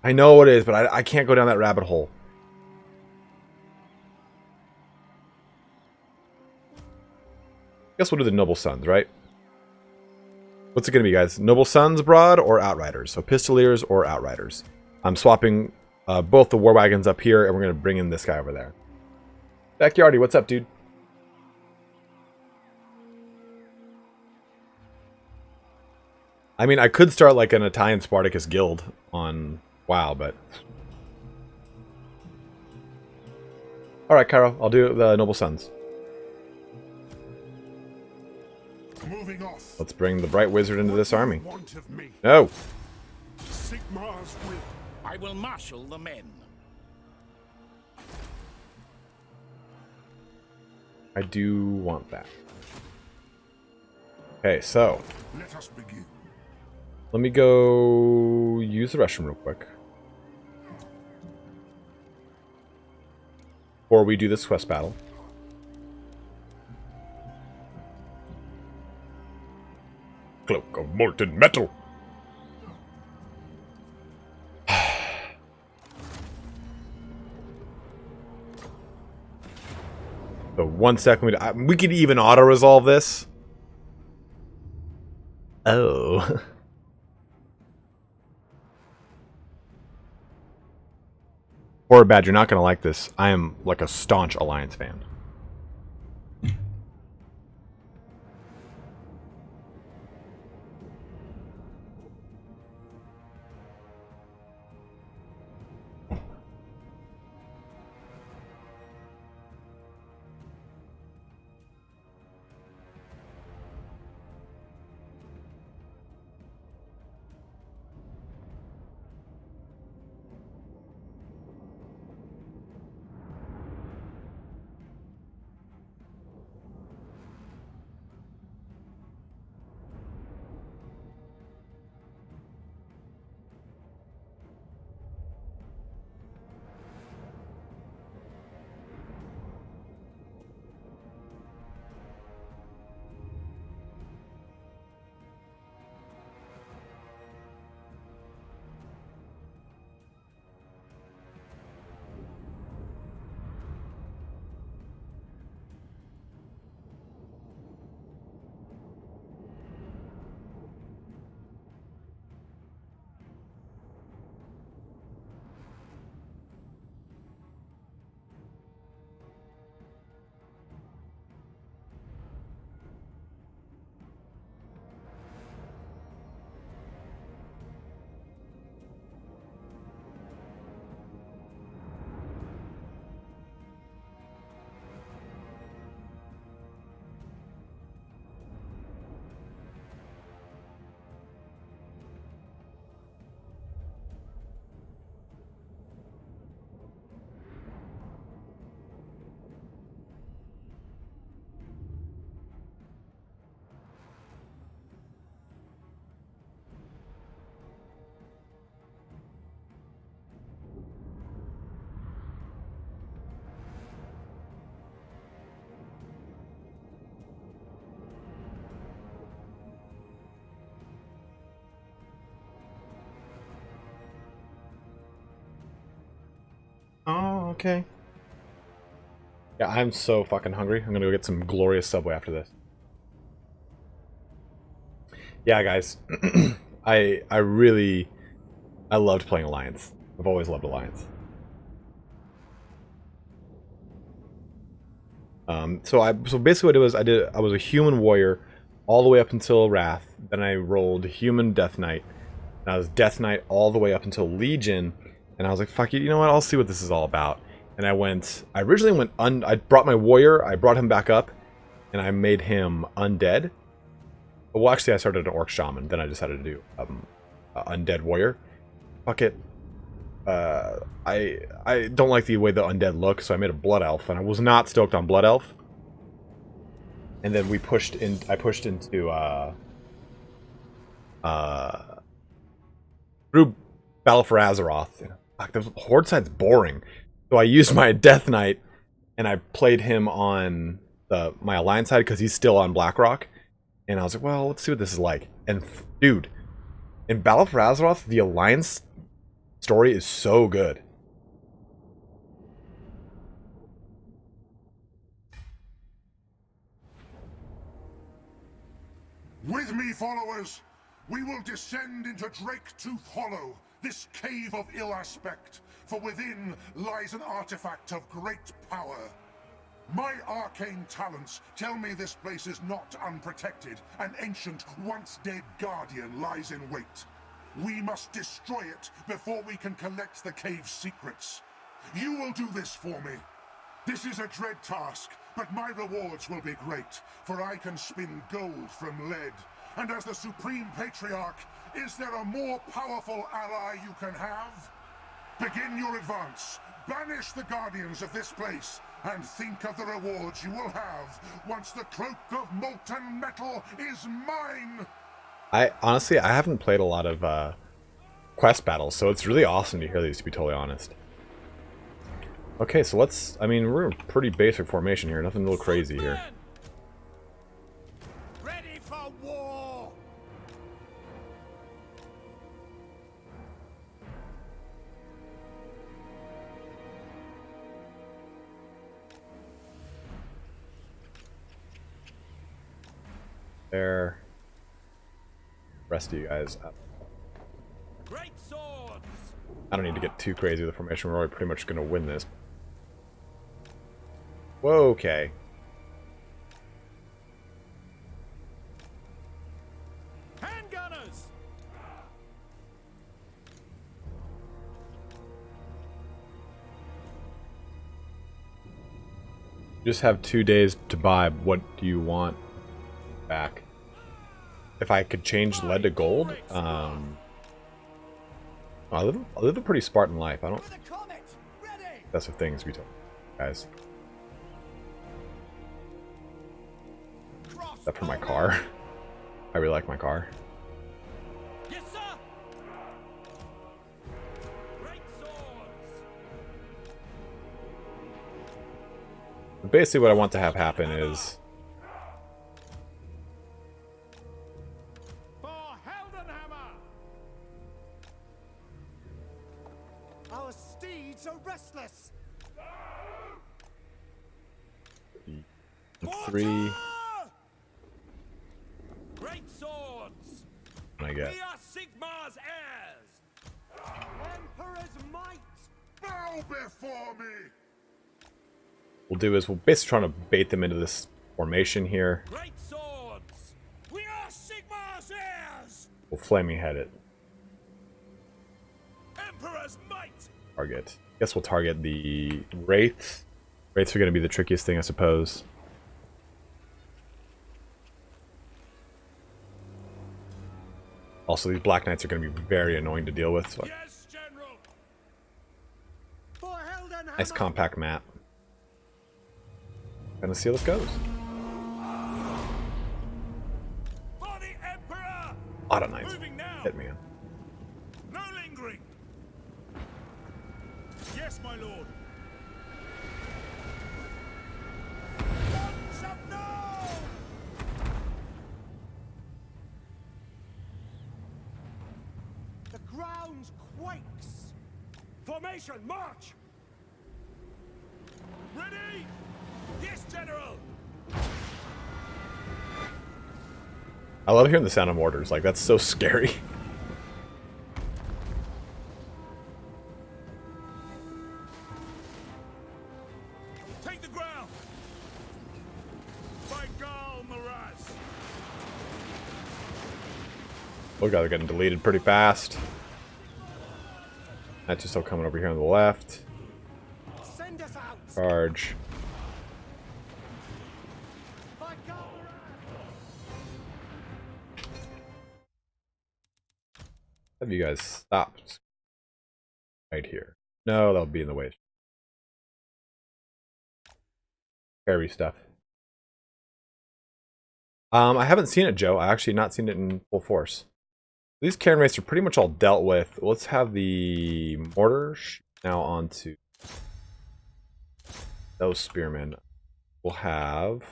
I know it is, but I can't go down that rabbit hole. Guess we'll do the Noble Sons, right? What's it going to be, guys? Noble Sons, Broad, or Outriders? So Pistoliers or Outriders. I'm swapping both the War Wagons up here, and we're going to bring in this guy over there. Backyardy, what's up, dude? I mean, I could start like an ItalianSpartacus guild on WoW, but... Alright, Cairo, I'll do the Noble Sons.
Moving off.
Let's bring the Bright Wizard into this army.
Want of me?
No!
Sigmar's will.
I will marshal the men.
I do want that. Okay, so...
Let us begin.
Let me go use the restroom real quick. Before we do this quest battle. Cloak of molten metal. So 1 second, we could even auto-resolve this. Oh. Or bad, you're not going to like this. I am like a staunch Alliance fan. Okay. Yeah, I'm so fucking hungry. I'm gonna go get some glorious Subway after this. Yeah, guys. I loved playing Alliance. I've always loved Alliance. So basically what it was, I was a human warrior all the way up until Wrath. Then I rolled human Death Knight. And I was Death Knight all the way up until Legion. And I was like, fuck it, you know what? I'll see what this is all about. And I originally went, I brought my warrior, I brought him back up, and I made him undead. Well, actually, I started an orc shaman. Then I decided to do undead warrior. Fuck it. I don't like the way the undead look, so I made a blood elf, and I was not stoked on blood elf. And then I pushed into through Battle for Azeroth. Fuck, the Horde side's boring. So I used my Death Knight, and I played him on my Alliance side because he's still on Blackrock. And I was like, well, let's see what this is like. And dude, in Battle for Azeroth, the Alliance story is so good.
With me, followers, we will descend into Drake-Tooth Hollow, this cave of ill aspect, for within lies an artifact of great power. My arcane talents tell me this place is not unprotected. An ancient, once-dead guardian lies in wait. We must destroy it before we can collect the cave's secrets. You will do this for me. This is a dread task, but my rewards will be great, for I can spin gold from lead. And as the Supreme Patriarch, is there a more powerful ally you can have? Begin your advance. Banish the guardians of this place, and think of the rewards you will have once the cloak of molten metal is mine!
Honestly, I haven't played a lot of quest battles, so it's really awesome to hear these, to be totally honest. Okay, so we're in pretty basic formation here, nothing real crazy here.
Ready for war!
There. Rest of you guys up.
Great swords!
I don't need to get too crazy with the formation. We're already pretty much going to win this. Whoa, okay.
Handgunners!
You just have 2 days to buy. What do you want back? If I could change lead to gold, I live a pretty Spartan life. I don't. That's the things we tell guys. Except for my car. I really like my car.
Yes, sir. Great swords.
Basically, what I want to have happen is
our steeds are restless.
3.
Great swords.
I get.
We are Sigmar's heirs. Emperor's might.
Bow before me!
We'll do is we'll basically try to bait them into this formation here.
Great swords. We are Sigmar's heirs.
We'll flaming head it.
Emperor's might.
Target. Guess we'll target the wraiths. Wraiths are going to be the trickiest thing, I suppose. Also, these Black Knights are going to be very annoying to deal with. So
Yes, General.
nice compact map. And let's see how this goes.
For the Emperor.
A lot of knights.
Moving now.
Hit me in.
No lingering. Yes, my lord. Guns up now. The ground quakes. Formation, march. Ready? Yes, General.
I love hearing the sound of mortars. Like, that's so scary.
Take the ground. By Gal Maraz.
Oh god, they're getting deleted pretty fast. That's just still coming over here on the left.
Send us out.
Charge.
By Gal
Have you guys stopped right here? No, that'll be in the way. Carry stuff. I haven't seen it, Joe. I actually not seen it in full force. These Cairn Wraiths are pretty much all dealt with. Let's have the mortar now onto those spearmen. We'll have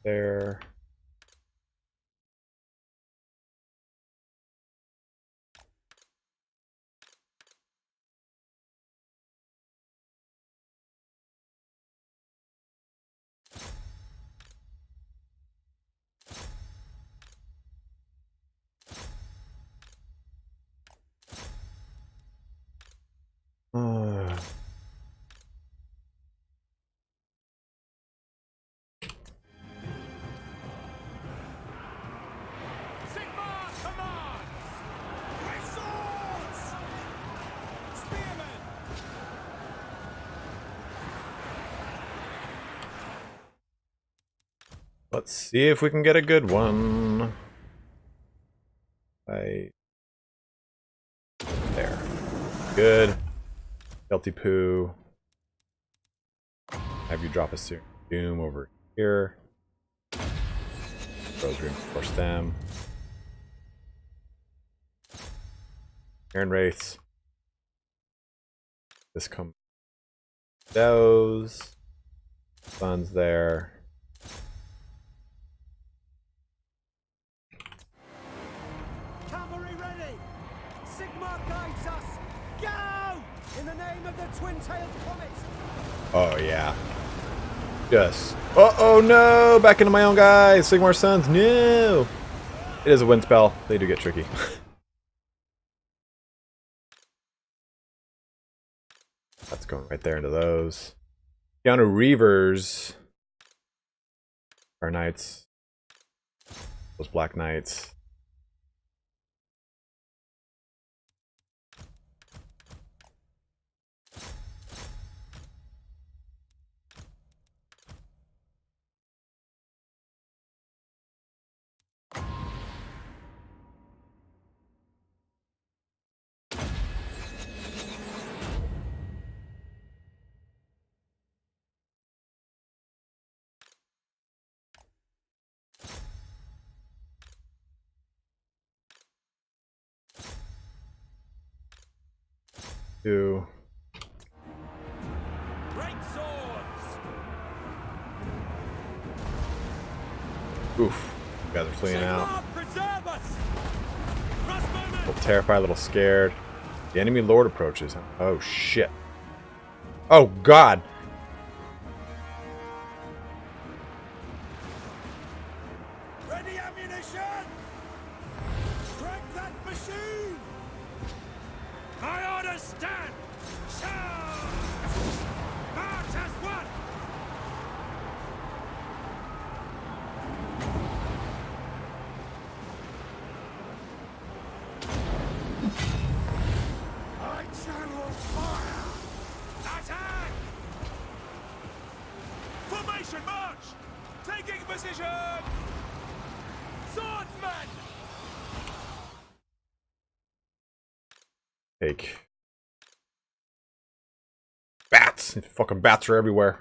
there.
Sigma commands! With swords! Spearmen!
Let's see if we can get a good one. Right there. Good. Guilty poo. Have you drop a Serum Doom over here. Those reinforce them. Iron Wraiths. This comes. Those. Sun's there.
Cavalry ready! Sigma guides us! Go! In the name of the twin-tailed comet!
Oh, yeah. Just. Oh no! Back into my own guys! Sigmar Suns, no! It is a wind spell. They do get tricky. That's going right there into those. Down to Reavers. Our Knights. Those Black Knights. Two.
Great swords!
Oof. You guys are fleeing out.
Sigma, preserve us! Crossbowmen!
A little terrified, a little scared. The enemy lord approaches. Oh shit. Oh god.
Ready ammunition! Crank that machine! My orders stand! Charge! March as one! I channel fire! Attack! Formation march! Taking position! Swordsman!
Take. Bats! Fucking bats are everywhere.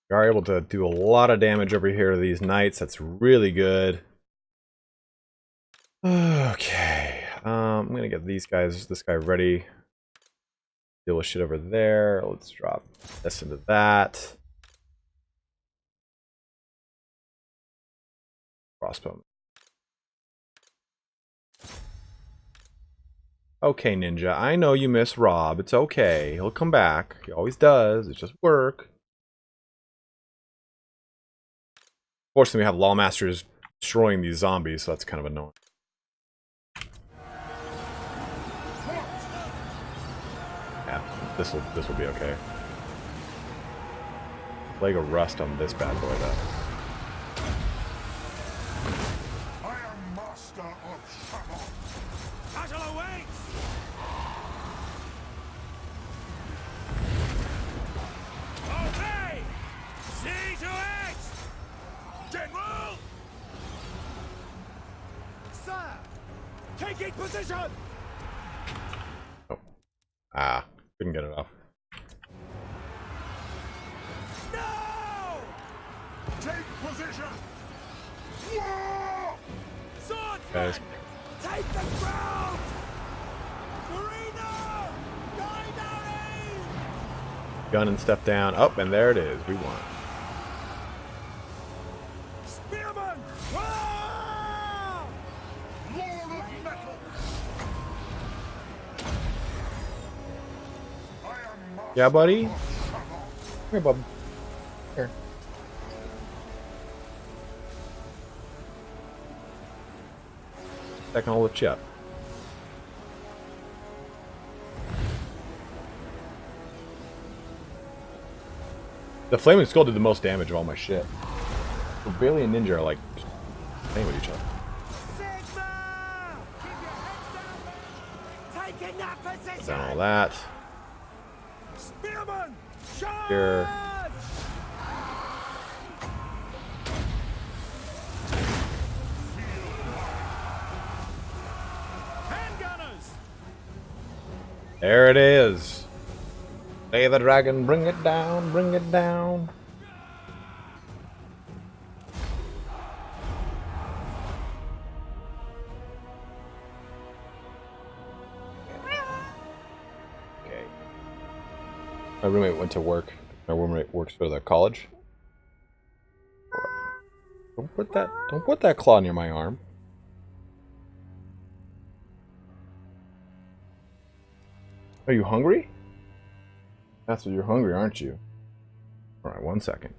We are able to do a lot of damage over here to these knights. That's really good. Okay. I'm gonna get these guys, this guy ready. Deal with shit over there. Let's drop this into that. Crossbow. Okay, Ninja. I know you miss Rob. It's okay. He'll come back. He always does. It's just work. Fortunately, we have Lawmasters destroying these zombies, so that's kind of annoying. Yeah, this will be okay. Leg of rust on this bad boy, though.
I am master of Shamon.
Battle awaits! Obey! See to it! General! Sir! Taking position!
Oh. Ah, couldn't get it off.
No!
Take position! Whoa!
Swordsman!
Guys.
Take the ground! Marino! Guide our aim!
Gun and step down. Oh, and there it is. We won.
Spearman! Ah!
Lord of metal! I am master
Yeah, buddy?
of Shamon.
Here, bub. Here. Second, I'll lift you up. The Flaming Skull did the most damage of all my shit. So Bailey and Ninja are like playing with each other.
Sigma! Keep your heads down! Taking that position!
Down all that.
Spearman! Charge!
Here.
Handgunners!
There it is. Slay the dragon, bring it down, bring it down. Okay. My roommate went to work. My roommate works for the college. Don't put that claw near my arm. Are you hungry? That's what you're hungry, aren't you? Alright, 1 second.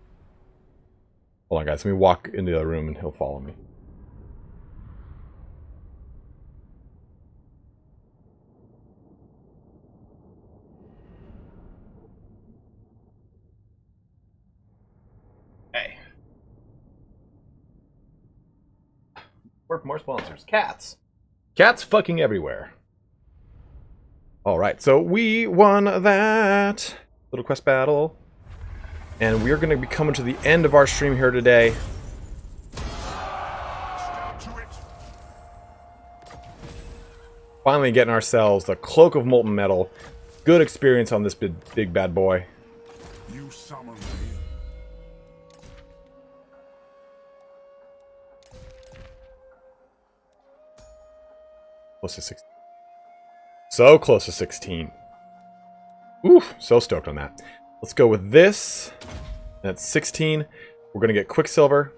Hold on, guys. Let me walk into the other room and he'll follow me. Hey. Work more sponsors. Cats. Cats fucking everywhere. Alright, so we won that little quest battle. And we're going to be coming to the end of our stream here today.
To it.
Finally getting ourselves the Cloak of Molten Metal. Good experience on this big bad boy.
You summon me.
Close to 16. So close to 16. Oof, so stoked on that. Let's go with this. That's 16. We're going to get Quicksilver.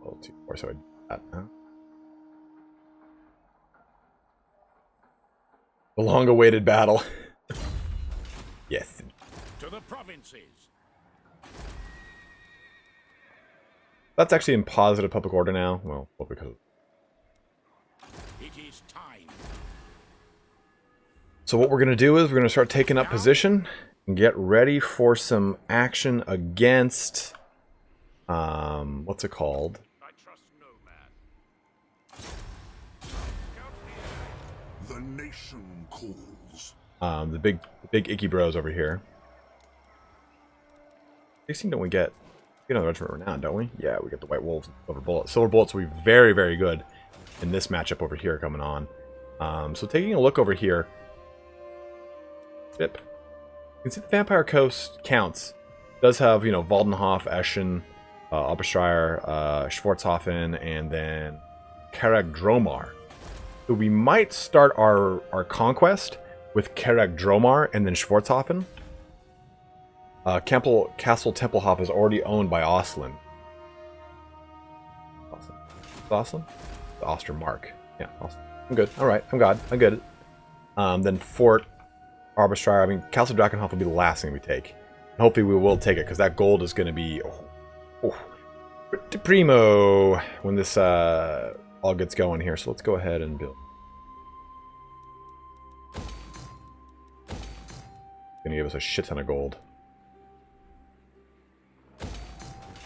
Oh, 2, 4, so I did that, huh? The long-awaited battle. Yes.
To the provinces!
That's actually in positive public order now. Well, because...
It is time.
So what we're going to do is we're going to start taking up position and get ready for some action against, what's it called?
I trust no man.
The nation calls.
The big icky bros over here. 16, don't we get? You know the Regiment Renown, don't we? Yeah, we get the White Wolves and Silver Bullets. Silver Bullets will be very, very good in this matchup over here coming on. So taking a look over here. Yep. You can see the Vampire Coast counts. It does have, you know, Waldenhof, Eschen, Oberstreier, Schwartzhafen, and then Karak Dromar. So we might start our conquest with Karak Dromar and then Schwartzhafen. Castle Tempelhof is already owned by Oslin. Oslin? The Ostermark. Yeah, Oslin. I'm good. All right, I'm good. I'm good. Then Fort Arbitrar. I mean, Castle Drakenhof will be the last thing we take. And hopefully we will take it, because that gold is going to be pretty primo when this all gets going here. So let's go ahead and build. Gonna give us a shit ton of gold.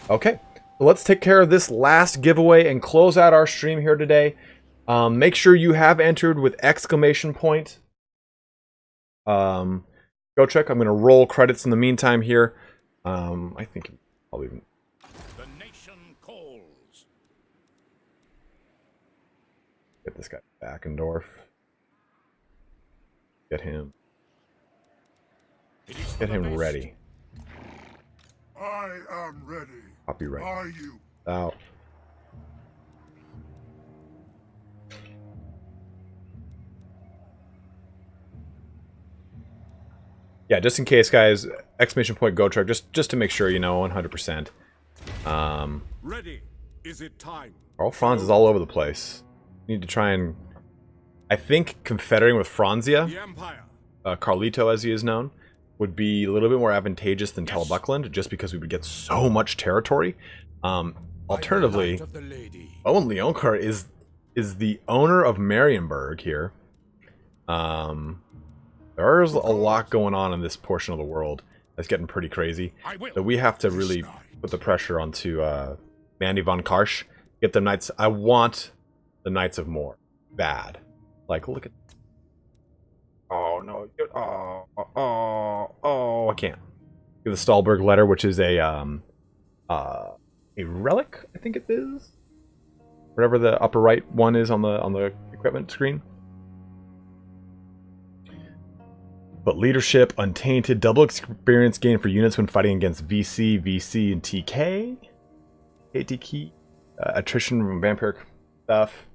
Okay, so let's take care of this last giveaway and close out our stream here today. Make sure you have entered with exclamation point. GOTREK. I'm going to roll credits in the meantime here. I think I'll even...
The nation calls.
Get this guy Backendorf. Get him. Get him ready.
I am ready.
Copyright.
Are you?
Out. Yeah, just in case, guys, exclamation point GOTREK, just to make sure, you know, 100%.
Ready. Is it time?
Carl Franz is all over the place. Need to try and, I think, confederating with Franzia,
The Empire.
Carlito as he is known, would be a little bit more advantageous than Telebuckland, just because we would get so much territory. Alternatively, Owen Leonkar is the owner of Marienburg here. There's a lot going on in this portion of the world that's getting pretty crazy. So we have to really put the pressure onto Mandy von Karsch. Get the Knights. I want the Knights of More. Bad. Like, look at... Oh, no. Oh, I can't. Give the Stahlberg letter, which is a relic, I think it is. Whatever the upper right one is on the equipment screen. But leadership, untainted, double experience gain for units when fighting against VC, VC, and TK. ATK. Attrition from vampiric stuff.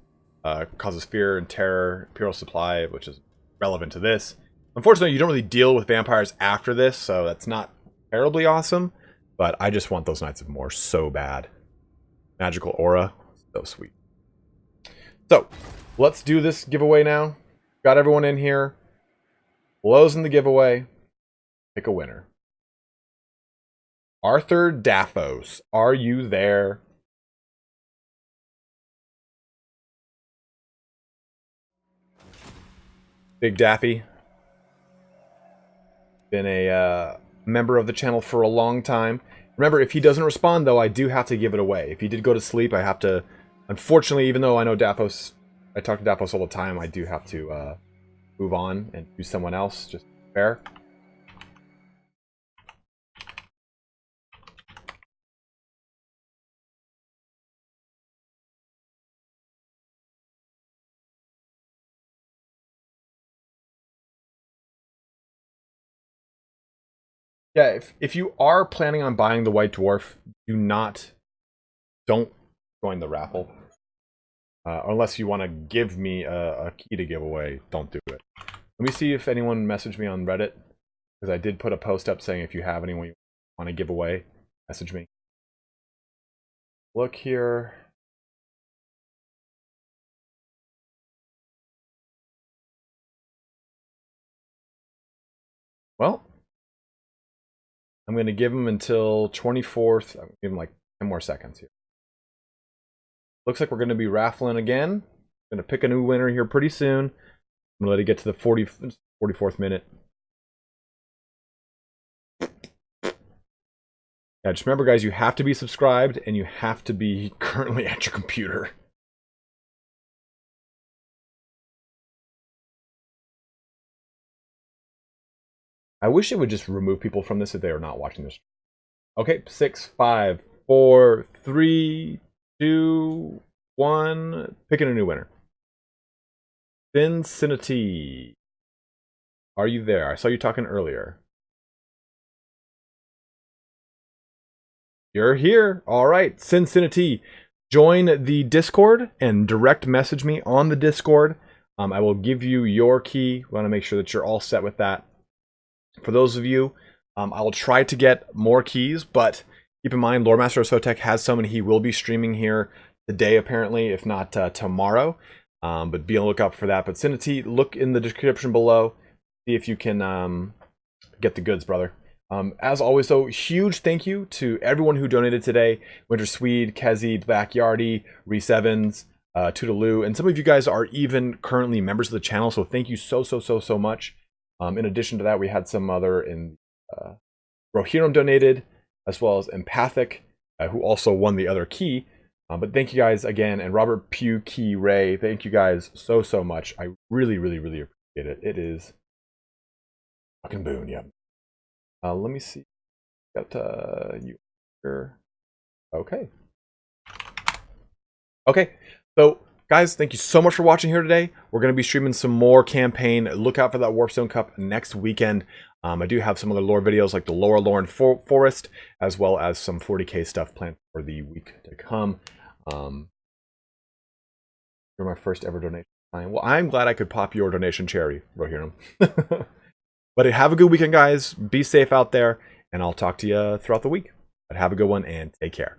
Causes fear and terror. Imperial supply, which is relevant to this. Unfortunately, you don't really deal with vampires after this, so that's not terribly awesome. But I just want those Knights of More so bad. Magical aura. So sweet. So, let's do this giveaway now. Got everyone in here. Closing the giveaway. Pick a winner. Arthur Daphos. Are you there? Big Daffy. Been a member of the channel for a long time. Remember, if he doesn't respond, though, I do have to give it away. If he did go to sleep, I have to... Unfortunately, even though I know Daphos... I talk to Daphos all the time, I do have to... move on and use someone else, just fair. Yeah, if you are planning on buying the White Dwarf, don't join the raffle. Unless you want to give me a key to give away, don't do it. Let me see if anyone messaged me on Reddit, because I did put a post up saying if you have anyone you want to give away, message me. Look here. Well, I'm going to give him until 24th. I'm going to give him like 10 more seconds here. Looks like we're going to be raffling again. I'm going to pick a new winner here pretty soon. I'm going to let it get to the 44th minute. Yeah, just remember, guys, you have to be subscribed and you have to be currently at your computer. I wish it would just remove people from this if they are not watching this. Okay, 6, 5, 4, 3, 2, 1. Picking a new winner. Cincinnatus. Are you there? I saw you talking earlier. You're here. All right, Cincinnatus. Join the Discord and direct message me on the Discord. I will give you your key. We want to make sure that you're all set with that. For those of you, I will try to get more keys, but keep in mind, Loremaster Sotek has some, and he will be streaming here today, apparently, if not tomorrow. But be on the lookout for that. But Cinity, look in the description below. See if you can get the goods, brother. As always, though, huge thank you to everyone who donated today. Winter Swede, Kezi, Backyardy, Reese Evans, Toodaloo, and some of you guys are even currently members of the channel, so thank you so much. In addition to that, we had some other in Rohirrim donated, as well as Empathic, who also won the other key. But thank you guys again, and Robert Pugh Key Ray, thank you guys so much. I really appreciate it. It is fucking boon, yeah. Let me see. Got you here. Okay. So guys, thank you so much for watching here today. We're going to be streaming some more campaign. Look out for that Warpstone Cup next weekend. I do have some other lore videos like the Laura Lauren Forest, as well as some 40k stuff planned for the week to come. You're my first ever donation. Well, I'm glad I could pop your donation cherry, Rohirrim. But have a good weekend, guys. Be safe out there, and I'll talk to you throughout the week. But have a good one, and take care.